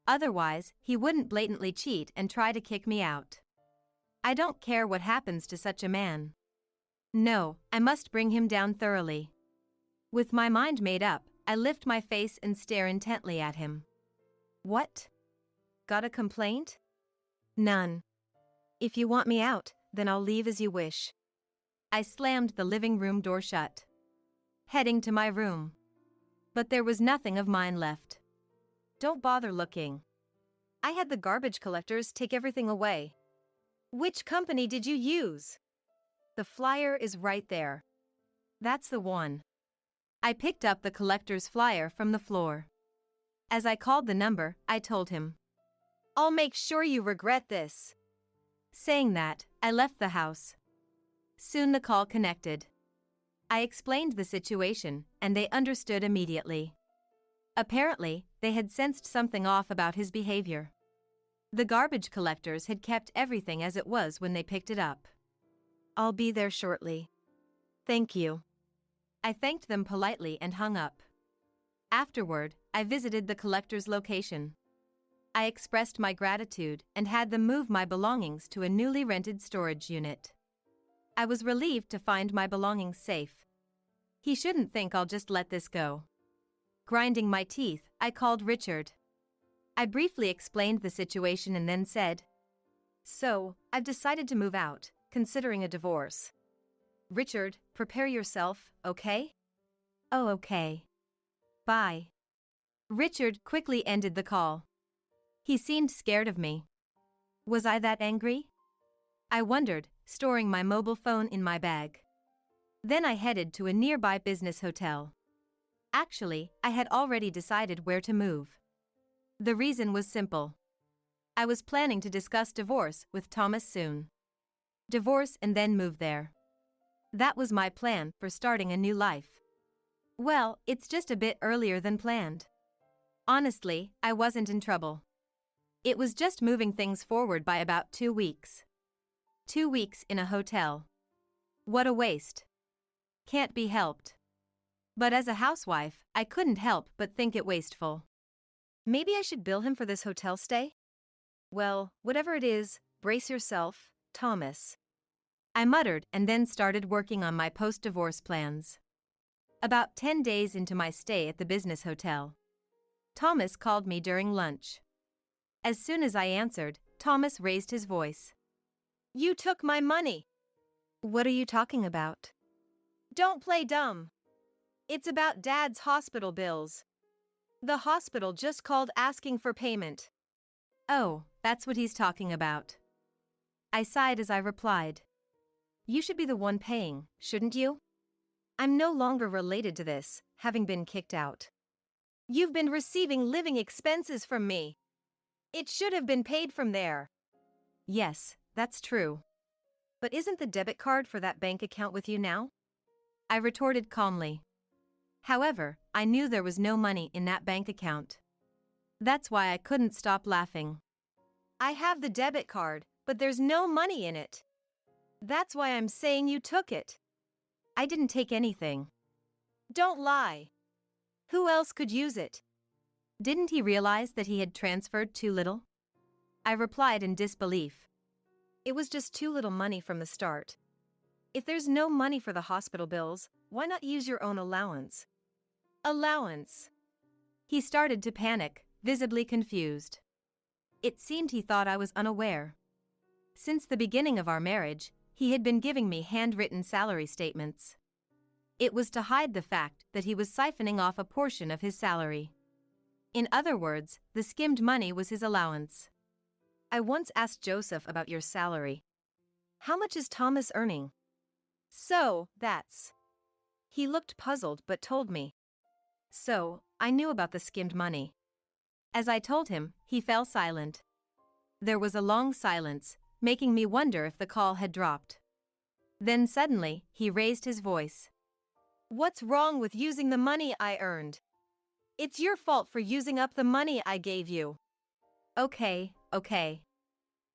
Otherwise, he wouldn't blatantly cheat and try to kick me out. I don't care what happens to such a man. No, I must bring him down thoroughly. With my mind made up, I lift my face and stare intently at him. What? Got a complaint? None. If you want me out, then I'll leave as you wish. I slammed the living room door shut, heading to my room. But there was nothing of mine left. Don't bother looking. I had the garbage collectors take everything away. Which company did you use? The flyer is right there. That's the one. I picked up the collector's flyer from the floor. As I called the number, I told him, "I'll make sure you regret this." Saying that, I left the house. Soon the call connected. I explained the situation, and they understood immediately. Apparently, they had sensed something off about his behavior. The garbage collectors had kept everything as it was when they picked it up. "I'll be there shortly. Thank you." I thanked them politely and hung up. Afterward, I visited the collector's location. I expressed my gratitude and had them move my belongings to a newly rented storage unit. I was relieved to find my belongings safe. He shouldn't think I'll just let this go. Grinding my teeth, I called Richard. I briefly explained the situation and then said, "So, I've decided to move out, considering a divorce. Richard, prepare yourself, okay?" "Oh, okay. Bye." Richard quickly ended the call. He seemed scared of me. Was I that angry? I wondered, storing my mobile phone in my bag. Then I headed to a nearby business hotel. Actually, I had already decided where to move. The reason was simple. I was planning to discuss divorce with Thomas soon. Divorce and then move there. That was my plan for starting a new life. Well, it's just a bit earlier than planned. Honestly, I wasn't in trouble. It was just moving things forward by about 2 weeks. 2 weeks in a hotel. What a waste. Can't be helped. But as a housewife, I couldn't help but think it wasteful. Maybe I should bill him for this hotel stay? Well, whatever it is, brace yourself, Thomas. I muttered and then started working on my post-divorce plans. About 10 days into my stay at the business hotel, Thomas called me during lunch. As soon as I answered, Thomas raised his voice. "You took my money." "What are you talking about?" "Don't play dumb. It's about Dad's hospital bills. The hospital just called asking for payment." "Oh, that's what he's talking about." I sighed as I replied. "You should be the one paying, shouldn't you? I'm no longer related to this, having been kicked out. You've been receiving living expenses from me. It should have been paid from there." "Yes, that's true." "But isn't the debit card for that bank account with you now?" I retorted calmly. However, I knew there was no money in that bank account. That's why I couldn't stop laughing. "I have the debit card, but there's no money in it. That's why I'm saying you took it." I didn't take anything. "Don't lie. Who else could use it?" Didn't he realize that he had transferred too little? I replied in disbelief. "It was just too little money from the start. If there's no money for the hospital bills, why not use your own allowance?" "Allowance?" He started to panic, visibly confused. It seemed he thought I was unaware. Since the beginning of our marriage, he had been giving me handwritten salary statements. It was to hide the fact that he was siphoning off a portion of his salary. In other words, the skimmed money was his allowance. "I once asked Joseph about your salary. How much is Thomas earning?" "So, that's..." He looked puzzled but told me. So, I knew about the skimmed money. As I told him, he fell silent. There was a long silence, making me wonder if the call had dropped. Then suddenly, he raised his voice. "What's wrong with using the money I earned? It's your fault for using up the money I gave you." Okay.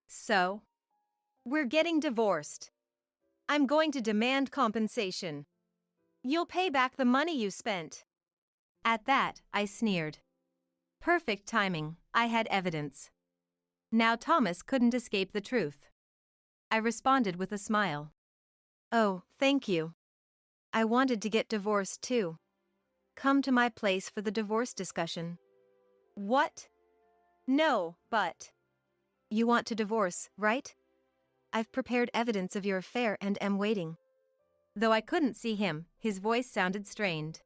So? "We're getting divorced. I'm going to demand compensation. You'll pay back the money you spent." At that, I sneered. Perfect timing, I had evidence. Now Thomas couldn't escape the truth. I responded with a smile. "Oh, thank you. I wanted to get divorced too. Come to my place for the divorce discussion." "What?" "No, but..." "You want to divorce, right? I've prepared evidence of your affair and am waiting." Though I couldn't see him, his voice sounded strained.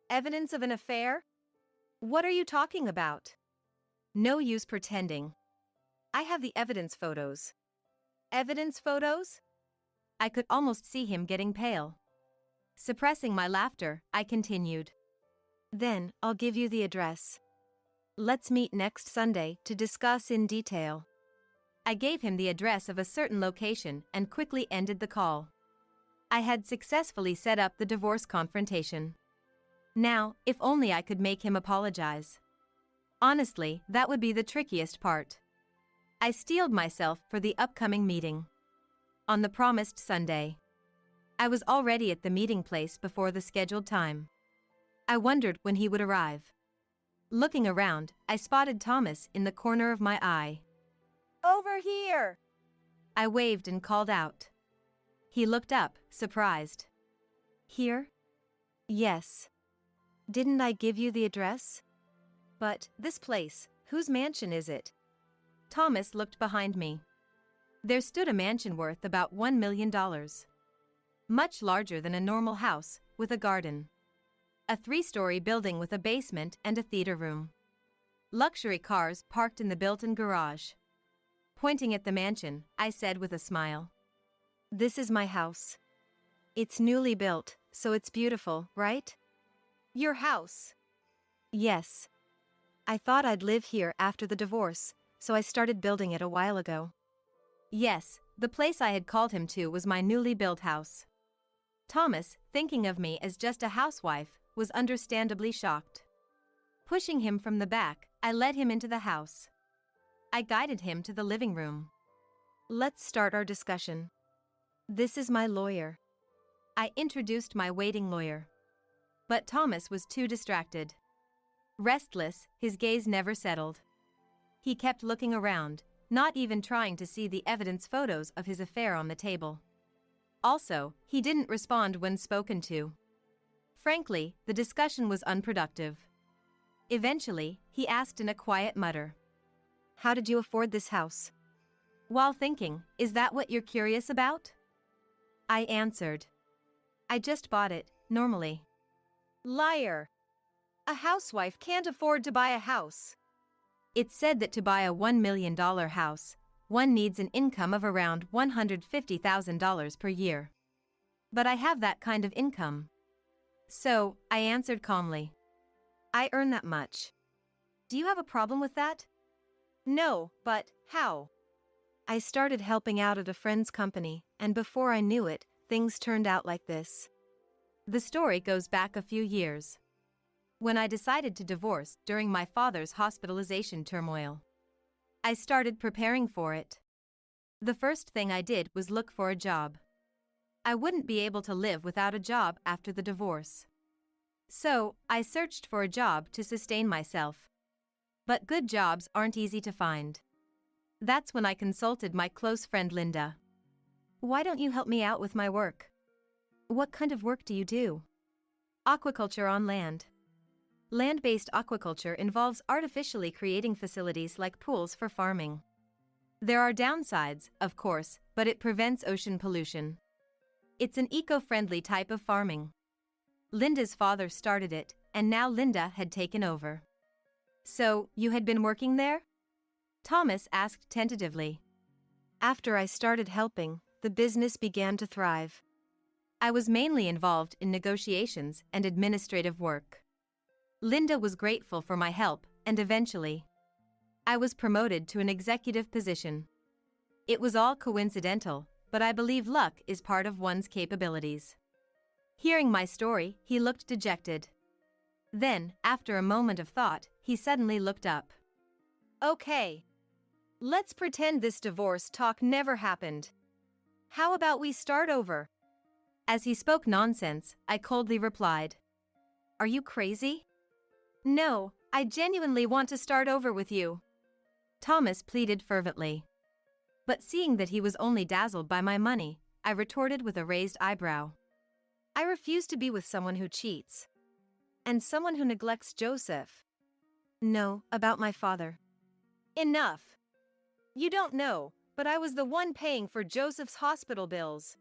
"Evidence of an affair? What are you talking about?" No use pretending. "I have the evidence photos." "Evidence photos?" I could almost see him getting pale. Suppressing my laughter, I continued. "Then, I'll give you the address. Let's meet next Sunday to discuss in detail. I gave him the address of a certain location and quickly ended the call. I had successfully set up the divorce confrontation. Now, if only I could make him apologize. Honestly, that would be the trickiest part. I steeled myself for the upcoming meeting. On the promised Sunday. I was already at the meeting place before the scheduled time. I wondered when he would arrive. Looking around, I spotted Thomas in the corner of my eye. Over here! I waved and called out. He looked up, surprised. Here? Yes. Didn't I give you the address? But, this place, whose mansion is it? Thomas looked behind me. There stood a mansion worth about $1 million. Much larger than a normal house, with a garden. A 3-story building with a basement and a theater room. Luxury cars parked in the built-in garage. Pointing at the mansion, I said with a smile. This is my house. It's newly built, so it's beautiful, right? Your house? Yes. I thought I'd live here after the divorce, so I started building it a while ago. Yes, the place I had called him to was my newly built house. Thomas, thinking of me as just a housewife, was understandably shocked. Pushing him from the back, I led him into the house. I guided him to the living room. Let's start our discussion. This is my lawyer. I introduced my waiting lawyer. But Thomas was too distracted. Restless, his gaze never settled. He kept looking around, not even trying to see the evidence photos of his affair on the table. Also, he didn't respond when spoken to. Frankly, the discussion was unproductive. Eventually, he asked in a quiet mutter. How did you afford this house? While thinking, is that what you're curious about? I answered. I just bought it, normally. Liar! A housewife can't afford to buy a house. It's said that to buy a $1 million house, one needs an income of around $150,000 per year. But I have that kind of income. So, I answered calmly. I earn that much. Do you have a problem with that? No, but how? I started helping out at a friend's company, and before I knew it, things turned out like this. The story goes back a few years. When I decided to divorce during my father's hospitalization turmoil, I started preparing for it. The first thing I did was look for a job. I wouldn't be able to live without a job after the divorce. So, I searched for a job to sustain myself. But good jobs aren't easy to find. That's when I consulted my close friend Linda. Why don't you help me out with my work? What kind of work do you do? Aquaculture on land. Land-based aquaculture involves artificially creating facilities like pools for farming. There are downsides, of course, but it prevents ocean pollution. It's an eco-friendly type of farming. Linda's father started it, and now Linda had taken over. So, you had been working there? Thomas asked tentatively. After I started helping, the business began to thrive. I was mainly involved in negotiations and administrative work. Linda was grateful for my help, and eventually, I was promoted to an executive position. It was all coincidental, but I believe luck is part of one's capabilities. Hearing my story, he looked dejected. Then, after a moment of thought, he suddenly looked up. Okay. Let's pretend this divorce talk never happened. How about we start over? As he spoke nonsense, I coldly replied. Are you crazy? No, I genuinely want to start over with you. Thomas pleaded fervently. But seeing that he was only dazzled by my money, I retorted with a raised eyebrow. I refuse to be with someone who cheats. And someone who neglects Joseph. No, about my father. Enough. You don't know, but I was the one paying for Joseph's hospital bills.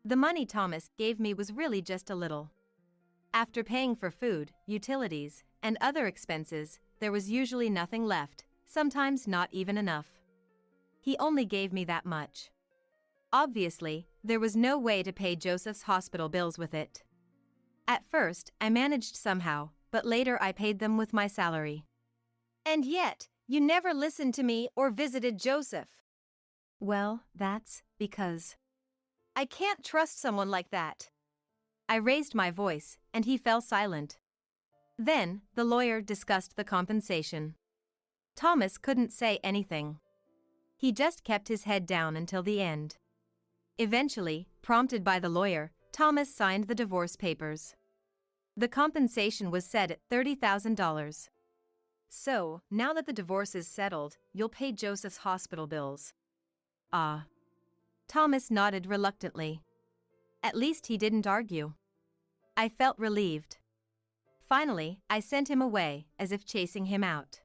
The money Thomas gave me was really just a little. After paying for food, utilities, and other expenses, there was usually nothing left, sometimes not even enough. He only gave me that much. Obviously, there was no way to pay Joseph's hospital bills with it. At first, I managed somehow, but later I paid them with my salary. And yet, you never listened to me or visited Joseph. Well, that's because I can't trust someone like that. I raised my voice, and he fell silent. Then, the lawyer discussed the compensation. Thomas couldn't say anything. He just kept his head down until the end. Eventually, prompted by the lawyer, Thomas signed the divorce papers. The compensation was set at $30,000. So, now that the divorce is settled, you'll pay Joseph's hospital bills. Ah. Thomas nodded reluctantly. At least he didn't argue. I felt relieved. Finally, I sent him away, as if chasing him out.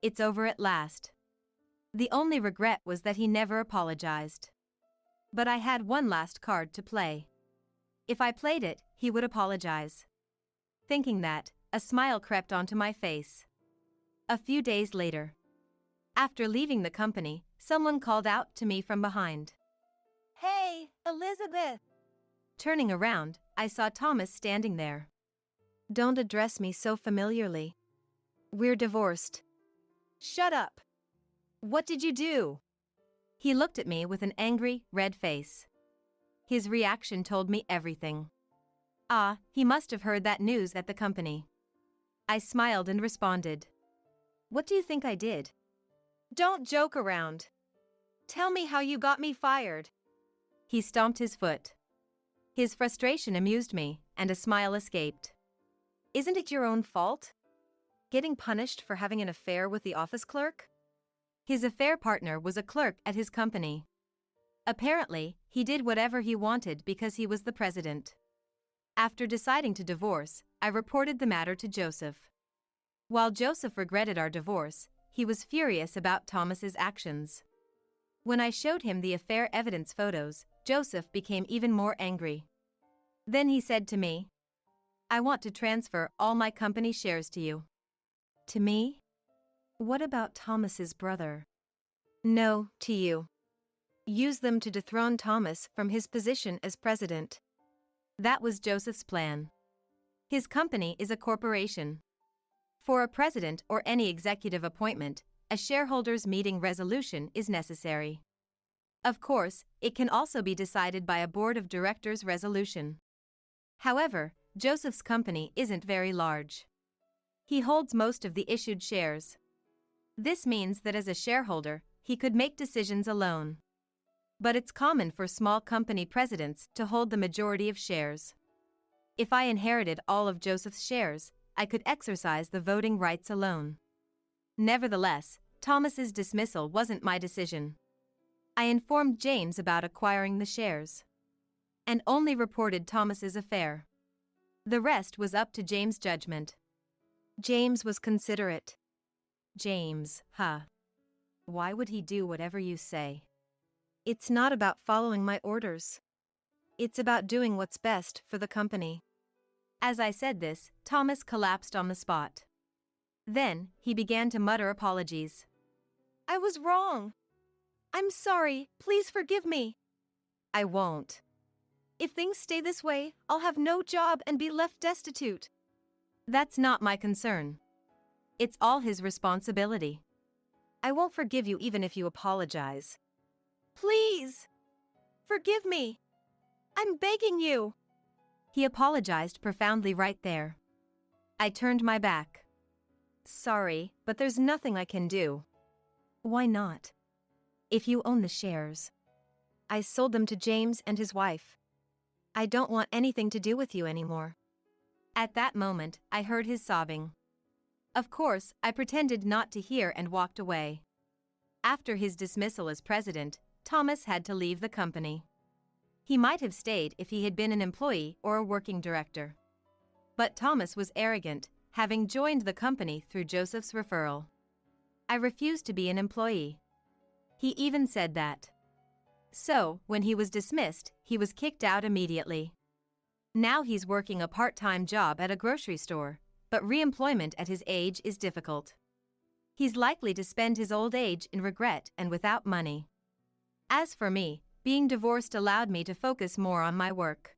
It's over at last. The only regret was that he never apologized. But I had one last card to play. If I played it, he would apologize. Thinking that, a smile crept onto my face. A few days later, after leaving the company, someone called out to me from behind. Hey, Elizabeth! Turning around, I saw Thomas standing there. Don't address me so familiarly. We're divorced. Shut up! What did you do? He looked at me with an angry, red face. His reaction told me everything. Ah, he must have heard that news at the company. I smiled and responded. What do you think I did? Don't joke around. Tell me how you got me fired. He stomped his foot. His frustration amused me, and a smile escaped. Isn't it your own fault? Getting punished for having an affair with the office clerk? His affair partner was a clerk at his company. Apparently, he did whatever he wanted because he was the president. After deciding to divorce, I reported the matter to Joseph. While Joseph regretted our divorce, he was furious about Thomas's actions. When I showed him the affair evidence photos, Joseph became even more angry. Then he said to me, I want to transfer all my company shares to you. To me? What about Thomas's brother? No, to you. Use them to dethrone Thomas from his position as president. That was Joseph's plan. His company is a corporation. For a president or any executive appointment, a shareholders' meeting resolution is necessary. Of course, it can also be decided by a board of directors resolution. However, Joseph's company isn't very large. He holds most of the issued shares. This means that as a shareholder, he could make decisions alone. But it's common for small company presidents to hold the majority of shares. If I inherited all of Joseph's shares, I could exercise the voting rights alone. Nevertheless, Thomas's dismissal wasn't my decision. I informed James about acquiring the shares, and only reported Thomas's affair. The rest was up to James' judgment. James was considerate. James, huh? Why would he do whatever you say? It's not about following my orders. It's about doing what's best for the company. As I said this, Thomas collapsed on the spot. Then, he began to mutter apologies. I was wrong. I'm sorry, please forgive me. I won't. If things stay this way, I'll have no job and be left destitute. That's not my concern. It's all his responsibility. I won't forgive you even if you apologize. Please! Forgive me! I'm begging you! He apologized profoundly right there. I turned my back. Sorry, but there's nothing I can do. Why not? If you own the shares. I sold them to James and his wife. I don't want anything to do with you anymore. At that moment, I heard his sobbing. Of course, I pretended not to hear and walked away. After his dismissal as president, Thomas had to leave the company. He might have stayed if he had been an employee or a working director. But Thomas was arrogant, having joined the company through Joseph's referral. I refused to be an employee. He even said that. So, when he was dismissed, he was kicked out immediately. Now he's working a part-time job at a grocery store, but re-employment at his age is difficult. He's likely to spend his old age in regret and without money. As for me, being divorced allowed me to focus more on my work.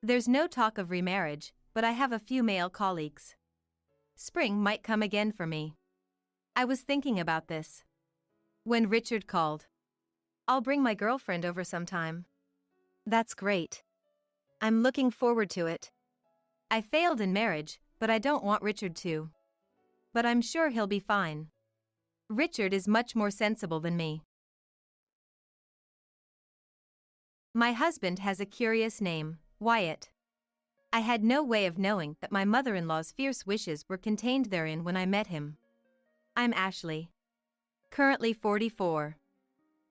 There's no talk of remarriage, but I have a few male colleagues. Spring might come again for me. I was thinking about this when Richard called. I'll bring my girlfriend over sometime. That's great. I'm looking forward to it. I failed in marriage, but I don't want Richard to. But I'm sure he'll be fine. Richard is much more sensible than me. My husband has a curious name, Wyatt. I had no way of knowing that my mother-in-law's fierce wishes were contained therein when I met him. I'm Ashley. Currently 44.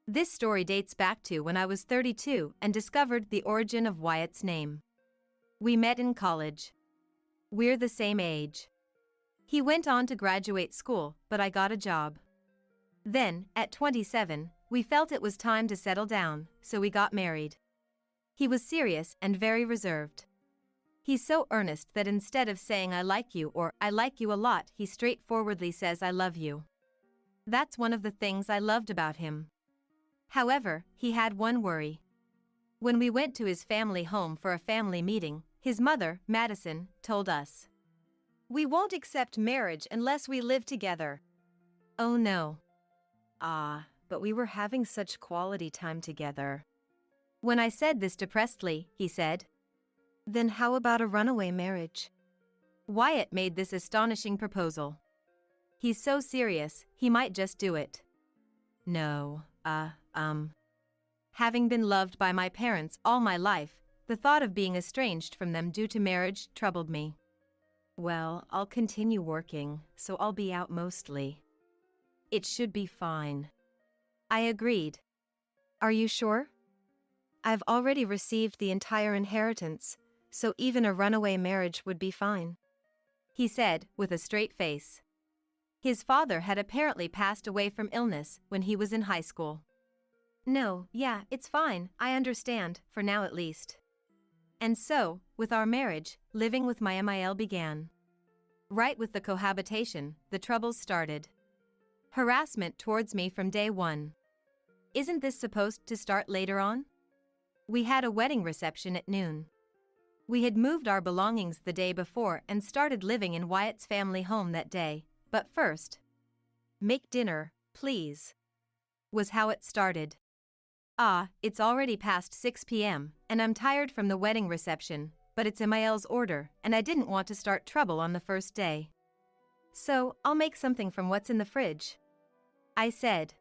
This story dates back to when I was 32 and discovered the origin of Wyatt's name. We met in college. We're the same age. He went on to graduate school, but I got a job. Then, at 27, we felt it was time to settle down, so we got married. He was serious and very reserved. He's so earnest that instead of saying I like you or I like you a lot, he straightforwardly says I love you. That's one of the things I loved about him. However, he had one worry. When we went to his family home for a family meeting, his mother, Madison, told us, "We won't accept marriage unless we live together." Oh no. But we were having such quality time together. When I said this depressedly, he said, "Then how about a runaway marriage?" Wyatt made this astonishing proposal. He's so serious, he might just do it. No, Having been loved by my parents all my life, the thought of being estranged from them due to marriage troubled me. Well, I'll continue working, so I'll be out mostly. It should be fine. I agreed. Are you sure? I've already received the entire inheritance, so even a runaway marriage would be fine, he said with a straight face. His father had apparently passed away from illness when he was in high school. No, yeah, it's fine, I understand, for now at least. And so, with our marriage, living with my MIL began. Right with the cohabitation, the troubles started. Harassment towards me from day one. Isn't this supposed to start later on? We had a wedding reception at noon. We had moved our belongings the day before and started living in Wyatt's family home that day, but first, "Make dinner, please," was how it started. It's already past 6 p.m., and I'm tired from the wedding reception, but it's MIL's order, and I didn't want to start trouble on the first day. So, I'll make something from what's in the fridge, I said.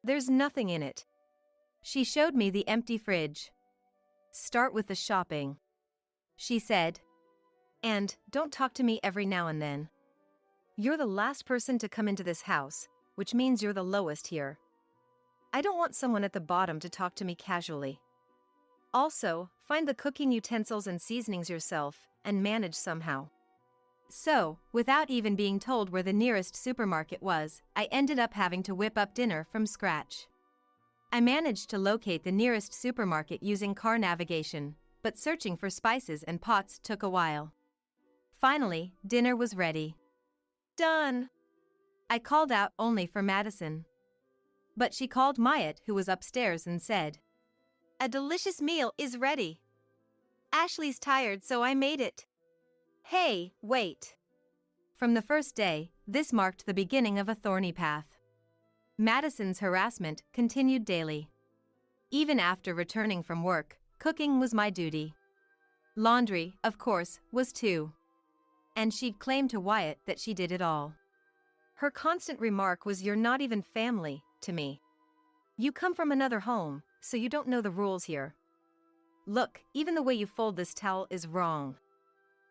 There's nothing in it. She showed me the empty fridge. Start with the shopping, she said. And don't talk to me every now and then. You're the last person to come into this house, which means you're the lowest here. I don't want someone at the bottom to talk to me casually. Also, find the cooking utensils and seasonings yourself, and manage somehow. So, without even being told where the nearest supermarket was, I ended up having to whip up dinner from scratch. I managed to locate the nearest supermarket using car navigation, but searching for spices and pots took a while. Finally, dinner was ready. Done! I called out only for Madison. But she called Wyatt, who was upstairs, and said, "A delicious meal is ready. Ashley's tired, so I made it." Hey, wait. From the first day, this marked the beginning of a thorny path. Madison's harassment continued daily. Even after returning from work, cooking was my duty. Laundry, of course, was too. And she'd claim to Wyatt that she did it all. Her constant remark was, "You're not even family to me. You come from another home, so you don't know the rules here. Look, even the way you fold this towel is wrong,"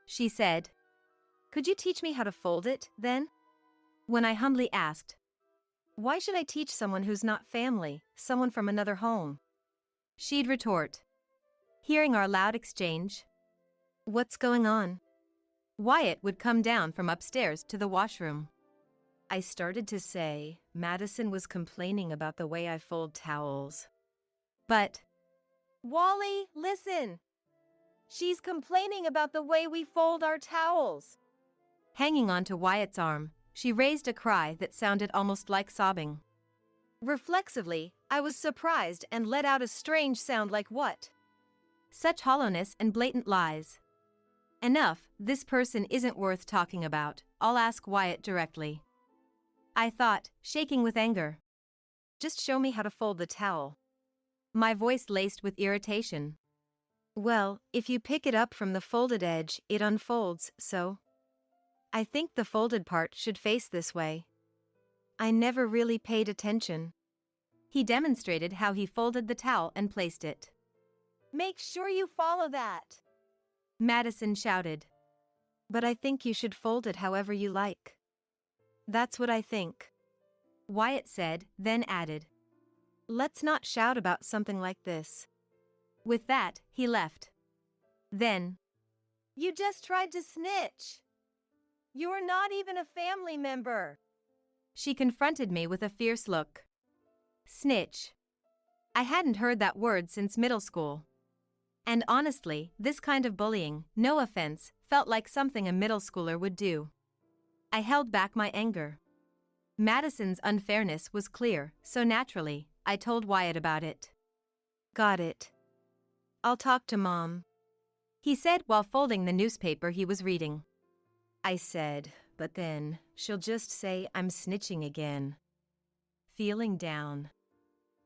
she said. "Could you teach me how to fold it, then?" When I humbly asked, "Why should I teach someone who's not family, someone from another home?" she'd retort. Hearing our loud exchange, "What's going on?" Wyatt would come down from upstairs to the washroom. I started to say, Madison was complaining about the way I fold towels. But, "Wally, listen! She's complaining about the way we fold our towels." Hanging onto Wyatt's arm, she raised a cry that sounded almost like sobbing. Reflexively, I was surprised and let out a strange sound like what? Such hollowness and blatant lies. Enough, this person isn't worth talking about, I'll ask Wyatt directly. I thought, shaking with anger. Just show me how to fold the towel. My voice laced with irritation. Well, if you pick it up from the folded edge, it unfolds, so. I think the folded part should face this way. I never really paid attention. He demonstrated how he folded the towel and placed it. Make sure you follow that, Madison shouted. but I think you should fold it however you like. That's what I think, Wyatt said, then added. Let's not shout about something like this. With that, he left. Then, You just tried to snitch. You're not even a family member. she confronted me with a fierce look. Snitch. I hadn't heard that word since middle school. And honestly, this kind of bullying, no offense, felt like something a middle schooler would do. I held back my anger. Madison's unfairness was clear, so naturally, I told Wyatt about it. Got it. I'll talk to Mom, He said while folding the newspaper he was reading. I said, but then she'll just say I'm snitching again. Feeling down.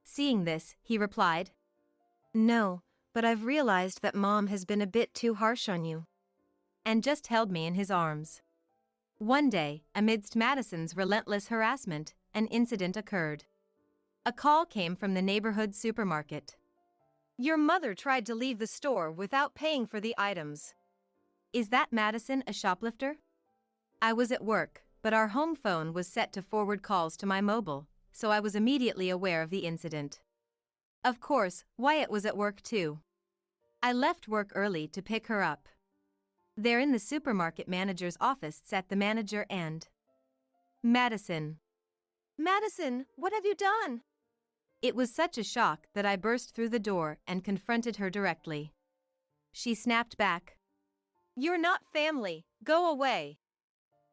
Seeing this, he replied. No, but I've realized that Mom has been a bit too harsh on you. And just held me in his arms. One day, amidst Madison's relentless harassment, an incident occurred. A call came from the neighborhood supermarket. Your mother tried to leave the store without paying for the items. Is that Madison a shoplifter? I was at work, but our home phone was set to forward calls to my mobile, so I was immediately aware of the incident. Of course, Wyatt was at work too. I left work early to pick her up. There in the supermarket manager's office sat the manager and Madison. Madison, what have you done? It was such a shock that I burst through the door and confronted her directly. She snapped back. You're not family, go away.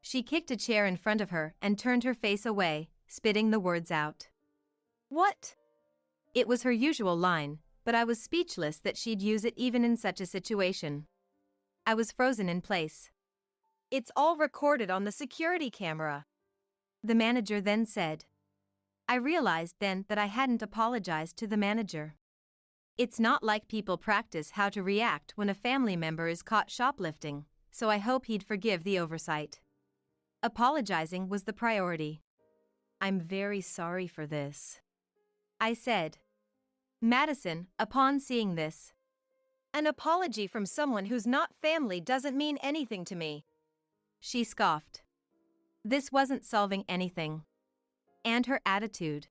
She kicked a chair in front of her and turned her face away, spitting the words out. What? It was her usual line, but I was speechless that she'd use it even in such a situation. I was frozen in place. It's all recorded on the security camera, the manager then said. I realized then that I hadn't apologized to the manager. It's not like people practice how to react when a family member is caught shoplifting, so I hope he'd forgive the oversight. Apologizing was the priority. I'm very sorry for this, I said. Madison, upon seeing this. An apology from someone who's not family doesn't mean anything to me, she scoffed. This wasn't solving anything. And her attitude.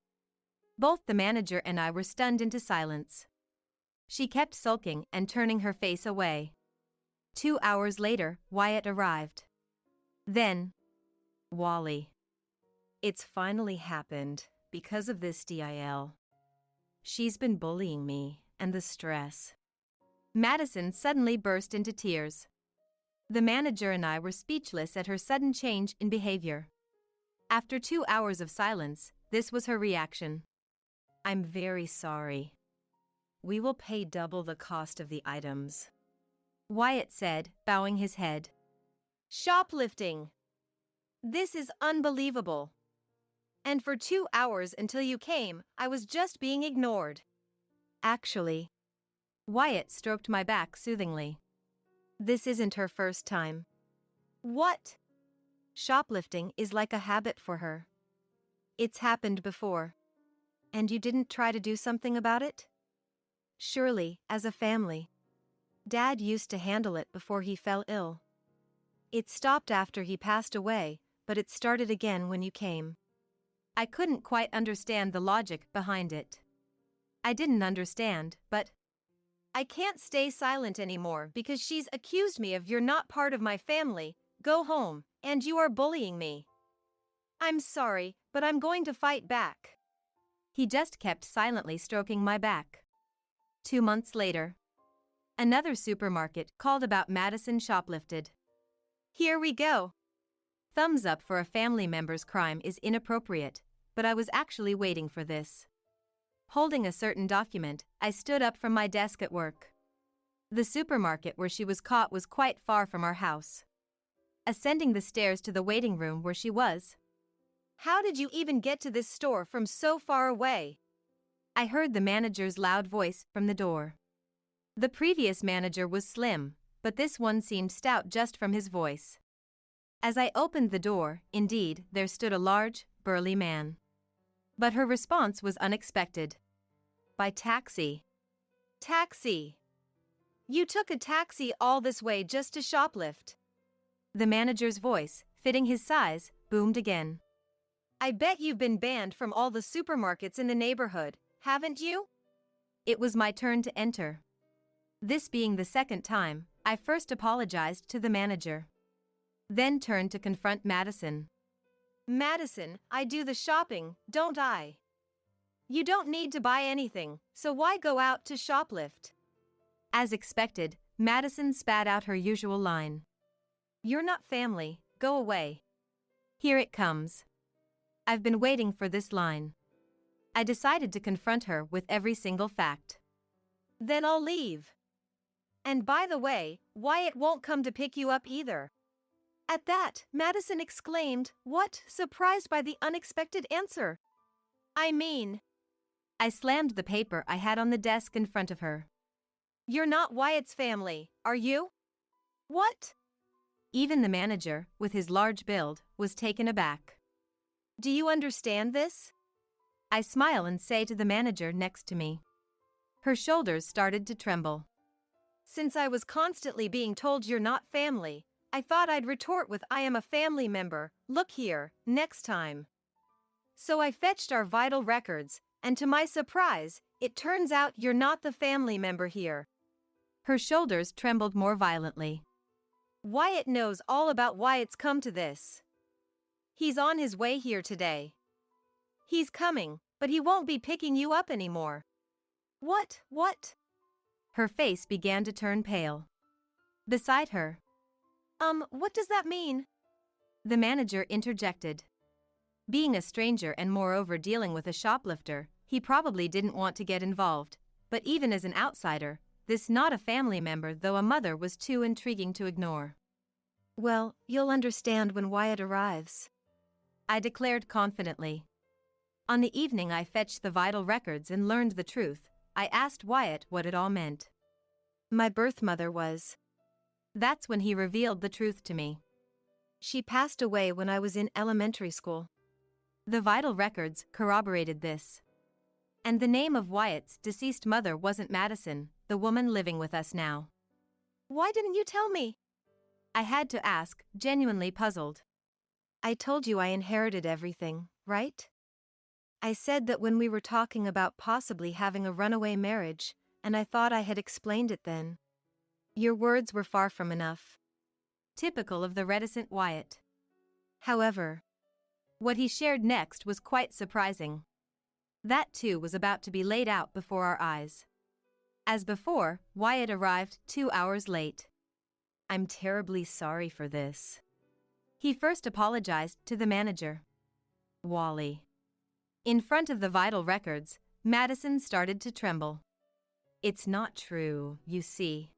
Both the manager and I were stunned into silence. She kept sulking and turning her face away. 2 hours later, Wyatt arrived. Then, Wally. It's finally happened, because of this DIL. She's been bullying me, and the stress. Madison suddenly burst into tears. The manager and I were speechless at her sudden change in behavior. After 2 hours of silence, this was her reaction. I'm very sorry. We will pay double the cost of the items, Wyatt said, bowing his head. Shoplifting. This is unbelievable. And for 2 hours until you came, I was just being ignored. Actually, Wyatt stroked my back soothingly. This isn't her first time. What? Shoplifting is like a habit for her. It's happened before. And you didn't try to do something about it? Surely, as a family. Dad used to handle it before he fell ill. It stopped after he passed away, but it started again when you came. I couldn't quite understand the logic behind it. I didn't understand, but I can't stay silent anymore because she's accused me of you're not part of my family, go home, and you are bullying me. I'm sorry, but I'm going to fight back. He just kept silently stroking my back. 2 months later, another supermarket called about Madison shoplifted. Here we go. Thumbs up for a family member's crime is inappropriate, but I was actually waiting for this. Holding a certain document, I stood up from my desk at work. The supermarket where she was caught was quite far from our house. Ascending the stairs to the waiting room where she was, How did you even get to this store from so far away? I heard the manager's loud voice from the door. The previous manager was slim, but this one seemed stout just from his voice. As I opened the door, indeed, there stood a large, burly man. But her response was unexpected. By taxi. Taxi. You took a taxi all this way just to shoplift. The manager's voice, fitting his size, boomed again. I bet you've been banned from all the supermarkets in the neighborhood, haven't you? It was my turn to enter. This being the second time, I first apologized to the manager. Then turned to confront Madison. Madison, I do the shopping, don't I? You don't need to buy anything, so why go out to shoplift? As expected, Madison spat out her usual line. You're not family, go away. Here it comes. I've been waiting for this line. I decided to confront her with every single fact. Then I'll leave. And by the way, Wyatt won't come to pick you up either. At that, Madison exclaimed, "What?" surprised by the unexpected answer. I mean, I slammed the paper I had on the desk in front of her. You're not Wyatt's family, are you? What? Even the manager, with his large build, was taken aback. Do you understand this? I smile and say to the manager next to me. Her shoulders started to tremble. Since I was constantly being told you're not family, I thought I'd retort with I am a family member, look here, next time. So I fetched our vital records, and to my surprise, it turns out you're not the family member here. Her shoulders trembled more violently. Wyatt knows all about why it's come to this. He's on his way here today. He's coming, but he won't be picking you up anymore. What? Her face began to turn pale. Beside her. What does that mean? The manager interjected. Being a stranger and moreover dealing with a shoplifter, he probably didn't want to get involved, but even as an outsider, this not a family member though a mother was too intriguing to ignore. Well, you'll understand when Wyatt arrives, I declared confidently. On the evening I fetched the vital records and learned the truth, I asked Wyatt what it all meant. My birth mother was. That's when he revealed the truth to me. She passed away when I was in elementary school. The vital records corroborated this. And the name of Wyatt's deceased mother wasn't Madison, the woman living with us now. Why didn't you tell me? I had to ask, genuinely puzzled. I told you I inherited everything, right? I said that when we were talking about possibly having a runaway marriage, and I thought I had explained it then. Your words were far from enough. Typical of the reticent Wyatt. However, what he shared next was quite surprising. That too was about to be laid out before our eyes. As before, Wyatt arrived 2 hours late. I'm terribly sorry for this. He first apologized to the manager. Wally. In front of the vital records, Madison started to tremble. It's not true, you see.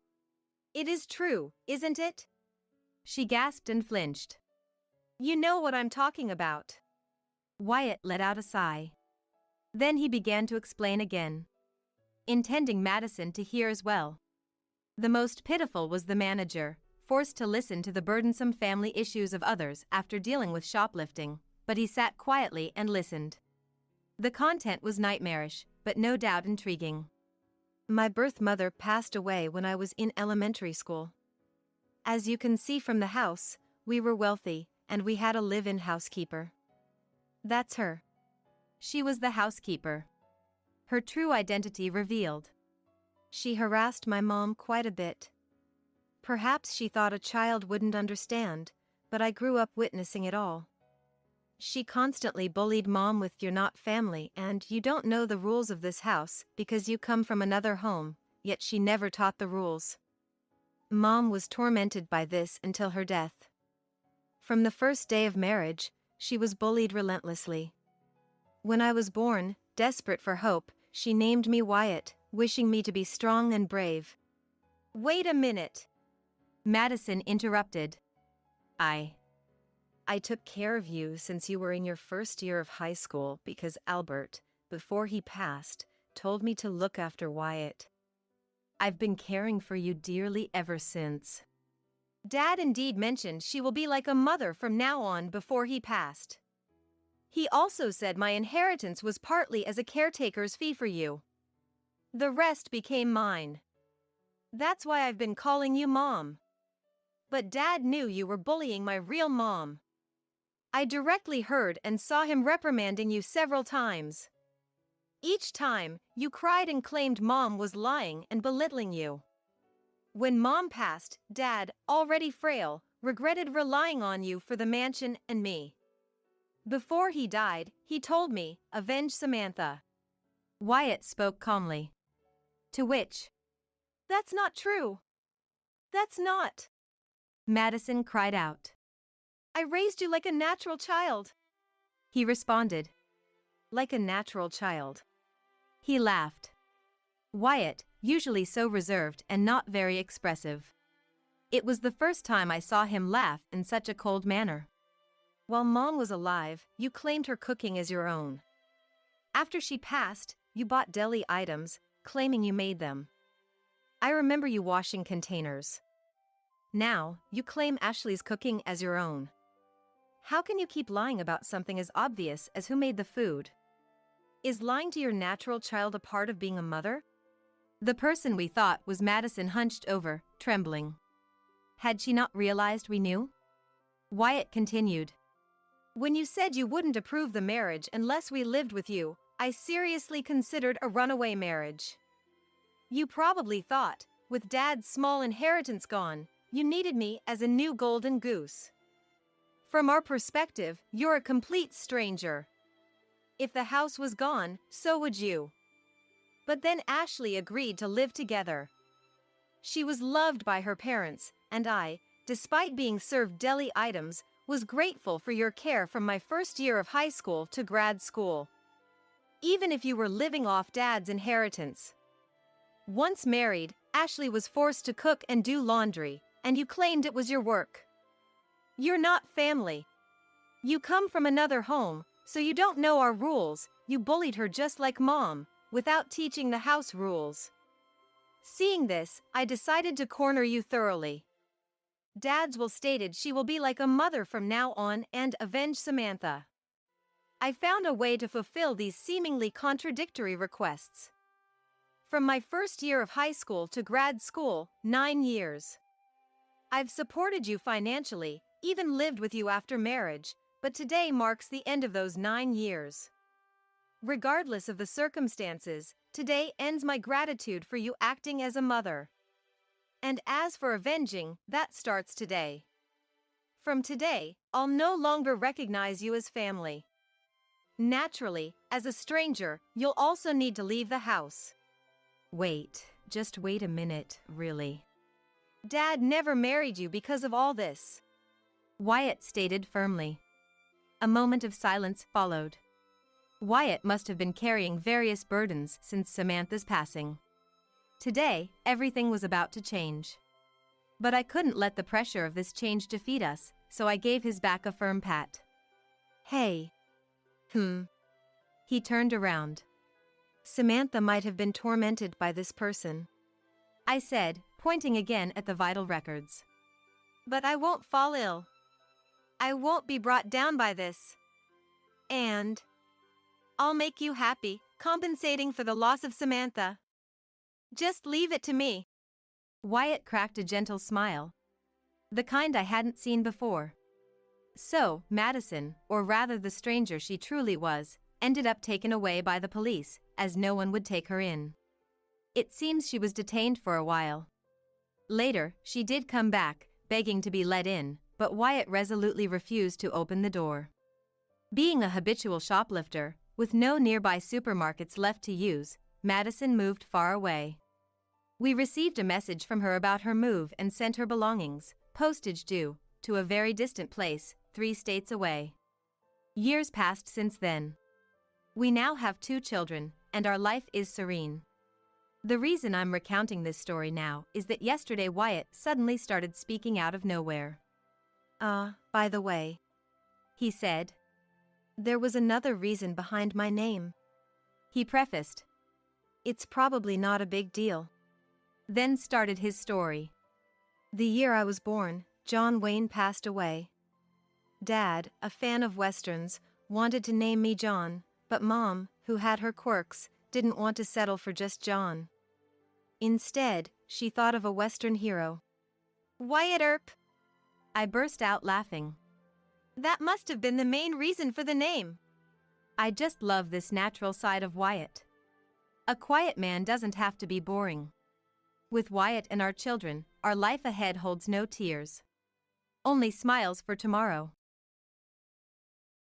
It is true, isn't it? She gasped and flinched. You know what I'm talking about. Wyatt let out a sigh. Then he began to explain again, intending Madison to hear as well. The most pitiful was the manager, forced to listen to the burdensome family issues of others after dealing with shoplifting, but he sat quietly and listened. The content was nightmarish, but no doubt intriguing. My birth mother passed away when I was in elementary school. As you can see from the house, we were wealthy, and we had a live-in housekeeper. That's her. She was the housekeeper. Her true identity revealed. She harassed my mom quite a bit. Perhaps she thought a child wouldn't understand, but I grew up witnessing it all. She constantly bullied Mom with "you're not family" and "you don't know the rules of this house because you come from another home," yet she never taught the rules. Mom was tormented by this until her death. From the first day of marriage, she was bullied relentlessly. When I was born, desperate for hope, she named me Wyatt, wishing me to be strong and brave. Wait a minute. Madison interrupted. I I took care of you since you were in your first year of high school because Albert, before he passed, told me to look after Wyatt. I've been caring for you dearly ever since. Dad indeed mentioned she will be like a mother from now on before he passed. He also said my inheritance was partly as a caretaker's fee for you. The rest became mine. That's why I've been calling you Mom. But Dad knew you were bullying my real mom. I directly heard and saw him reprimanding you several times. Each time, you cried and claimed Mom was lying and belittling you. When Mom passed, Dad, already frail, regretted relying on you for the mansion and me. Before he died, he told me, avenge Samantha. Wyatt spoke calmly. To which, That's not true. That's not. Madison cried out. I raised you like a natural child. He responded. Like a natural child. He laughed. Wyatt, usually so reserved and not very expressive. It was the first time I saw him laugh in such a cold manner. While Mom was alive, you claimed her cooking as your own. After she passed, you bought deli items, claiming you made them. I remember you washing containers. Now, you claim Ashley's cooking as your own. How can you keep lying about something as obvious as who made the food? Is lying to your natural child a part of being a mother? The person we thought was Madison hunched over, trembling. Had she not realized we knew? Wyatt continued. When you said you wouldn't approve the marriage unless we lived with you, I seriously considered a runaway marriage. You probably thought, with Dad's small inheritance gone, you needed me as a new golden goose. From our perspective, you're a complete stranger. If the house was gone, so would you. But then Ashley agreed to live together. She was loved by her parents, and I, despite being served deli items, was grateful for your care from my first year of high school to grad school. Even if you were living off Dad's inheritance. Once married, Ashley was forced to cook and do laundry, and you claimed it was your work. You're not family. You come from another home, so you don't know our rules. You bullied her just like Mom, without teaching the house rules. Seeing this, I decided to corner you thoroughly. Dad's will stated she will be like a mother from now on and avenge Samantha. I found a way to fulfill these seemingly contradictory requests. From my first year of high school to grad school, 9 years. I've supported you financially, even lived with you after marriage, but today marks the end of those 9 years. Regardless of the circumstances, today ends my gratitude for you acting as a mother. And as for avenging, that starts today. From today, I'll no longer recognize you as family. Naturally, as a stranger, you'll also need to leave the house. Wait, just wait a minute, really. Dad never married you because of all this. Wyatt stated firmly. A moment of silence followed. Wyatt must have been carrying various burdens since Samantha's passing. Today, everything was about to change. But I couldn't let the pressure of this change defeat us, so I gave his back a firm pat. Hey. He turned around. Samantha might have been tormented by this person, I said, pointing again at the vital records. But I won't fall ill. I won't be brought down by this. And I'll make you happy, compensating for the loss of Samantha. Just leave it to me. Wyatt cracked a gentle smile. The kind I hadn't seen before. So, Madison, or rather the stranger she truly was, ended up taken away by the police, as no one would take her in. It seems she was detained for a while. Later, she did come back, begging to be let in, but Wyatt resolutely refused to open the door. Being a habitual shoplifter, with no nearby supermarkets left to use, Madison moved far away. We received a message from her about her move and sent her belongings, postage due, to a very distant place, 3 states away. Years passed since then. We now have 2 children, and our life is serene. The reason I'm recounting this story now is that yesterday Wyatt suddenly started speaking out of nowhere. By the way, he said. There was another reason behind my name, He prefaced, it's probably not a big deal. then started his story. The year I was born, John Wayne passed away. Dad, a fan of westerns, wanted to name me John, but Mom, who had her quirks, didn't want to settle for just John. Instead, she thought of a western hero. Wyatt Earp! I burst out laughing. That must have been the main reason for the name. I just love this natural side of Wyatt. A quiet man doesn't have to be boring. With Wyatt and our children, our life ahead holds no tears. Only smiles for tomorrow.